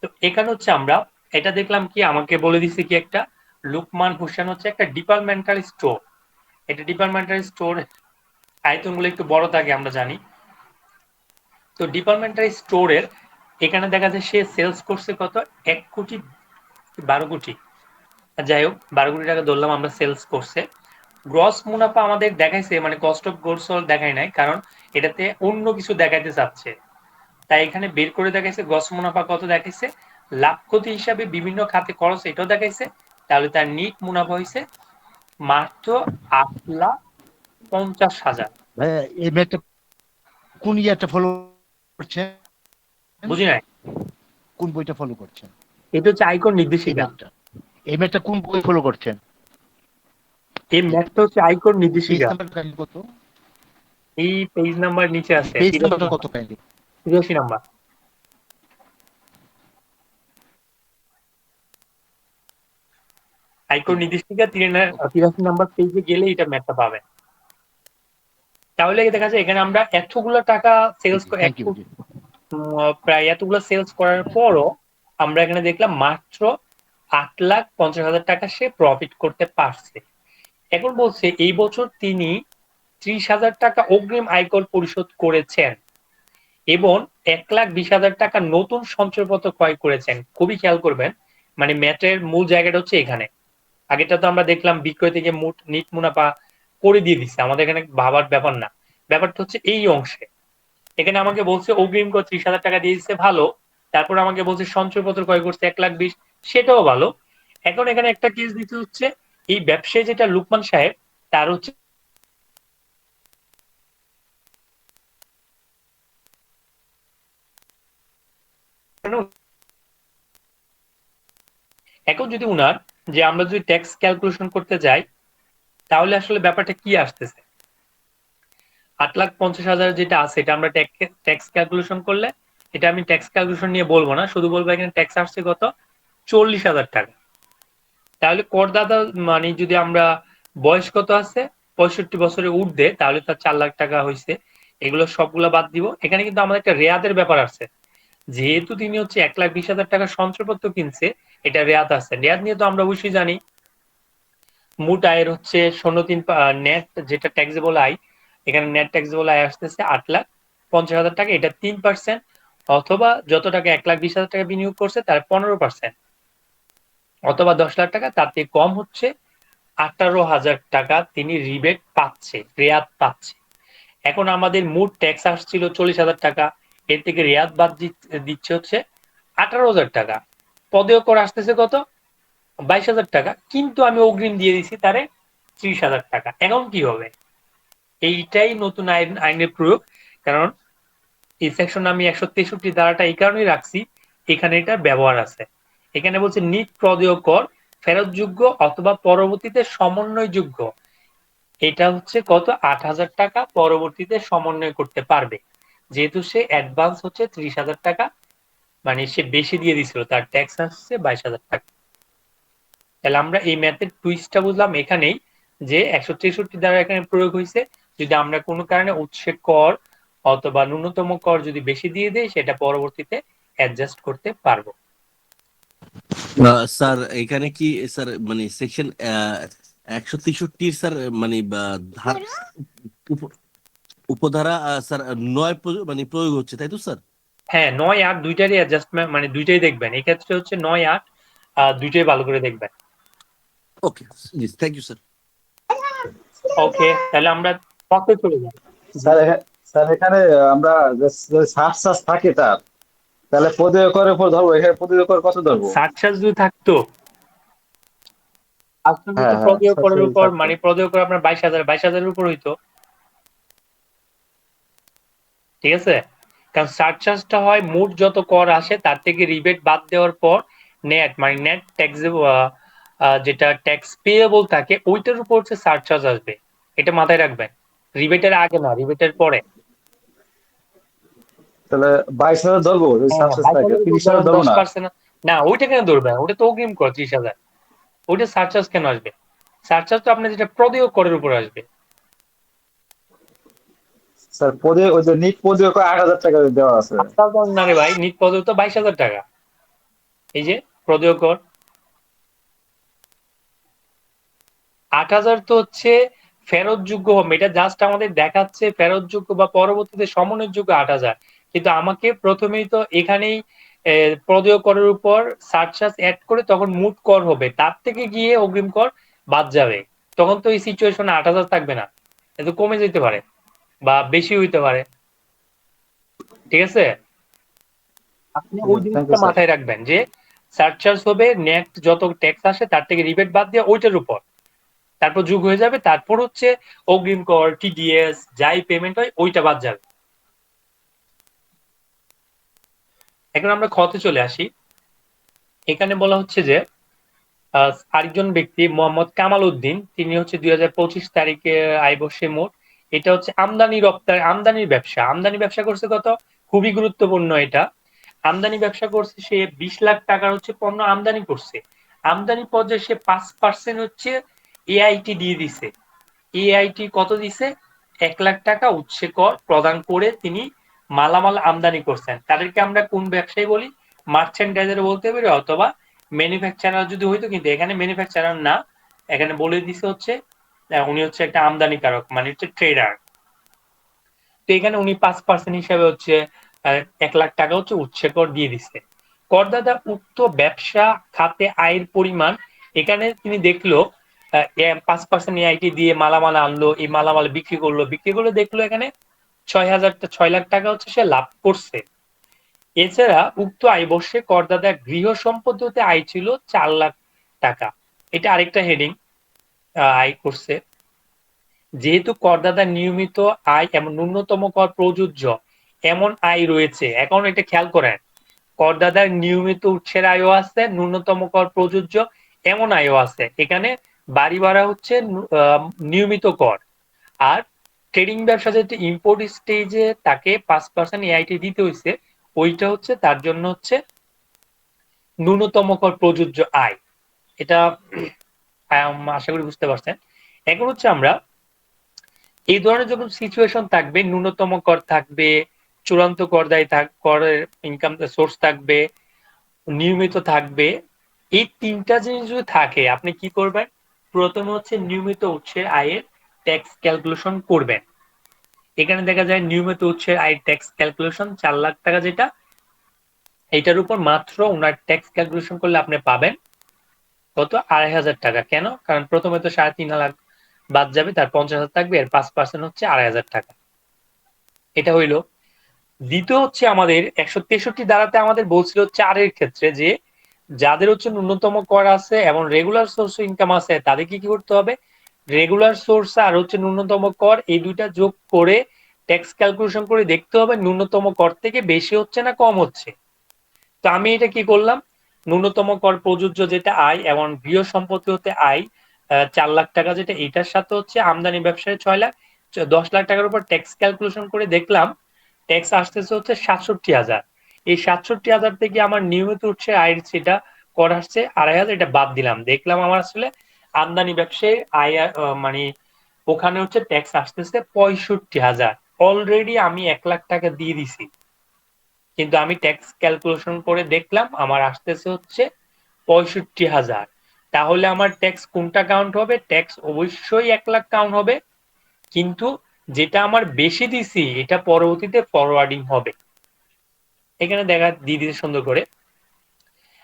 তো এখানে হচ্ছে আমরা এটা দেখলাম কি, আমাকে বলে দিচ্ছে কি একটা লুকমান হোসেন হচ্ছে একটা ডিপার্টমেন্টাল স্টোর। এটা ডিপার্টমেন্টাল স্টোর আয়তনগুলো একটু বড় থাকে আমরা জানি। তো ডিপার্টমেন্টাল স্টোরের এখানে দেখা যায় সে সেলস করছে কত, 1,12,00,00,000। যাই হোক 12 কোটি টাকা ধরলাম আমরা সেলস করছে। গ্রস মুনাফা আমাদের দেখাইছে, মানে কস্ট অফ গুডস সোল্ড দেখাই নাই, কারণ এটাতে অন্য কিছু দেখাইতে চাচ্ছে। তাই এখানে বের করে দেখাইছে গ্রস মুনাফা কত দেখাইছে, লাভ ক্ষতি হিসাবে বিভিন্ন খাতে খরচ এটাও দেখাইছে। তাহলে তার নিট মুনাফা হয়েছে মাত্র 8,50,000। ভাইয়া, এই ম্যাথটা কোন ইয়ারটা ফলো করছেন? বুঝি নাই, কোন বইটা ফলো করছেন? এটা হচ্ছে আয়কর এই নির্দেশিকা। ম্যাথটা এই ম্যাথটা কোন বই ফলো করছেন? এই ম্যাথটা হচ্ছে আয়কর পেজ নির্দেশিকা। নাম্বারটা কত? এই পেজ নাম্বার নিচে আছে পেজ 83 নাম্বারটা নাম্বার। কত কাইন্ডলি? 83 নাম্বার। আয়কর নির্দেশিকা 83 নাম্বার পেজে গেলে এটা ম্যাথটা পাবেন। তাহলে দেখা যায় এখানে আমরা এতগুলো টাকা সেলস থ্যাংক ইউ। প্রায় এতগুলো সেলস করার পরও আমরা এখানে দেখলাম মাত্র 8,50,000 টাকা সে প্রফিট করতে পারছে। এখন বলছে এই বছর তিনি 30,000 টাকা অগ্রিম আয়কর পরিশোধ করেছেন এবং 1,20,000 টাকা নতুন সঞ্চয়পত্র ক্রয় করেছেন। খুবই খেয়াল করবেন, মানে ম্যাথের মূল জায়গাটা হচ্ছে এখানে। আগেটা তো আমরা দেখলাম বিক্রয় থেকে নিট মুনাফা করে দিয়ে দিচ্ছে, আমাদের এখানে ভাবার ব্যাপার না, ব্যাপারটা হচ্ছে এই অংশে। এখানে আমাকে বলছে অগ্রিম করে 30,000 টাকা দিয়ে দিচ্ছে, ভালো। তারপর আমাকে বলছে সঞ্চয়পত্র ক্রয় করছে 1,20,000, সেটাও ভালো। এখন এখানে একটা কেস দিতে হচ্ছে এই ব্যবসায়ী যেটা লুকমান সাহেব, তার হচ্ছে এখন যদি উনার যে আমরা যদি ট্যাক্স ক্যালকুলেশন করতে যাই তাহলে আসলে ব্যাপারটা কি আসতেছে, 8,50,000 যেটা আছে এটা আমরা ট্যাক্স ক্যালকুলেশন করলে, এটা আমি ট্যাক্স ক্যালকুলেশন নিয়ে বলবো না, শুধু বলবো এখানে ট্যাক্স আসছে কত, 40,000 টাকা। তাহলে করদাতা মানে যদি আমরা বয়স কত আছে 65 বছরের ঊর্ধ্বে, তাহলে তার 4 লাখ টাকা হয়েছে। এগুলো সবগুলা বাদ দিব। এখানে কিন্তু আমাদের একটা রেয়াদের ব্যাপার আছে, যেহেতু তিনি হচ্ছে 1,20,000 টাকা সঞ্চয়পত্র কিনছে, এটা রেয়াদ আছে। রেয়াদ নিয়ে তো আমরা অবশ্যই জানি, মোট আয়ের হচ্ছে 0.3 নেট যেটা ট্যাক্সেবল আয়, এখানে নেট ট্যাক্সেবল আয় আসতেছে 8,50,000 টাকা, এটা 3%, অথবা যত টাকা 1,20,000 টাকা বিনিয়োগ করছে তার 15%, অথবা 10 লাখ টাকা, তার থেকে কম হচ্ছে 18,000 টাকা তিনি রিবেট পাচ্ছে, রেয়াদ পাচ্ছে। এখন আমাদের মোট ট্যাক্স আসছিল 40,000 টাকা, এর থেকে রেয়াদ বাদ দিচ্ছে হচ্ছে 18,000 টাকা। পদেয় কর আসতেছে কত 22,000 টাকা, কিন্তু আমি অগ্রিম দিয়ে দিছি তারে 30,000 টাকা। এখন কি হবে? এইটাই নতুন আইনের প্রয়োগ। কারণ এই সেকশন আমি 163 ধারাটা এই কারণেই রাখছি, এখানে এটা ব্যবহার আছে। এখানে বলছে নিট প্রদেয় কর ফেরতযোগ্য অথবা পরবর্তীতে সমন্বয়যোগ্য, এটা হচ্ছে কত 8,000 টাকা পরবর্তীতে সমন্বয় করতে পারবে, যেহেতু সে অ্যাডভান্স হচ্ছে 30,000 টাকা, মানে সে বেশি দিয়ে দিছিল, তার ট্যাক্স আসছে 22,000 টাকা। তাহলে আমরা এই ম্যাথের টুইস্টটা বুঝলাম এখানেই, যে 163 দ্বারা এখানে প্রয়োগ হয়েছে, যদি আমরা কোনো কারণে উৎসের কর অথবা ন্যূনতম কর যদি বেশি দিয়ে দেই, সেটা পরবর্তীতে অ্যাডজাস্ট করতে পারবো। স্যার এখানে কি স্যার মানে সেকশন 163 স্যার মানে উপধারা স্যার 9 মানে প্রয়োগ হচ্ছে, তাই তো স্যার? হ্যাঁ, 9-8 দুইটারই অ্যাডজাস্টমেন্ট, মানে দুইটাই দেখবেন। এক্ষেত্রে হচ্ছে 9-8 দুইটাই ভালো করে দেখবেন। ওকে, থ্যাংক ইউ স্যার। ওকে, তাহলে আমরা পথে চলে যাই। স্যার এখানে আমরা যদি সার্চ থাকে তার, তাহলে পদীয় করের উপর ধরবো, এখানে পদীয় কর কত ধরবো? সার্চার্জ যদি থাকতো, হ্যাঁ হ্যাঁ, প্রদেয় করের উপর, থাকতো। মানে প্রদেয় কর আপনার 22,000 উপর হইতো, ঠিক আছে? কারণ সারচার্জটা হয় মোট যত কর আসে তার থেকে রিবেট বাদ দেওয়ার পর নেট, মানে নেট ট্যাক্স, যেটা ট্যাক্স পেয়েবল থাকে ওইটার উপর হচ্ছে সারচার্জ আসবে। এটা মাথায় রাখবেন, রিবেটের আগে না, রিবেটের পরে। তাহলে 22,000 ধরবো যদি হ্যাঁ, সার্চ থাকে, 30,000 ধরবো না? 10%। না, ওইটা কেন ধরবেন? ওটা তো অগ্রিম কর 30,000, ওইটা সারচার্জ কেন আসবে? সারচার্জ তো আপনার যেটা প্রদেয় করের উপর আসবে। স্যার পদীয়, ওই যে নিট পদীয় কর 8,000 টাকা দেওয়া আছে। না রে ভাই, নিট প্রদেয় তো 22,000 টাকা, এই যে প্রদেয় কর 8,000 তো হচ্ছে ফেরতযোগ্য হবে, এটা জাস্ট আমাদের দেখাচ্ছে ফেরতযোগ্য বা পরবর্তীতে সমন্বয়যোগ্য 8,000, কিন্তু আমাকে প্রথমেই তো এখানেই প্রদেয় করের উপর সারচার্জ অ্যাড করে তখন মোট কর হবে, তার থেকে গিয়ে অগ্রিম কর বাদ যাবে, তখন তো এই সিচুয়েশনে 8,000 থাকবে না, এটা কমে যেতে পারে বা বেশি হইতে পারে, ঠিক আছে? আপনি ওই থ্যাংক ইউ জিনিসটা স্যার। মাথায় রাখবেন যে সারচার্জ হবে নেট যত ট্যাক্স আসে তার থেকে রিবেট বাদ দিয়ে ওইটার উপর, তারপর যোগ হয়ে যাবে, তারপর হচ্ছে অগ্রিম কর, টিডিএস যাই পেমেন্ট হয় ওইটা বাদ যাবে। এখন আমরা খতে চলে আসি। এখানে বলা হচ্ছে যে আরেকজন ব্যক্তি মোহাম্মদ কামাল উদ্দিন, তিনি হচ্ছে 2025 তারিখে আয় বর্ষে মোট, এটা হচ্ছে আমদানি রপ্তানি, আমদানির ব্যবসা, আমদানি ব্যবসা করছে কত, খুবই গুরুত্বপূর্ণ এটা। আমদানি ব্যবসা করছে সে 20 লাখ টাকার হচ্ছে পণ্য আমদানি করছে, আমদানি পর্যায়ে সে 5% হচ্ছে এআইটি দিয়ে দিছে। এআইটি কত দিছে, 1 লাখ টাকা উৎসে কর প্রদান করে তিনি মালামাল আমদানি করছেন। তাদেরকে আমরা কোন ব্যবসায়ী বলি, মার্চেন্ডাইজার বলতে পারি, অথবা ম্যানুফ্যাকচারার যদি হইতো, কিন্তু এখানে ম্যানুফ্যাকচারার না, এখানে বলে দিছে হচ্ছে উনি হচ্ছে একটা আমদানিকারক, মানে হচ্ছে ট্রেডার। তো এখানে উনি 5% হিসাবে হচ্ছে 1 লাখ টাকা হচ্ছে উৎসে কর দিয়ে দিচ্ছে। করদাতা উক্ত ব্যবসা খাতে আয়ের পরিমাণ, এখানে তিনি দেখলো 5% এআইটি দিয়ে মালামাল আনলো, এই মালামাল বিক্রি করলো, বিক্রি করে দেখলো এখানে 6 লাখ টাকা হচ্ছে সে লাভ করছে। এছাড়া উক্ত আয় বর্ষে করদাতা গৃহ সম্পত্তি হতে আয় ছিল 4 লাখ টাকা, এটা আরেকটা হেডিং, আয় করছে। যেহেতু করদাতা নিয়মিত আয় এবং ন্যূনতম কর প্রযোজ্য এমন আয় রয়েছে, এখন এটা খেয়াল করেন, করদাতার নিয়মিত উৎসের আয়ও আছে, ন্যূনতম কর প্রযোজ্য এমন আয়ও আছে। এখানে বাড়ি ভাড়া হচ্ছে নিয়মিত কর, আর ট্রেডিং ব্যবসা যেটা ইম্পোর্ট স্টেজে তাকে 5% এআইটি দিতে হয়েছে, ওইটা হচ্ছে তার জন্য হচ্ছে ন্যূনতম কর প্রযোজ্য আয়। এটা আশা করি বুঝতে পারছেন। এখন হচ্ছে আমরা এই ধরনের যখন সিচুয়েশন থাকবে, ন্যূনতম কর থাকবে, চূড়ান্ত করের ইনকাম সোর্স থাকবে, নিয়মিত থাকবে, এই তিনটা জিনিস যদি থাকে আপনি কি করবেন? প্রথমে হচ্ছে নিয়মিত উৎসের আয়ের ট্যাক্স ক্যালকুলেশন করবেন। এখানে দেখা যায় নিয়মিত উৎসের আয়ের ট্যাক্স ক্যালকুলেশন 4 লাখ টাকা, যেটা এটার উপর মাত্র ওনার ট্যাক্স ক্যালকুলেশন করলে আপনি পাবেন কত? 2,500 টাকা। কেন? কারণ প্রথমে তো 3.5 লাখ বাদ যাবে, তার 50,000 থাকবে, এর 5% হচ্ছে 2,500 টাকা। এটা হইলো। দ্বিতীয় হচ্ছে আমাদের 163 ধারাতে আমাদের বলছিল চারের ক্ষেত্রে যে যাদের হচ্ছে ন্যূনতম কর আছে এবং রেগুলার সোর্স ইনকাম আছে তাদের কি করতে হবে? রেগুলার সোর্স আর হচ্ছে ন্যূনতম কর এই দুইটা যোগ করে ট্যাক্স ক্যালকুলেশন করে দেখতে হবে ন্যূনতম কর থেকে বেশি হচ্ছে না কম হচ্ছে। তো আমি এটা কি করলাম? ন্যূনতম কর প্রযোজ্য যেটা আয় এবং গৃহ সম্পত্তি হতে আয় 4 লাখ টাকা, যেটা এটার সাথে হচ্ছে আমদানি ব্যবসায় 6 লাখ, 10 লাখ টাকার উপর ট্যাক্স ক্যালকুলেশন করে দেখলাম ট্যাক্স আসতেছে হচ্ছে 67,000। এই 67,000 থেকে আমার নিয়মিত উৎসে আয়ের সেটা কর আসছে 2,500, এটা বাদ দিলাম, দেখলাম আমার আসলে আমদানি ব্যবসায় আয় মানে ওখানে হচ্ছে ট্যাক্স আসতেছে 65,000। অলরেডি আমি 1 লাখ টাকা দিয়ে দিছি, কিন্তু আমি ট্যাক্স ক্যালকুলেশন করে দেখলাম আমার আসতেছে হচ্ছে 65,000। তাহলে আমার ট্যাক্স কোনটা কাউন্ট হবে? ট্যাক্স অবশ্যই 1 লাখ কাউন্ট হবে, কিন্তু যেটা আমার বেশি দিছি এটা পরবর্তীতে ফরওয়ার্ডিং হবে। এখানে দেখা দিয়ে দিতে সুন্দর করে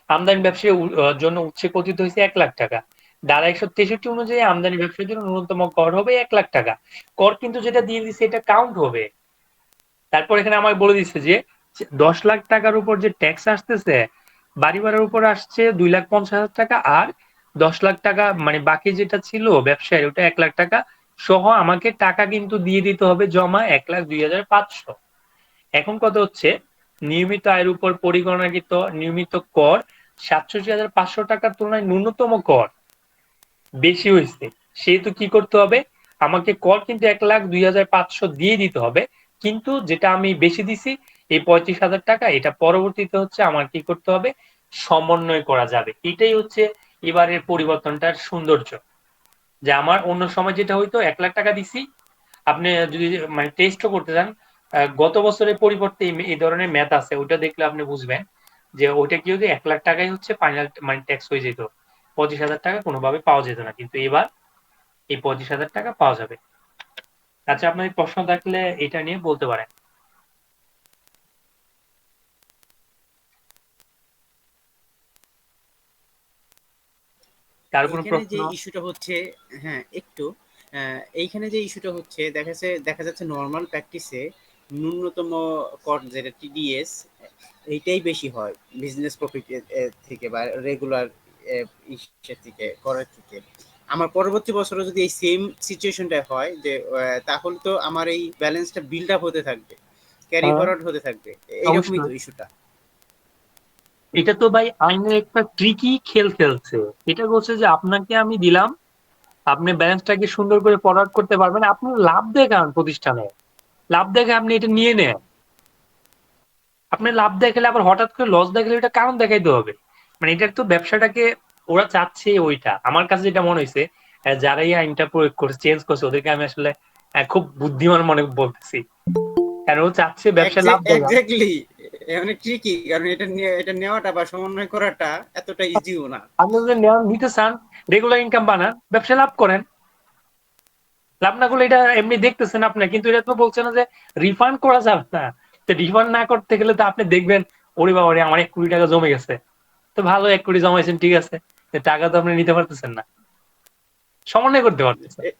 আমদানি ব্যবসায়ীর জন্য উৎসে কথিত হয়েছে 1 লাখ টাকা। ধারা 163 অনুযায়ী আমদানি ব্যবসায়ীর জন্য ন্যূনতম কর হবে 1 লাখ টাকা। কর কিন্তু যেটা দিয়ে দিছে এটা কাউন্ট হবে। তারপর এখানে আমায় বলে দিচ্ছে যে 10 লাখ টাকার উপর যে ট্যাক্স আসতেছে, বাড়ি ভাড়ার উপর আসছে 2,50,000 টাকা, আর 10 লাখ টাকা মানে বাকি যেটা ছিল ব্যবসায়ের ওটা 1 লাখ টাকা সহ আমাকে টাকা কিন্তু দিয়ে দিতে হবে জমা 1,02,500। এখন কথা হচ্ছে নিয়মিত আয়ের উপর পরিগণনাকৃত নিয়মিত কর 67,500 টাকার তুলনায় ন্যূনতম কর বেশি হয়েছে, সেহেতু কি করতে হবে? আমাকে কর কিন্তু 1,02,500 দিয়ে দিতে হবে, কিন্তু যেটা আমি বেশি দিছি এই 35,000 টাকা, এটা পরবর্তীতে হচ্ছে আমার কি করতে হবে? সমন্বয় করা যাবে। এটাই হচ্ছে এবারের পরিবর্তনটার সৌন্দর্য, যে আমার অন্য সময় যেটা হইতো 1 লাখ টাকা দিছি, আপনি যদি মানে টেস্টও করতে চান গত বছরের পরিবর্তে এই ধরনের ম্যাথ আছে, ওটা দেখলে আপনি বুঝবেন যে ওইটা কি হতো, 1 লাখ টাকাই হচ্ছে ফাইনাল মানে ট্যাক্স হয়ে যেত, 25,000 টাকা কোনোভাবে পাওয়া যেত না, কিন্তু এবার এই 25,000 টাকা পাওয়া যাবে। আচ্ছা, আপনার প্রশ্ন থাকলে এটা নিয়ে বলতে পারেন। তার কোনো এইখানে প্রশ্ন? যে ইস্যুটা হচ্ছে, হ্যাঁ একটু, এইখানে যে ইস্যুটা হচ্ছে দেখা যাচ্ছে নর্মাল প্র্যাকটিসে ন্যূনতম কর যেটা টিডিএস এইটাই বেশি হয় বিজনেস প্রফিট থেকে বা রেগুলার ইসের থেকে, করের থেকে। আমার পরবর্তী বছরে যদি এই সেম সিচুয়েশনটা হয় যে তাহলে তো আমার এই ব্যালেন্সটা বিল্ড আপ হতে থাকবে, ক্যারি হ্যাঁ, ফরওয়ার্ড হতে থাকবে, এইরকমই তো অবশ্যই। ইস্যুটা। এটা তো ভাই আইনের একটা ট্রিকি খেল খেলছে। এটা বলছে যে আপনাকে আমি দিলাম, আপনি ব্যালেন্সটাকে সুন্দর করে ফরওয়ার্ড করতে পারবেন, আপনি লাভ দেখান প্রতিষ্ঠানে, লাভ দেখে আপনি এটা নিয়ে নেন। আপনি লাভ দেখালে আবার হঠাৎ করে লস দেখালে এটা কারণ দেখাইতে হবে। মানে এটার তো ব্যবসাটাকে ওরা চাচ্ছে ওইটা। আমার কাছে যেটা মনে হয়েছে যারা এই আইনটা প্রয়োগ করছে, চেঞ্জ করছে, ওদেরকে আমি আসলে খুব বুদ্ধিমান মনে বলতেছি, কারণ ও চাচ্ছে ব্যবসা লাভ দেখা। এক্স্যাক্টলি, অনেক ট্রিকি, কারণ এটা নেওয়াটা বা সমন্বয় করাটা এতটা ইজিও না। আপনি যদি নিতে চান, রেগুলার ইনকাম বানান, ব্যবসা লাভ করেন, লাভ না করলে এটা এমনি দেখতেছেন আপনি, কিন্তু এটা তো বলছে না যে রিফান্ড করা যাবে না। তো রিফান্ড না করতে গেলে তো আপনি দেখবেন ওরে বাবা রে আমার 1 কোটি টাকা জমে গেছে। তো ভালো, 1 কোটি জমাইছেন, ঠিক আছে, টাকা তো আপনি নিতে পারতেছেন না, সমন্বয় করতে পারতেছেন। এ-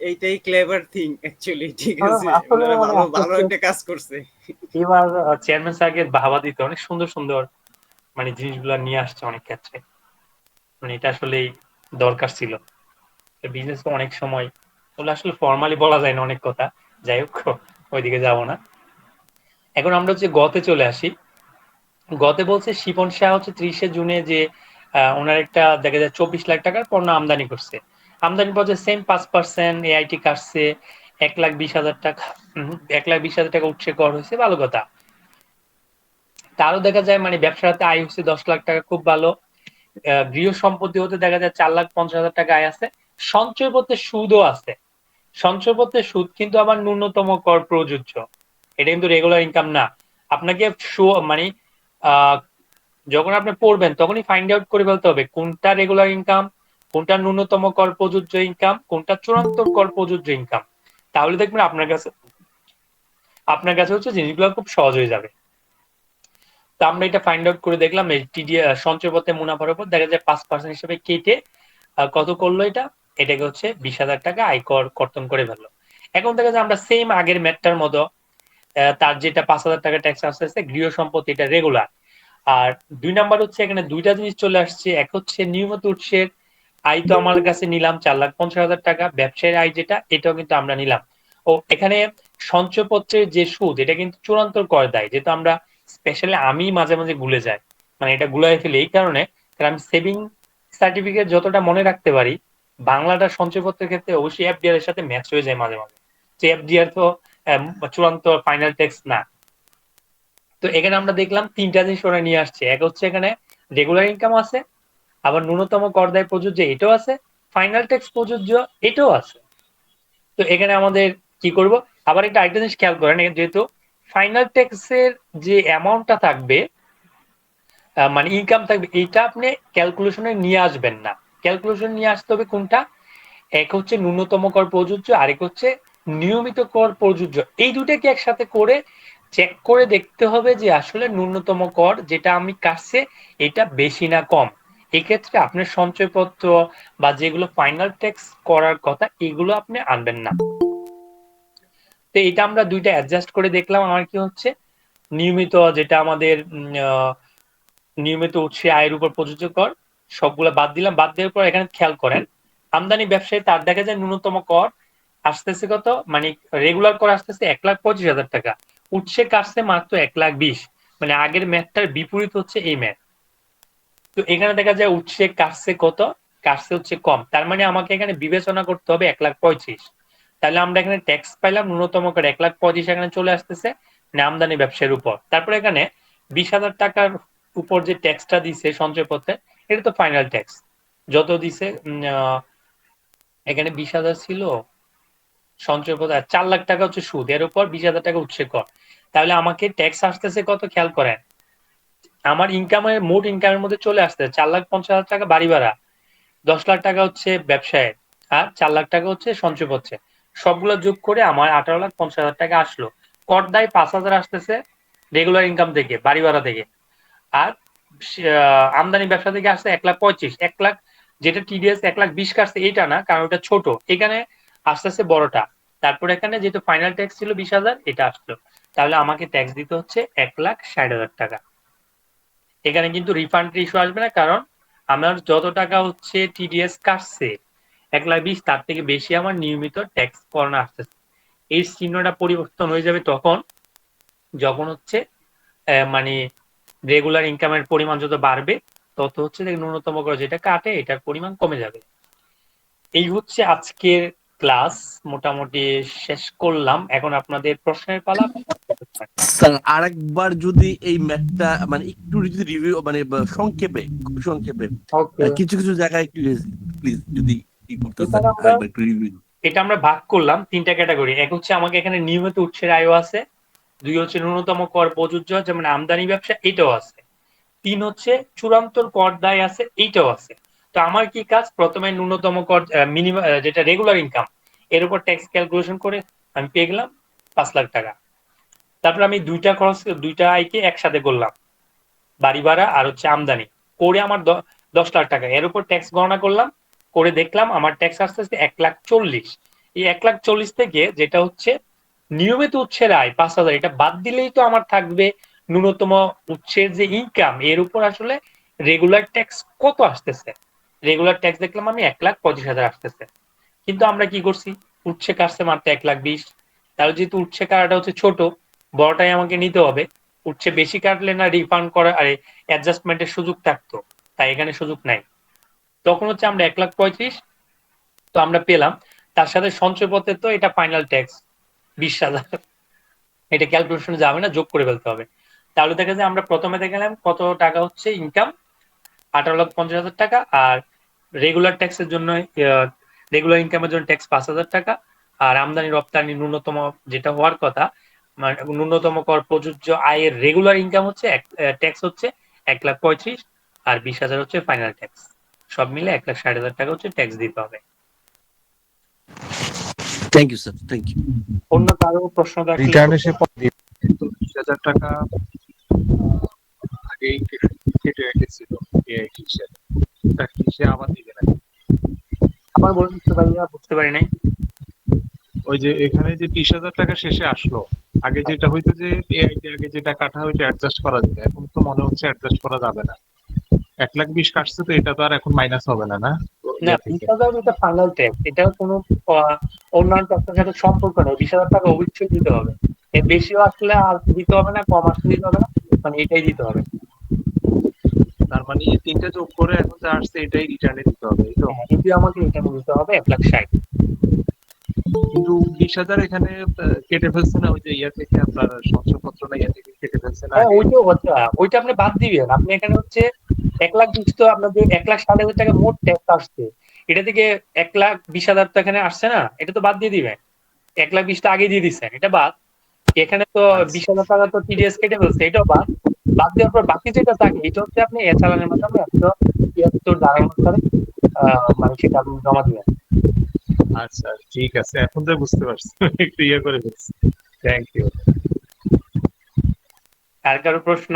এইটাই ক্লেভার থিং অ্যাকচুয়ালি, ঠিক আছে, আসলে ওনারা মানে ভালো আস্তে ভালো আস্তে একটা কাজ করছে। এবার চেয়ারম্যান স্যারকে বাহবা দিতে, অনেক সুন্দর সুন্দর মানে জিনিসগুলো নিয়ে আসছে অনেক ক্ষেত্রে, মানে এটা আসলেই দরকার ছিল। বিজনেস তো অনেক সময় ওগুলো আসলে ফর্মালি বলা যায় না অনেক কথা, যাই হোক ওইদিকে যাব না। এখন আমরা হচ্ছে গতে চলে আসি। গতে বলছে শিপন শাহ হচ্ছে 30শে জুনে যে ওনার একটা দেখা যায় 24 লাখ টাকার পণ্য আমদানি করছে, আমদানি পর্যায়ে সেম 5% এআইটি কাটছে, 1,20,000 টাকা, 1,20,000 টাকা উৎসে কর হয়েছে, ভালো কথা। তারও দেখা যায় মানে ব্যবসাতে আয় হচ্ছে 10 লাখ টাকা, খুব ভালো। গৃহ সম্পত্তি হতে দেখা যায় 4,50,000 টাকা আয় আছে, সঞ্চয়পত্রের সুদও আছে। সঞ্চয়পত্রের সুদ কিন্তু আবার ন্যূনতম কর প্রযোজ্য, এটা কিন্তু রেগুলার ইনকাম না। আপনাকে মানে যখন আপনি পড়বেন তখনই ফাইন্ড আউট করে ফেলতে হবে কোনটা রেগুলার ইনকাম, কোনটা ন্যূনতম কর প্রযোজ্য ইনকাম, কোনটা চূড়ান্ত কর প্রযোজ্য ইনকাম। তাহলে দেখবেন আপনার কাছে হচ্ছে জিনিসগুলো খুব সহজ হয়ে যাবে। তো আমরা এটা ফাইন্ড আউট করে দেখলাম এই সঞ্চয়পত্রের মুনাফার উপর দেখা যায় 5% হিসেবে কেটে কত করলো এটাকে হচ্ছে 20,000 টাকা আয়কর কর্তন করে ফেললো। এখন দেখা যায় আমরা সেম আগের ম্যাটটার মতো তার যেটা 5,000 টাকা ট্যাক্স আসতেছে গৃহ সম্পত্তি, এটা রেগুলার। আর 2 নাম্বার হচ্ছে এখানে দুইটা জিনিস চলে আসছে, এক হচ্ছে নিয়মিত উৎসের আয়, তো আমার কাছে নিলাম 4,50,000 টাকা, ব্যবসায়ের আয় যেটা এটাও কিন্তু আমরা নিলাম। ও এখানে সঞ্চয়পত্রের যে সুদ এটা কিন্তু চূড়ান্ত কর দেয়, যেহেতু আমরা স্পেশালি আমি মাঝে মাঝে ভুলে যাই, মানে এটা গুলাই ফেলি এই কারণে, কারণ আমি সেভিং সার্টিফিকেট যতটা মনে রাখতে পারি, বাংলাটা সঞ্চয়পত্রের ক্ষেত্রে অবশ্যই এফডিআর এর সাথে ম্যাচ হয়ে যায় মাঝে মাঝে। তো এফডিআর তো চূড়ান্ত ফাইনাল ট্যাক্স না। তো এখানে আমরা দেখলাম তিনটা জিনিস ওরা নিয়ে আসছে, এক হচ্ছে এখানে রেগুলার ইনকাম আছে, আবার ন্যূনতম কর দায় প্রযোজ্য এটাও আছে, ফাইনাল ট্যাক্স প্রযোজ্য এটাও আছে। তো এখানে আমাদের কি করব, আবার একটা আরেকটা জিনিস খেয়াল করেন, যেহেতু ফাইনাল ট্যাক্সের যে অ্যামাউন্টটা থাকবে মানে ইনকাম থাকবে, এইটা আপনি ক্যালকুলেশনে নিয়ে আসবেন না। ক্যালকুলেশন নিয়ে আসতে হবে কোনটা, এক হচ্ছে ন্যূনতম কর প্রযোজ্য, আরেক হচ্ছে নিয়মিত কর প্রযোজ্য। এই দুটাকে একসাথে করে চেক করে দেখতে হবে যে আসলে ন্যূনতম কর যেটা আমি কাটছে এটা বেশি না কম। এক্ষেত্রে আপনার সঞ্চয়পত্র বা যেগুলো ফাইনাল ট্যাক্স করার কথা এগুলো আপনি আনবেন না। তো এটা আমরা দুইটা অ্যাডজাস্ট করে দেখলাম, আমার কি হচ্ছে নিয়মিত যেটা আমাদের নিয়মিত উৎসে আয়ের উপর প্রযোজ্য কর সবগুলো বাদ দিলাম। বাদ দেওয়ার পর এখানে খেয়াল করেন আমদানি ব্যবসায়ী তার দেখা যায় ন্যূনতম কর আসতেছে কত, মানে রেগুলার কর আসতেছে 1,25,000 টাকা, উৎসে কাটছে মাত্র 1,20,000, মানে আগের ম্যাথটার বিপরীত হচ্ছে এই ম্যাথ। তো এখানে দেখা যায় উৎসে কাটছে কত, কাটছে হচ্ছে কম, তার মানে আমাকে এখানে বিবেচনা করতে হবে 1,35,000। তাহলে আমরা এখানে ট্যাক্স পাইলাম ন্যূনতম করে 1,35,000 এখানে চলে আসতেছে আমদানি ব্যবসায়ের উপর। তারপর এখানে 20,000 টাকার উপর যে ট্যাক্সটা দিছে সঞ্চয়পত্রে এটা তো ফাইনাল ট্যাক্স যত দিছে, এখানে 20,000 ছিল সঞ্চয়পত্র, 4 লাখ টাকা হচ্ছে সুদ, এর উপর 20,000 টাকা উৎসে কর। তাহলে আমাকে ট্যাক্স আসতেছে কত খেয়াল করেন, আমার ইনকামের মোট ইনকামের মধ্যে চলে আসছে 4,50,000 টাকা বাড়ি ভাড়া, 10 লাখ টাকা হচ্ছে ব্যবসায়, আর 4 লাখ টাকা হচ্ছে সঞ্চয়পত্রে, সবগুলো যোগ করে আমার 18,50,000 টাকা আসলো। কর দায় 5,000 আসতেছে রেগুলার ইনকাম থেকে, বাড়ি ভাড়া থেকে, আর আমদানি ব্যবসা থেকে আসছে 1,35,000। 1 লাখ যেটা টিডিএস 1,20,000 কাটছে এটা না, কারণ ওটা ছোট, এখানে আসতেছে বড়টা। তারপর এখানে যেহেতু ফাইনাল ট্যাক্স ছিল 20,000 এটা আসলো, তাহলে আমাকে ট্যাক্স দিতে হচ্ছে 1,60,000 টাকা। এখানে কিন্তু রিফান্ড ইস্যু আসবে না, কারণ আমার যত টাকা হচ্ছে টিডিএস কাটছে 1,20,000 তার থেকে বেশি আমার নিয়মিত ট্যাক্স করানো আসতেছে। এই চিহ্নটা পরিবর্তন হয়ে যাবে তখন যখন হচ্ছে মানে রেগুলার ইনকামের পরিমাণ যত বাড়বে তত হচ্ছে ন্যূনতম করে যেটা কাটে এটার পরিমাণ কমে যাবে। এই হচ্ছে আজকের ক্লাস, মোটামুটি শেষ করলাম, এখন আপনাদের প্রশ্নের পালা। স্যার আরেকবার যদি এই ম্যাথটা মানে একটু যদি রিভিউ মানে সংক্ষেপে, খুব সংক্ষেপে কিছু কিছু জায়গায় একটু প্লিজ যদি ই করতেছেন আরেকবার একটু রিভিউ। এটা আমরা ভাগ করলাম তিনটা ক্যাটাগরি, এক হচ্ছে আমাকে এখানে নিয়মিত উৎসের আয়ও আছে, 2 হচ্ছে ন্যূনতম কর প্রযোজ্য যেমন আমদানি ব্যবসা এটাও আছে, 3 হচ্ছে চূড়ান্ত কর দায় আছে এইটাও আছে। তো আমার কি কাজ, প্রথমে ন্যূনতম কর মিনিমাম যেটা রেগুলার ইনকাম এর উপর ট্যাক্স ক্যালকুলেশন করে আমি পেয়ে গেলাম 5 লাখ টাকা। তারপর আমি দুইটা আয়কে একসাথে করলাম, বাড়ি ভাড়া আর হচ্ছে আমদানি, করে আমার 10 লাখ টাকা, এর উপর ট্যাক্স গণনা করলাম, করে দেখলাম আমার ট্যাক্স আসতে 1,40,000। এই 1,40,000 থেকে যেটা হচ্ছে নিয়মিত উৎসের আয় 5,000 এটা বাদ দিলেই তো আমার থাকবে ন্যূনতম উৎসের যে ইনকাম এর উপর আসলে রেগুলার ট্যাক্স কত আসতেছে। রেগুলার ট্যাক্স দেখলাম আমি 1,25,000 আসতেছে, কিন্তু আমরা কি করছি উৎসে কাটছে মাত্র 1,20,000। তাহলে যেহেতু উৎসে কাটাটা হচ্ছে ছোট, বড়টাই আমাকে নিতে হবে, উৎসে বেশি কাটলে না রিফান্ড করা আরে অ্যাডজাস্টমেন্টের সুযোগ থাকতো, তাই এখানে সুযোগ নাই। তখন হচ্ছে আমরা 1,35,000 তো আমরা পেলাম, তার সাথে সঞ্চয়পত্রের তো এটা ফাইনাল ট্যাক্স 20,000, এটা ক্যালকুলেশন যাবে না, যোগ করে ফেলতে হবে। তাহলে দেখা যায় আমরা প্রথমে দেখলাম কত টাকা হচ্ছে ইনকাম 18,50,000 টাকা। আর রেগুলার ট্যাক্সের জন্য রেগুলার ইনকামের জন্য ট্যাক্স 5,000 টাকা। আর আমদানি রপ্তানি ন্যূনতম যেটা হওয়ার কথা, মানে ন্যূনতম কর প্রযোজ্য আয়ের রেগুলার ইনকাম হচ্ছে ট্যাক্স হচ্ছে 1,35,000, আর 20,000 হচ্ছে ফাইনাল ট্যাক্স। সব মিলে 1,60,000 টাকা হচ্ছে ট্যাক্স দিতে হবে। Thank you sir, thank you. অন্য কারো প্রশ্ন থাকলে রিটার্নে সে কিন্তু 20,000 টাকা আগেই কেটে রেখেছিল এআইটি হিসেবে, তা কি সে আবার দিবে না? আবার বলুন তো ভাইয়া, বুঝতে পারি নাই। ওই যে এখানে যে 20,000 টাকা শেষে আসলো, আগে যেটা হইতো যে এআইটি আগে যেটা কাটা ওইটা অ্যাডজাস্ট করা যেত, এখন তো মনে হচ্ছে অ্যাডজাস্ট করা যাবে না। 1,20,000 কাটছে তো এটা তো আর এখন মাইনাস হবে না, না? না, 20,000 এটা ফাইনাল ট্যাক্স, এটা কোনো অন্যান্য ট্যাক্সের সাথে সম্পর্ক নেই। 20,000 টাকা অবশ্যই দিতে হবে। এর বেশিও আসলে আর দিতে হবে না, কম আসলে দিতে হবে না, মানে এটাই দিতে হবে। তার মানে এই তিনটা যোগ করে এখন যা আসছে এটাই রিটার্নে দিতে হবে, এই তো? হ্যাঁ, কিন্তু আমাকে রিটার্ন দিতে হবে 1,60,000। কিন্তু 20,000 এখানে কেটে ফেলছে না ওই যে ইয়া থেকে, আপনার সঞ্চয়পত্র না ইয়া থেকে কেটে ফেলছে না হ্যাঁ, আগে? ওইটাও হচ্ছে, ওইটা আপনি বাদ দিবেন। আপনি এখানে হচ্ছে 1,20,000, তো আপনাদের 1,60,000 টাকা মোট ট্যাক্স আসছে, এটা থেকে 1,20,000 তো এখানে আসছে না, এটা তো বাদ দিয়ে দিবেন। 1,20,000 আগে দিয়ে দিচ্ছেন, এটা বাদ। এখানে তো 20,000 টাকা তো টিডিএস কেটে ফেলছে, এটাও বাদ। বাদ দেওয়ার পর বাকি যেটা থাকে এটা হচ্ছে আপনি এ চালানের মাধ্যমে 173 ধারা অনুসারে মানে সেটা আপনি জমা দিবেন। আচ্ছা ঠিক আছে, এখন তো বুঝতে পারছি, একটু ইয়ে করে ফেলছি। Thank you. আর কারো প্রশ্ন?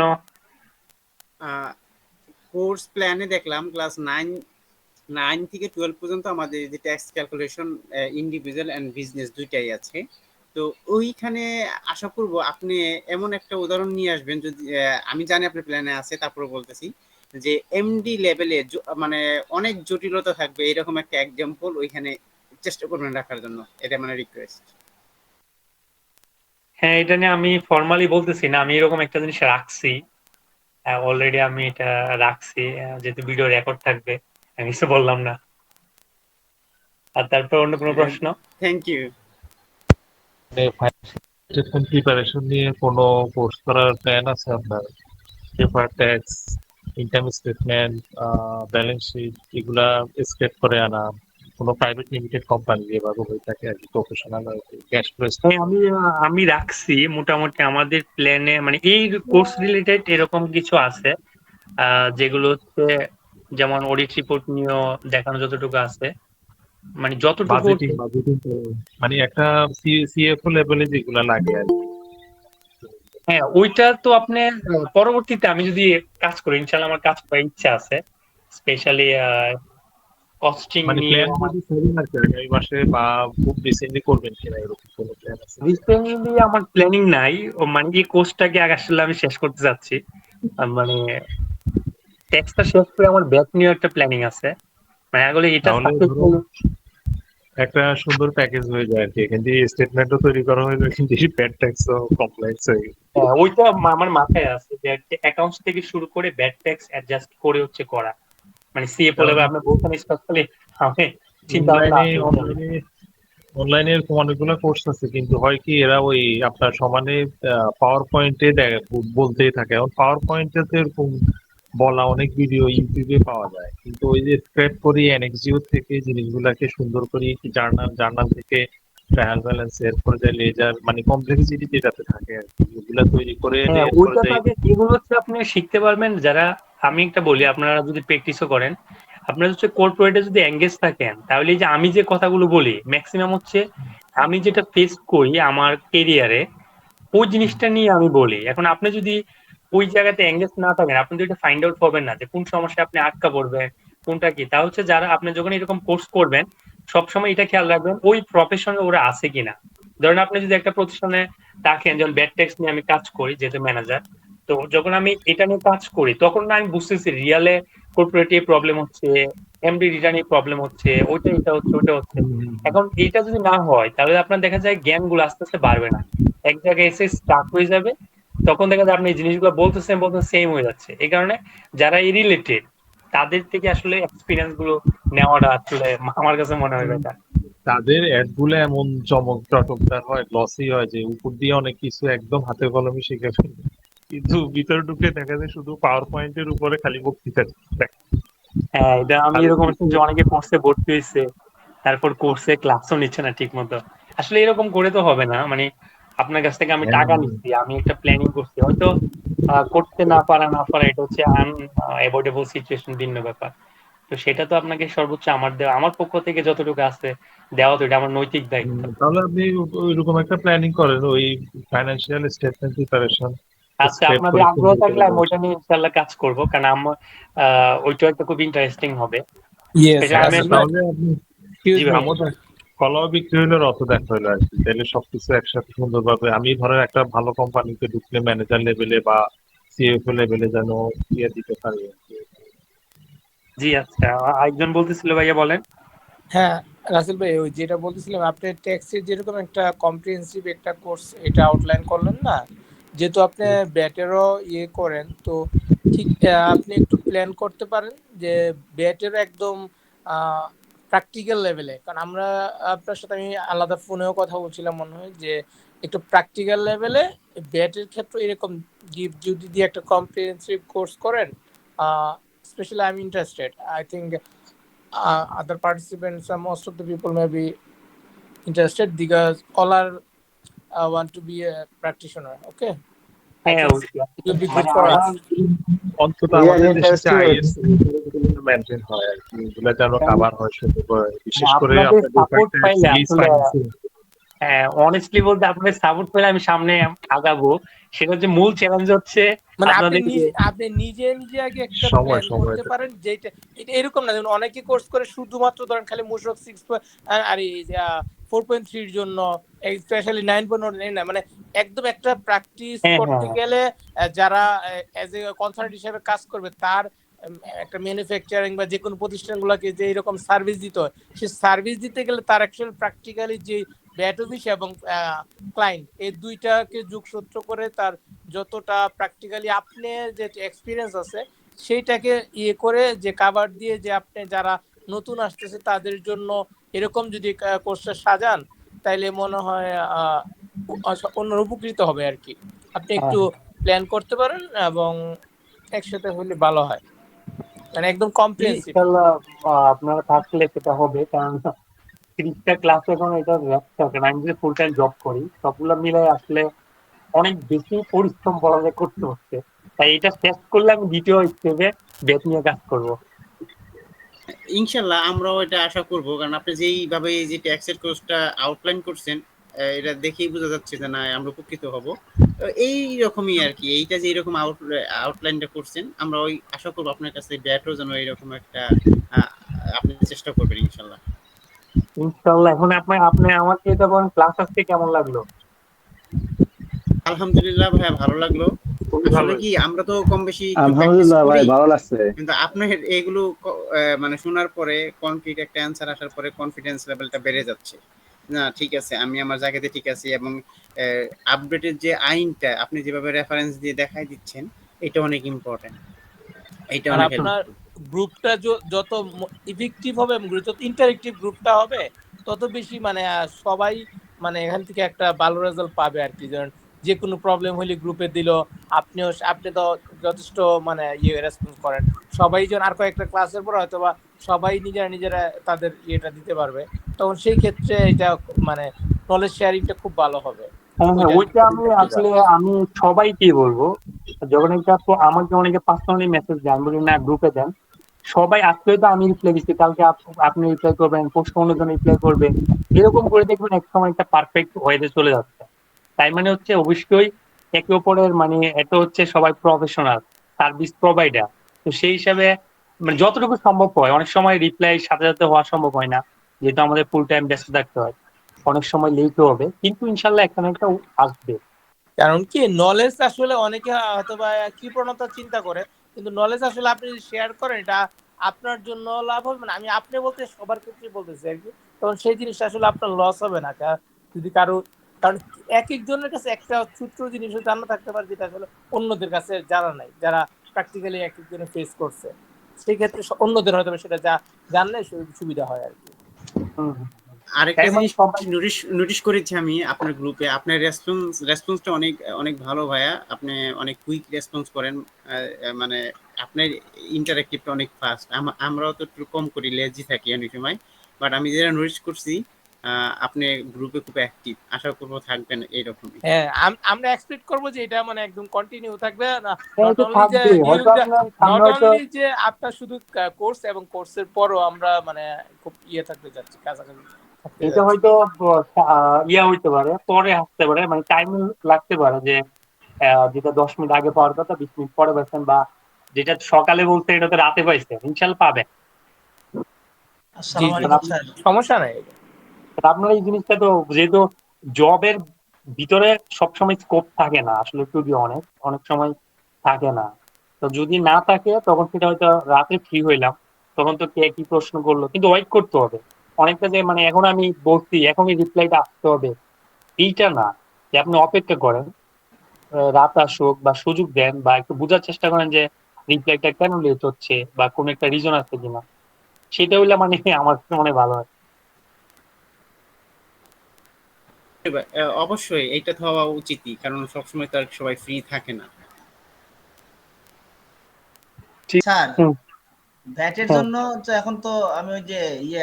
কোর্স প্ল্যানে দেখলাম ক্লাস 9 থেকে 12 পর্যন্ত আমাদের যে tax calculation individual and business দুইটাই আছে। তো ওইখানে আশা করব আপনি এমন একটা উদাহরণ নিয়ে আসবেন, যদি আমি জানি আপনার প্ল্যানে আছে, তারপরে বলতেছি যে এমডি লেভেলে মানে অনেক জটিলতা থাকবে, এরকম একটা এক্সাম্পল ওইখানে চেষ্টা করবেন রাখার জন্য, এটা মানে রিকোয়েস্ট। হ্যাঁ, এটা নিয়ে আমি ফর্মালি বলতেছি না, আমি এরকম একটা জিনিস রাখছি অলরেডি, আমি এটা রাখছি যেহেতু ভিডিও রেকর্ড থাকবে, আমি কিছু বললাম না। আর তারপর অন্য কোনো প্রশ্ন? Thank you. প্রিপারেশন নিয়ে কোনো কোর্স করার প্ল্যান আছে আপনার? Paper tax, income statement, balance sheet, এগুলা স্কেপ করে আনা, কোনো প্রাইভেট লিমিটেড কোম্পানি যেভাবে হয়ে থাকে আর কি, প্রফেশনাল ক্যাশ ফ্লো। হ্যাঁ, আমি রাখছি মোটামুটি আমাদের প্ল্যানে, মানে এই কোর্স রিলেটেড এরকম কিছু আছে যেগুলো হচ্ছে যেমন অডিট রিপোর্ট নিয়েও দেখানো যতটুকু আছে, মানে যতটুকু। বাজেটিং মানে একটা সিএফও লেভেলে যেগুলা লাগে আর কি। হ্যাঁ, ওইটা তো আপনি পরবর্তীতে আমি যদি কাজ করি, ইনশাল্লাহ আমার কাজ করার ইচ্ছা আছে, স্পেশালি কস্টিং মানে নিয়ে। প্ল্যান যদি করেন আর কি আগামী মাসে বা খুব রিসেন্টলি করবেন কিনা এরকম কোনো প্ল্যান আছে? রিসেন্টলি আমার প্ল্যানিং নাই, মানে এই কোর্সটাকে আগে আসলে আমি শেষ করতে যাচ্ছি, মানে ট্যাক্সটা শেষ করে আমার ব্যাক নিয়ে একটা প্ল্যানিং আছে, মানে আসলে এটা তাহলে successful। একটা সুন্দর প্যাকেজ হয়ে যায় আর কি, এখান থেকে স্টেটমেন্টও তৈরি করা হয়ে যায়, কিন্তু প্যাড ট্যাক্সও কমপ্লেক্স হয়ে গেছে। ওইটা আমার মাথায় আছে যে অ্যাকাউন্টস থেকে শুরু করে ব্যাড ট্যাক্স অ্যাডজাস্ট করে হচ্ছে করা, মানে সিএফও লেভেল আপনি বলছেন স্পেশালি, আমি চিন্তা ভাবনা আছে। অনলাইনে এরকম অনেকগুলো কোর্স আছে, কিন্তু হয় কি এরা ওই আপনার সমানে পাওয়ার পয়েন্টে বলতেই থাকে। এখন পাওয়ার পয়েন্টে তো এরকম বলা অনেক ভিডিও ইউটিউবে পাওয়া যায়, কিন্তু ওই যে স্ক্র্যাপ করি এনএক্সজিও থেকে জিনিসগুলাকে সুন্দর করি, জার্নাল থেকে ট্রায়াল ব্যালেন্স, এরপরে যায় লেজার, মানে কমপ্লেক্সিটি যেটাতে থাকে আর কি, ওগুলা তৈরি করে হ্যাঁ, এরপরে ওইটা যায়। আগে এগুলো হচ্ছে আপনি শিখতে পারবেন যারা, আমি একটা বলি, আপনারা যদি প্র্যাকটিসও করেন, আপনারা হচ্ছে কর্পোরেটে যদি এঙ্গেজ থাকেন, তাহলে এই যে আমি যে কথাগুলো বলি ম্যাক্সিমাম হচ্ছে আমি যেটা ফেস করি আমার কেরিয়ারে, ওই জিনিসটা নিয়ে আমি বলি। এখন আপনি যদি ওই জায়গাতে এঙ্গেজ না থাকেন, আপনি তো এটা ফাইন্ড আউট করবেন না যে কোন সমস্যায় আপনি আটকা পড়বেন, কোনটা কি। তা হচ্ছে যারা আপনি যখন এরকম কোর্স করবেন, সবসময় এটা খেয়াল রাখবেন ওই প্রফেশনে ওরা আছে কিনা। ধরেন আপনি যদি একটা প্রতিষ্ঠানে থাকেন, যেমন ব্যাড ট্যাক্স নিয়ে আমি কাজ করি যেহেতু ম্যানেজার, তো যখন আমি এটা নিয়ে কাজ করি তখন না আমি বুঝতেছি রিয়ালে কর্পোরেটে প্রবলেম হচ্ছে, এমডি রিটার্নে প্রবলেম হচ্ছে, ওইটা এটা হচ্ছে, ওটা হচ্ছে। এখন এইটা যদি না হয় তাহলে আপনার দেখা যায় জ্ঞানগুলো আস্তে আস্তে বাড়বে না, এক জায়গায় এসে স্টাক হয়ে যাবে। তখন দেখা যায় আপনি এই জিনিসগুলো বলতেছেন সেম হয়ে যাচ্ছে। এই কারণে যারা এই রিলেটেড তাদের থেকে আসলে এক্সপিরিয়েন্স গুলো নেওয়াটা আসলে আমার কাছে মনে হয় বেটার। তাদের অ্যাড গুলো এমন চমকদার হয়, গ্লসি হয় যে উপর দিয়ে অনেক কিছু একদম হাতে কলমে শিখে ফেলবে। কিন্তু ভিতরে ঢুকে দেখা যায় শুধু পাওয়ার পয়েন্টের উপরে খালি বক্তৃতা দেখ। হ্যাঁ, এটা আমি ভালো এরকম কিছু। শুনছি, অনেকে কোর্সে ভর্তি হয়েছে, তারপর কোর্সে ক্লাসও নিচ্ছে না ঠিক মতো। আসলে এরকম করে তো হবে না, মানে আপনার কাছ থেকে আমি হ্যাঁ, টাকা নিচ্ছি, আমি একটা প্ল্যানিং করছি, হয়তো করতে না পারা এটা হচ্ছে অ্যাভয়েডেবল সিচুয়েশন, ভিন্ন ব্যাপার। তো সেটা তো আপনাকে সর্বোচ্চ আমার দেওয়া, আমার পক্ষ থেকে যতটুকু আছে দেওয়া, তো এটা আমার নৈতিক দায়িত্ব। তাহলে আপনি ওইরকম একটা প্ল্যানিং করেন, ওই ফাইন্যান্সিয়াল স্টেটমেন্ট প্রিপারেশন আচ্ছা, স্ক্রেপ আপনাদের করে আগ্রহ সুন্দর করে থাকলে আমি দেওয়া। ওইটা নিয়ে ইনশাল্লাহ কাজ করবো, কারণ আমার ওইটাও একটা খুব ইন্টারেস্টিং হবে। ইয়েস স্পেশালি আমি আচ্ছা, রাসেল ভাই, তাহলে আপনি জি এক্সকিউজ মি। ভাই। আমাদের কলাও বিক্রি হইলো, রত দেখা হইলো আর কি। তাহলে সবকিছু একসাথে সুন্দরভাবে আমি ধরেন একটা ভালো কোম্পানিতে ঢুকলে ম্যানেজার লেভেলে বা সিএফও লেভেলে যেন ইয়ে দিতে পারি আর কি। জি আচ্ছা, আরেকজন বলতেছিল, ভাইয়া বলেন। হ্যাঁ রাসেল ভাই, ওই যেটা বলতেছিলাম, আপনি ট্যাক্সের যেরকম একটা কম্প্রিহেন্সিভ একটা কোর্স এটা আউটলাইন করলেন না, যেহেতু আপনি ব্যাটেরও ইয়ে করেন, তো ঠিক আপনি একটু প্ল্যান করতে পারেন যে ব্যাটেরও একদম প্র্যাকটিক্যাল লেভেলে, কারণ আমরা আপনার সাথে আমি আলাদা ফোনেও কথা বলছিলাম মনে হয়, যে একটু প্র্যাকটিক্যাল লেভেলে ব্যাটের ক্ষেত্রে এরকম যদি দিয়ে একটা কম্প্রিহেন্সিভ কোর্স করেন, especially I'm interested. I think other participants, most of the people may be interested because all are want to be a practitioner. Okay, I হ্যাঁ, think অবশ্যই। it will be good মানে for আমার us. অন্তত We are আমাদের দেশে যে interested. Is maintain হয় আর কি, এগুলো যেন কাভার হয় সুন্দর করে। বিশেষ করে আপনাদের আপনাদের সাপোর্ট পাইলে সিরিজ আসলে, ফাইন্যান্সিং। অনেস্টলি বলতে আপনাদের সাপোর্ট পেলে আমি সামনে আগাবো। সেটা হচ্ছে মূল চ্যালেঞ্জ হচ্ছে মানে আপনাদের আপনি নিজে আগে একটা সময় প্ল্যান করতে পারেন, যেটা এটা এরকম না যেমন অনেকে কোর্স করে শুধুমাত্র ধরেন খালি মুশরফ 6 আর 4.3 এর জন্য, স্পেশালি 9.1 না, মানে একদম একটা প্র্যাকটিস হ্যাঁ করতে হ্যাঁ গেলে যারা অ্যাজ এ কনসালটেন্ট হিসেবে কাজ করবে, তার একটা ম্যানুফ্যাকচারিং বা যে কোনো প্রতিষ্ঠানগুলোকে যে এরকম সার্ভিস দিতে হয়, সেই সার্ভিস দিতে গেলে তার অ্যাকচুয়াল প্র্যাকটিক্যালি যে ব্যাট অফিস এবং ক্লায়েন্ট, এই দুইটাকে যোগসূত্র করে তার যতটা প্র্যাকটিক্যালি আপনার যে এক্সপিরিয়েন্স আছে সেইটাকে ইয়ে করে যে কাভার দিয়ে, যে আপনি যারা নতুন আসতেছে তাদের জন্য এরকম যদি কোর্সটা সাজান, তাইলে মনে হয় অন্য উপকৃত হবে আর কি। আপনি একটু প্ল্যান করতে পারেন এবং একসাথে হলে ভালো হয়, মানে একদম কম্প্রিহেন্সিভ। ইনশাল্লাহ আপনারা থাকলে সেটা হবে, কারণ 30টা ক্লাস এখন এটা ব্যস্ত থাকে না, আমি যে ফুল টাইম জব করি সবগুলো মিলে আসলে অনেক বেশি পরিশ্রম পড়ালেখা করতে হচ্ছে। তাই এটা শেষ করলে আমি দ্বিতীয় স্টেপে ব্যাট নিয়ে কাজ করবো। ইনশাল্লাহ আমরাও এটা আশা করব, কারণ আপনি যেইভাবে এই যে ট্যাক্সের কোর্সটা আউটলাইন করছেন, এটা দেখেই বোঝা যাচ্ছে যে না আমরা উপকৃত হব। তো এই রকমই আর কি, এইটা যে এরকম আউটলাইনটা করছেন, আমরা ওই আশা করবো আপনার কাছে ব্যাটও যেন এরকম একটা আপনি চেষ্টা করবেন ইনশাল্লাহ। ইনশাল্লাহ। এখন আপনি আমাকে এটা বলেন, ক্লাস আজকে কেমন লাগলো? আলহামদুলিল্লাহ ভাইয়া, ভালো লাগলো। খুবই ভালো আসলে কি আমরা তো কম বেশি একটু প্র্যাকটিস আলহামদুলিল্লাহ ভাই, করি, ভালো লাগছে। কিন্তু আপনার এগুলো মানে শোনার পরে কনক্রিট একটা অ্যান্সার আসার পরে কনফিডেন্স লেভেলটা বেড়ে যাচ্ছে। না ঠিক আছে, আমি আমার জায়গাতে ঠিক আছি, এবং আপডেটের যে আইনটা আপনি যেভাবে রেফারেন্স দিয়ে দেখাই দিচ্ছেন, এটা অনেক ইম্পর্টেন্ট, এটা আর অনেক হেল্প। আপনার গ্রুপটা যত ইফেক্টিভ হবে এবং যত ইন্টারেক্টিভ গ্রুপটা হবে, তত বেশি মানে সবাই মানে এখান থেকে একটা ভালো রেজাল্ট পাবে আর কি। যেমন যে কোনো প্রবলেম হলে গ্রুপে দিল, আপনি তো যথেষ্ট মানে রেসপন্স করেন, সবাই যেন আর কয়েকটা ক্লাসের পর হয়তো বা সবাই নিজেরা তাদের ইয়েটা দিতে পারবে, তখন সেই ক্ষেত্রে এটা মানে নলেজ শেয়ারিংটা খুব ভালো হবে। হ্যাঁ হ্যাঁ, ওইটা আমি আসলে আমি সবাইকে বলবো, যখন এটা আমাকে অনেকে পার্সোনালি মেসেজ দেন, বলি না গ্রুপে দেন, সবাই আজকে তো আমি রিপ্লাই দিচ্ছি, কালকে আপনি রিপ্লাই করবেন, পোস্ট অন্যজন রিপ্লাই করবে, এরকম করে দেখবেন এক সময় একটা পারফেক্ট ওয়েতে চলে যাচ্ছে। তাই মানে হচ্ছে অবশ্যই একে অপরের, মানে এটা হচ্ছে সবাই প্রফেশনাল সার্ভিস প্রোভাইডার। তো সেই হিসাবে মানে যতটুকু সম্ভব হয়, অনেক সময় রিপ্লাই সাথে সাথে হওয়া সম্ভব হয় না, যেহেতু আমাদের ফুল টাইম ব্যস্ত থাকতে হয়, অনেক সময় লেটও হবে, কিন্তু ইনশাল্লাহ একটা না একটা আসবে। কারণ কি নলেজ আসলে অনেকে হয়তো বা কৃপণতা চিন্তা করে, কিন্তু নলেজ আসলে আপনি যদি শেয়ার করেন, এটা আপনার জন্য লাভ হবে না। আমি আপনি বলতে সবার ক্ষেত্রে বলতেছি আর কি, তখন সেই জিনিসটা আসলে আপনার লস হবে না যদি কারো, কারণ এক একজনের কাছে একটা ছোট্ট জিনিস জানা থাকতে পারে যেটা আসলে অন্যদের কাছে জানা নাই, যারা প্র্যাকটিক্যালি এক একজনে ফেস করছে, সেই ক্ষেত্রে অন্যদের হয়তো সেটা জানলে সুবিধা হয় আর কি। আরেকটা তাই মানে জিনিস সবাই নোটিশ করেছি আমি আপনার গ্রুপে, আপনার রেসপন্সটা অনেক অনেক ভালো ভাইয়া। আপনি অনেক কুইক রেসপন্স করেন, মানে আপনার ইন্টারেক্টিভটা অনেক ফাস্ট। আমরাও তো একটু কম করি, লেজি থাকি অনেক সময়। বাট আমি যেটা নোটিশ করছি, আপনি গ্রুপে খুব অ্যাক্টিভ। আশা করবো থাকবেন এইরকমই। হ্যাঁ, আমরা এক্সপেক্ট করব যে এটা মানে একদম কন্টিনিউ থাকবে না, হ্যাঁ, নট এটা অনলি যে থাকবে হয়তো আপনার সামনে নট হয়তো অনলি যে আপনার শুধু কোর্স এবং কোর্সের পরও আমরা মানে খুব থাকতে যাচ্ছি, কাছাকাছি থাকতে এটা যাচ্ছি। হয়তো ইয়া হইতে পারে, পরে আসতে পারে, মানে টাইম লাগতে পারে যে যেটা 10 মিনিট আগে পাওয়ার কথা 20 মিনিট পরে পাচ্ছেন, বা যেটা সকালে বলতে এটা তো রাতে পাইছেন, ইনশাল্লাহ পাবেন। জি আসসালামু জি, আলাইকুম স্যার। সমস্যা নাই। আপনার এই জিনিসটা তো যেহেতু জবের ভিতরে সবসময় স্কোপ থাকে না আসলে, টু বি অনেক অনেক সময় থাকে না। তো যদি না থাকে তখন সেটা হয়তো রাতে ফ্রি হইলাম, তখন তো কে কি প্রশ্ন করলো, কিন্তু ওয়েট করতে হবে অনেকটা, যে মানে এখন আমি বলছি এখনই রিপ্লাইটা আসতে হবে এইটা না, যে আপনি অপেক্ষা করেন, রাত আসুক বা সুযোগ দেন, বা একটু বোঝার চেষ্টা করেন যে রিপ্লাইটা কেন লেট হচ্ছে বা কোন একটা রিজন আছে কিনা, সেটা হইলে মানে আমার মনে ভালো হয়। অবশ্যই এইটা তো হওয়া উচিতই, কারণ সবসময় তো আর সবাই ফ্রি থাকে না। ঠিক। স্যার, হুম। ব্যাটের হ্যাঁ, জন্য তো এখন তো আমি ওই যে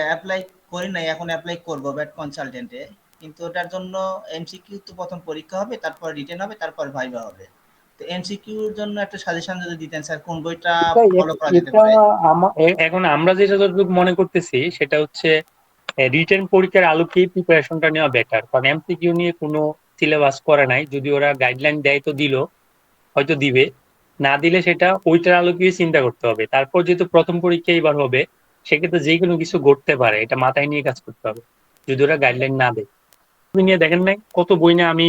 অ্যাপ্লাই করি নাই, এখন অ্যাপ্লাই করব ব্যাট কনসালটেন্টে। কিন্তু ওটার জন্য এমসিকিউ তো প্রথম পরীক্ষা হবে, তারপর রিটেন হবে, তারপর ভাইভা হবে। তো এমসিকিউর জন্য একটা সাজেশন যদি দিতেন স্যার, কোন বইটা ফলো করা যেতে এটা পারে? এখন আমরা যেটা যতটুকু মনে করতেছি সেটা হচ্ছে রিটেন পরীক্ষার আলোকেই প্রিপারেশনটা নেওয়া বেটার, কারণ এমসিকিউ নিয়ে কোনো সিলেবাস করে নাই, যদি ওরা গাইডলাইন দেয় তো দিল, হয়তো দিবে, না দিলে সেটা ওইটার আলোকেই চিন্তা করতে হবে। তারপর যেহেতু প্রথম পরীক্ষা এবার হবে, সেক্ষেত্রে যে কোনো কিছু ঘটতে পারে, এটা মাথায় নিয়ে কাজ করতে হবে যদি ওরা গাইডলাইন না দেয়। তুমি নিয়ে দেখেন নাই কত বই না আমি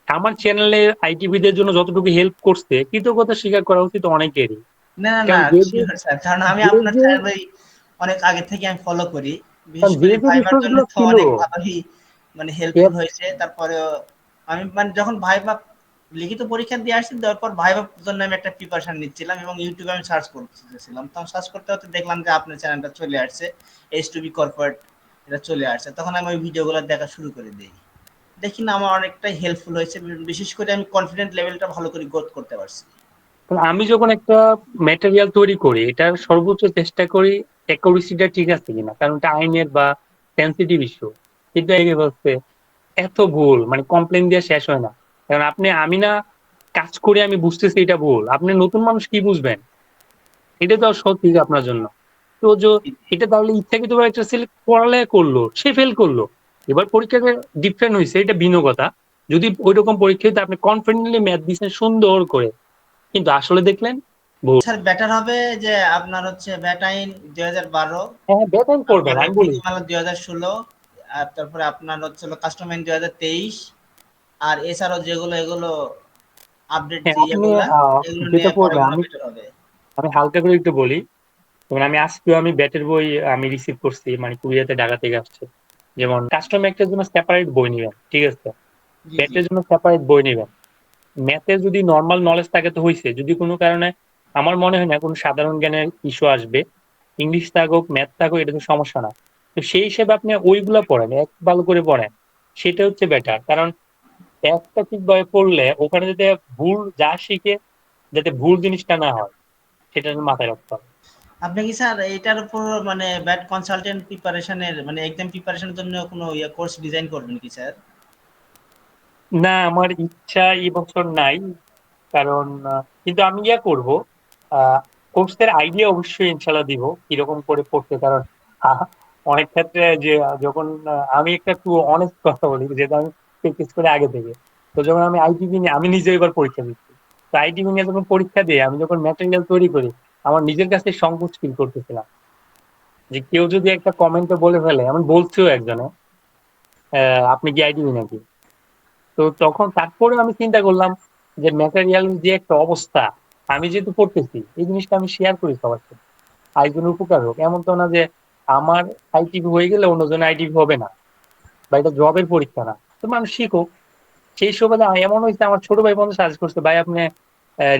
আমার চ্যানেলে আইটিভিদের জন্য যতটুকু হেল্প করছে, কৃতজ্ঞতা স্বীকার করা উচিত অনেকেরই। না না না, কারণ যে যে শিওর স্যার, কারণ আমি যে আপনার যে চ্যানেল অনেক আগে থেকে আমি ফলো করি। কারণ বিশেষ যে করে যে ভাইবার জন্য বিষয়গুলো তো ছিল, অনেক ভালোই মানে হেল্পফুল হয়েছে। তারপরে আমি মানে যখন ভাইবা লিখিত পরীক্ষা দিয়ে আসছি, তারপর ভাইবার জন্য আমি একটা প্রিপারেশন নিচ্ছিলাম এবং ইউটিউবে আমি সার্চ করতেছিলাম। তখন সার্চ করতে করতে দেখলাম যে আপনার চ্যানেলটা চলে আসছে, এইচ টু বি কর্পোরেট, এটা চলে আসছে। তখন আমি ওই ভিডিওগুলো দেখা শুরু করে দিই। দেখি না আমার অনেকটাই হেল্পফুল হয়েছে, বিশেষ করে আমি কনফিডেন্ট লেভেলটা ভালো করে গ্রোথ করতে পারছি। কারণ আমি যখন একটা ম্যাটেরিয়াল তৈরি করি, এটার সর্বোচ্চ চেষ্টা করি অ্যাকুরেসিটা ঠিক আছে কিনা, কারণ এটা আইনের বা সেন্সিটিভ ইস্যু, কিন্তু এই হচ্ছে এত ভুল, মানে কমপ্লেন দিয়ে শেষ হয় না। কারণ আমি না কাজ করে আমি বুঝতেছি এটা ভুল, আপনি নতুন মানুষ কি বুঝবেন, এটা তো সত্যি আপনার জন্য। তো এটা তাহলে ইচ্ছাকৃত একটা সিলেক্ট পড়ালেখা করলো, সে ফেল করলো, এবার পরীক্ষাটা ডিফারেন্ট হয়েছে, এটা ভিন্ন কথা। যদি ওই রকম পরীক্ষা হইতে আপনি কনফিডেন্টলি ম্যাথ দিচ্ছেন সুন্দর করে, কিন্তু আসলে দেখলেন ভুল। স্যার, বেটার হবে যে আপনার হচ্ছে ব্যাট আইন 2012, হ্যাঁ, বেতন করবেন তারপরে আমি বলি। বিধিমালা 2016, আর তারপরে আপনার হচ্ছে কাস্টম আইন 2023, আর এছাড়াও যেগুলো এগুলো আপডেট হ্যাঁ, যে আপনি ইয়েগুলা, এগুলো যেটা নিয়ে পরে করবেন, মনে আমি বেটার হবে। আমি হালকা করে একটু বলি। যেমন আমি আজকেও আমি ব্যাটের বই আমি রিসিভ করছি, মানে কুরিয়াতে ঢাকা থেকে আসছে। যেমন কাস্টম একটা জন্য সেপারেট বই নিবেন, ঠিক আছে, জি জি। ব্যাটের জন্য সেপারেট বই নিবেন। ম্যাথে যদি নর্মাল নলেজ থাকে তো হয়েছে, যদি কোনো কারণে আমার মনে হয় না কোনো সাধারণ জ্ঞানের ইস্যু আসবে, ইংলিশ থাকুক ম্যাথ থাকুক এটা তো সমস্যা না। তো সেই হিসেবে আপনি ওইগুলা পড়েন, এক ভালো করে পড়েন, সেটা হচ্ছে বেটার। কারণ একটা ঠিকভাবে পড়লে ওখানে যাতে ভুল যা শিখে যাতে ভুল জিনিসটা না হয়, সেটা মাথায় রাখতে হবে। আপনি কি স্যার এটার উপর মানে ব্যাট কনসালটেন্ট প্রিপারেশনের মানে এক্সাম প্রিপারেশনের জন্য কোনো কোর্স ডিজাইন করবেন কি স্যার? না, আমার ইচ্ছা এই বছর নাই, কারণ কিন্তু আমি করব, কোর্সের আইডিয়া অবশ্যই ইনশাল্লাহ দিব কিরকম করে পড়তে। কারণ আহ, অনেক ক্ষেত্রে যে যখন আমি একটু অনেস্ট কথা বলি, যেটা আমি প্র্যাকটিস করে আগে থেকে, তো যখন আমি আইটিভি নিয়ে আমি নিজে এবার পরীক্ষা দিচ্ছি, তো আইটিভি নিয়ে যখন পরীক্ষা দিয়ে আমি যখন ম্যাটেরিয়াল তৈরি করি, আমার নিজের কাছে সংকোচ ফিল করতেছিলাম যে কেউ যদি একটা কমেন্টে বলে ফেলে, আমি বলছিও একজনে আপনি কি আইটিভি নাকি। তো তখন তারপরে আমি চিন্তা করলাম যে ম্যাটেরিয়াল যে একটা অবস্থা, আমি যেহেতু পড়তেছি এই জিনিসটা আমি শেয়ার করি সবার সাথে, আরেকজনের উপকার হোক। এমন তো না যে আমার আইটিভি হয়ে গেলে অন্যজন আইটিভি হবে না, বা এটা জবের পরীক্ষা না, তো মানুষ শিখুক। সেই সুবাদে এমন হয়েছে আমার ছোট ভাই বন্ধু সাজেস্ট করছে, ভাই আপনি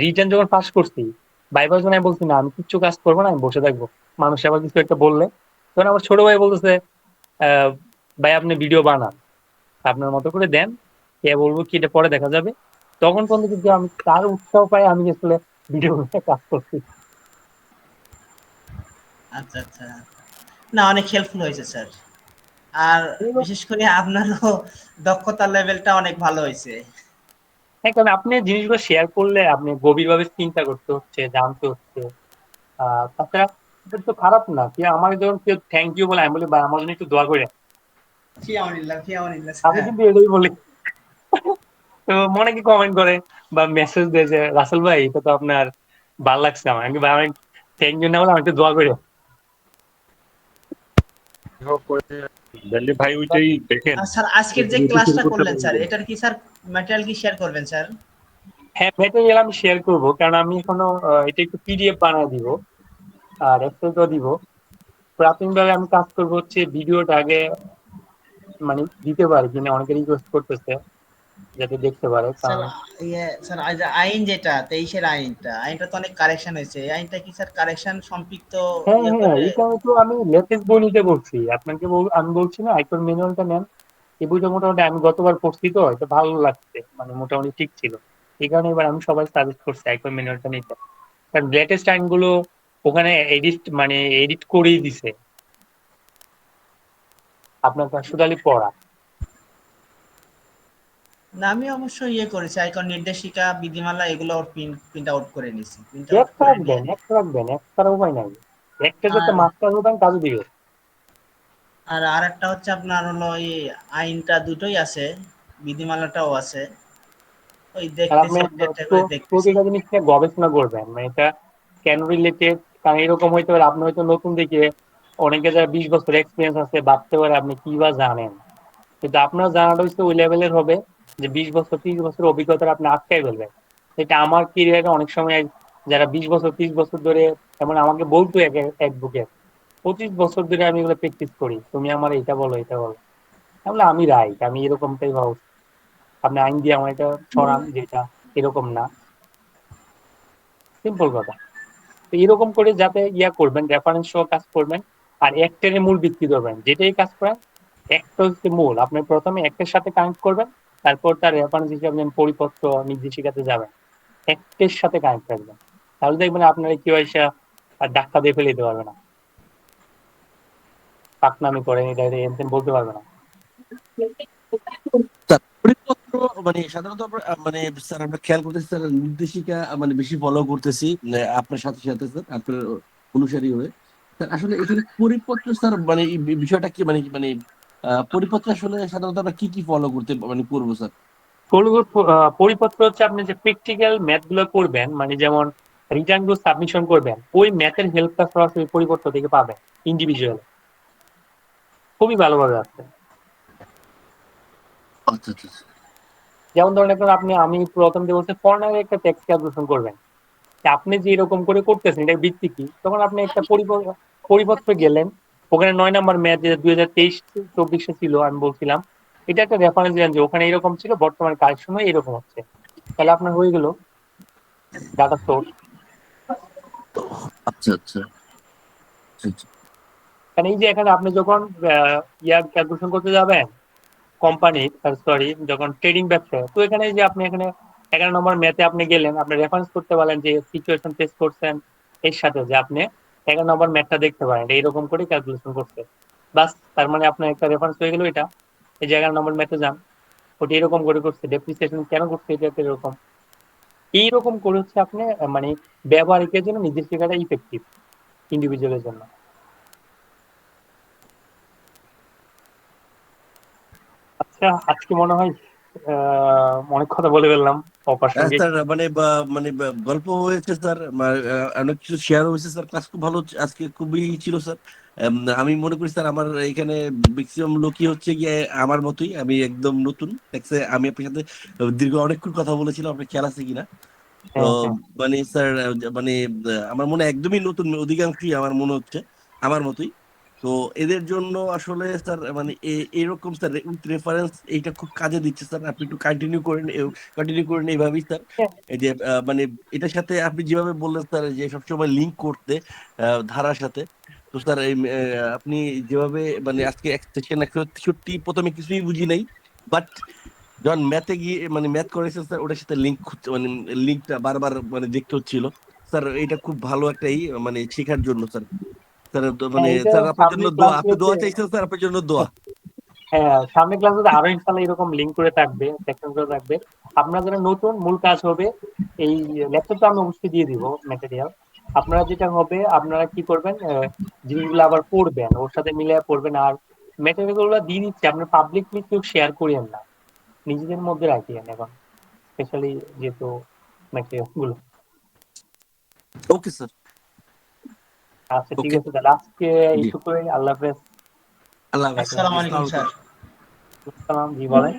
রিটেন যখন পাস করছি, ভাইবার জন্য আমি বলছি না আমি কিচ্ছু কাজ করবো না, আমি বসে থাকবো, মানুষ আবার কিছু একটা বললে, তখন আমার ছোট ভাই বলতেছে ভাই আপনি ভিডিও বানান, আপনার মতো করে দেন, কে বলবো কি এটা পরে দেখা যাবে। তখন পর্যন্ত কিন্তু আমি তার উৎসাহ পাই, আমি আসলে ভিডিও বানায় কাজ করছি। আচ্ছা আচ্ছা, না অনেক হেল্পফুল হয়েছে স্যার। আর বিশেষ করে আপনারও দক্ষতার লেভেলটা অনেক ভালো হয়েছে। হ্যাঁ, কারণ আপনি জিনিসগুলো শেয়ার করলে আপনি গভীরভাবে চিন্তা করতে হচ্ছে, জানতে হচ্ছে। তাছাড়া এটা তো খারাপ না, কি আমাকে যখন কেউ থ্যাংক ইউ বলে আমি বলি ভাই আমার জন্য একটু দোয়া করে। ফি আমানিল্লাহ, ফি আমানিল্লাহ আমি স্যার। কিন্তু এটাই বলি। তো মনে কি কমেন্ট করে বা মেসেজ দেয় যে রাসেল ভাই এটা তো আপনার ভালো লাগছে আমার, আমি ভাই আমি থ্যাংক ইউ না বলে আমি একটু দোয়া করে। তাহলে ভাই ওইটাই দেখেন, আর স্যার আজকের যে ওইটা শুরু ক্লাসটা করতে করলেন স্যার, পারবেন। এটার কি স্যার ম্যাটেরিয়াল কি শেয়ার করবেন স্যার? হ্যাঁ ম্যাটেরিয়াল আমি শেয়ার করবো, কারণ আমি এখনো এটা একটু পিডিএফ বানায় দিব আর এক্সেল তো দিব। প্রাথমিকভাবে আমি কাজ করবো হচ্ছে ভিডিওটা আগে মানে দিতে পারি কিনা, অনেকে রিকোয়েস্ট করতেছে যাতে দেখতে পারে, স্যার কারণ স্যার আইন যেটা 23-এর আইনটা তো অনেক কারেকশন হয়েছে। এই আইনটা কি স্যার কারেকশন সম্পৃক্ত হ্যাঁ ইয়ে হ্যাঁ করে? এটা তো আমি লেটেস্ট বই নিতে বলছি আপনাকে, আমি বলছি না আইকন ম্যানুয়ালটা নেন। এই বইটা মোটামুটি আমি গতবার পড়ছি তো এটা ভালো লাগছে, মানে মোটামুটি ঠিক ছিল। এই কারণে এবার আমি সবাই সাজেস্ট করছি আইকন ম্যানুয়ালটা নিতে, কারণ লেটেস্ট আইনগুলো ওখানে এডিট করেই দিছে, আপনার কাছে শুধু খালি পড়া। না আমি অবশ্যই ইয়ে করেছি, আইকন নির্দেশিকা, বিধিমালা এগুলো প্রিন্ট আউট করে নিয়েছি। প্রিন্ট আউট একটা করে নিয়ে রাখবেন, একটা রাখবেন, একটা উপায় নাই। একটা যাতে আর মাস্টার হবেন কাজে দিবে। আর আরেকটা হচ্ছে আপনার হলো এই আইনটা দুটোই আছে, বিধিমালাটাও আছে। ওই আর দেখতেছি আপনি একটা একটা করে দেখতেছি। প্রতিটা জিনিস নিয়ে গবেষণা করবেন, মানে এটা কেন রিলেটেড। কারণ এরকম হইতে পারে আপনি হয়তো নতুন দেখে অনেকে যারা 20 বছর এক্সপিরিয়েন্স আছে ভাবতে পারে আপনি কি বা জানেন, কিন্তু আপনার জানাটা হচ্ছে ওই লেভেলের হবে যে 20 বছর 30 বছর অভিজ্ঞতা আপনি আটকাই ফেলবেন। এটা আমার ক্যারিয়ারে অনেক সময় যারা 20 বছর 30 বছর ধরে, যেমন আমাকে বলতো অ্যাডভোকেট 25 বছর ধরে আমি এগুলো প্র্যাকটিস করি, তুমি আমার এটা বলো এটা বলো। তাহলে আমি রাইট, আমি এরকমটাই ভাবো, আপনি আইন দিয়ে আমার এটা ছড়ান যেটা এরকম না, সিম্পল কথা। তো এরকম করে যাতে ইয়া করবেন, রেফারেন্স সহ কাজ করবেন। আর একটার মূল ভিত্তি করবেন, যেটাই কাজ করেন একটা হচ্ছে মূল, আপনি প্রথমে একটার সাথে কানেক্ট করবেন, তারপর তার রেফারেন্স হিসেবে আপনি পরিপত্র নির্দেশিকাতে যাবেন, একটার সাথে কানেক্ট রাখবেন। তাহলে দেখবেন আপনার কেউ এসে আর ধাক্কা দিয়ে ফেলে দিতে পারবে না, পাকনামি করেন এটা এটা বলতে পারবে না। স্যার পরিপত্র মানে সাধারণত মানে স্যার আমরা খেয়াল করতেছি স্যার নির্দেশিকা মানে বেশি ফলো করতেছি আপনার সাথে সাথে স্যার আপনার অনুসারী হয়ে। স্যার আসলে এখানে পরিপত্র স্যার মানে এই বিষয়টা কি মানে মানে পরিপত্র আসলে সাধারণত আমরা কি কি ফলো করতে মানে করবো স্যার? পরিপত্র হচ্ছে আপনি যে প্র্যাকটিক্যাল ম্যাথ গুলো করবেন, মানে যেমন রিটার্ন গুলো সাবমিশন করবেন, ওই ম্যাথের হেল্পটা সরাসরি পরিপত্র থেকে পাবেন ইন্ডিভিজুয়াল, খুবই ভালোভাবে আছে। আচ্ছা আচ্ছা আচ্ছা। যেমন ধরেন এখন আমি প্রথম যে বলছি ফরেনার একটা ট্যাক্স ক্যালকুলেশন করবেন, যে আপনি যে এরকম করে করতেছেন এটা ভিত্তি কি, তখন আপনি একটা পরিপত্র গেলেন, ওখানে 9 নম্বর ম্যাথ যেটা 2023-24 ছিল আমি বলছিলাম, এটা একটা রেফারেন্স দিলেন যে ওখানে এরকম ছিল, বর্তমানে কারেকশন হয়ে এরকম হচ্ছে, তাহলে আপনার হয়ে গেল ডাটা সোর্স। আচ্ছা আচ্ছা আচ্ছা। কারণ এই যে এখানে আপনি যখন ইয়ার ক্যালকুলেশন করতে যাবেন কোম্পানি, সরি যখন ট্রেডিং ব্যবসায়, তো এখানে যে আপনি এখানে 11 নম্বর ম্যাথে আপনি গেলেন, আপনি রেফারেন্স করতে পারলেন যে সিচুয়েশন ফেস করছেন, এর সাথে যে আপনি 11 নম্বর ম্যাথটা দেখতে পারেন এইরকম করে ক্যালকুলেশন করছে, বাস তার মানে আপনার একটা রেফারেন্স হয়ে গেল এটা। এই যে 11 নম্বর ম্যাথে যান, ওটি এরকম করে করছে, ডেপ্রিসিয়েশন কেন করছে এটা এরকম, এইরকম করে হচ্ছে আপনি মানে ব্যবহারিকের জন্য নির্দেশিকাটা ইফেক্টিভ ইন্ডিভিজুয়ালের জন্য। আচ্ছা আজকে মনে হয় অনেক কথা বলে ফেললাম অপ্রাসঙ্গিক। স্যার মানে মানে গল্প হয়েছে স্যার, অনেক কিছু শেয়ার হয়েছে স্যার, ক্লাস খুব ভালো আজকে খুবই ছিল স্যার। আমি মনে করি স্যার আমার এখানে ম্যাক্সিমাম লোকই হচ্ছে গিয়ে আমার মতোই, আমি একদম নতুন দেখছে, আমি আপনার সাথে দীর্ঘ অনেকক্ষণ কথা বলেছিলাম, আপনার খেয়াল আছে কিনা। তো হ্যাঁ হ্যাঁ মানে স্যার মানে আমার মনে হয় একদমই নতুন অধিকাংশই আমার মনে হচ্ছে আমার মতোই। তো এদের জন্য আসলে স্যার মানে এরকম স্যার উইথ রেফারেন্স এইটা খুব কাজে দিচ্ছে স্যার, আপনি একটু কন্টিনিউ করেন এইভাবেই স্যার। হ্যাঁ, এই যে মানে এটার সাথে আপনি যেভাবে বললেন স্যার যে সবসময় লিঙ্ক করতে ধারার সাথে, তো স্যার আপনি যেভাবে মানে আজকে সেকশন 163 প্রথমে কিছুই বুঝি নাই, বাট যখন ম্যাথে গিয়ে মানে ম্যাথ করেছেন স্যার, ওটার সাথে লিঙ্ক মানে লিঙ্কটা বারবার মানে দেখতে হচ্ছিল স্যার। এটা খুব ভালো একটা মানে শেখার জন্য স্যার। স্যার মানে হ্যাঁ, এটা স্যার আপনার জন্য সামনের দোয়া, আপনি দোয়া ক্লাসগুলোতে, চাইছেন স্যার, আপনার জন্য দোয়া। হ্যাঁ সামনের ক্লাসগুলোতে আরো ইনশাল্লাহ এরকম লিঙ্ক করে থাকবে, সেকশন করে থাকবে। আপনারা যারা নতুন, মূল কাজ হবে এই ল্যাপটপটা আমি অবশ্যই দিয়ে দিব ম্যাটেরিয়াল। আপনারা যেটা হবে, আপনারা কি করবেন, জিনিসগুলো আবার পড়বেন, ওর সাথে মিলিয়ে পড়বেন। আর ম্যাটেরিয়াল গুলো দিয়ে দিচ্ছি, আপনার পাবলিকলি কেউ শেয়ার করিয়েন না, নিজেদের মধ্যে রাখিয়েন এখন, স্পেশালি যেহেতু ম্যাটেরিয়াল গুলো। Okay sir. আচ্ছা ঠিক ওকে, আছে, তাহলে আজকে জি, এইটুকুই। আল্লাহ হাফেজ। আল্লাহ হাফেজ স্যার। আসসালামু আলাইকুম স্যার। সালাম জি বলেন।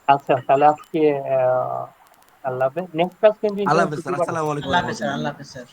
আচ্ছা তাহলে আজকে আল্লাহ হাফেজ। নেক্সট ক্লাস কিন্তু আল্লাহ ইনশাআল্লাহ হাফেজ স্যার, শুক্রবার। আসসালামু আলাইকুম আল্লাহ হাফেজ স্যার, রহমতুল্লাহ। আল্লাহ হাফেজ স্যার।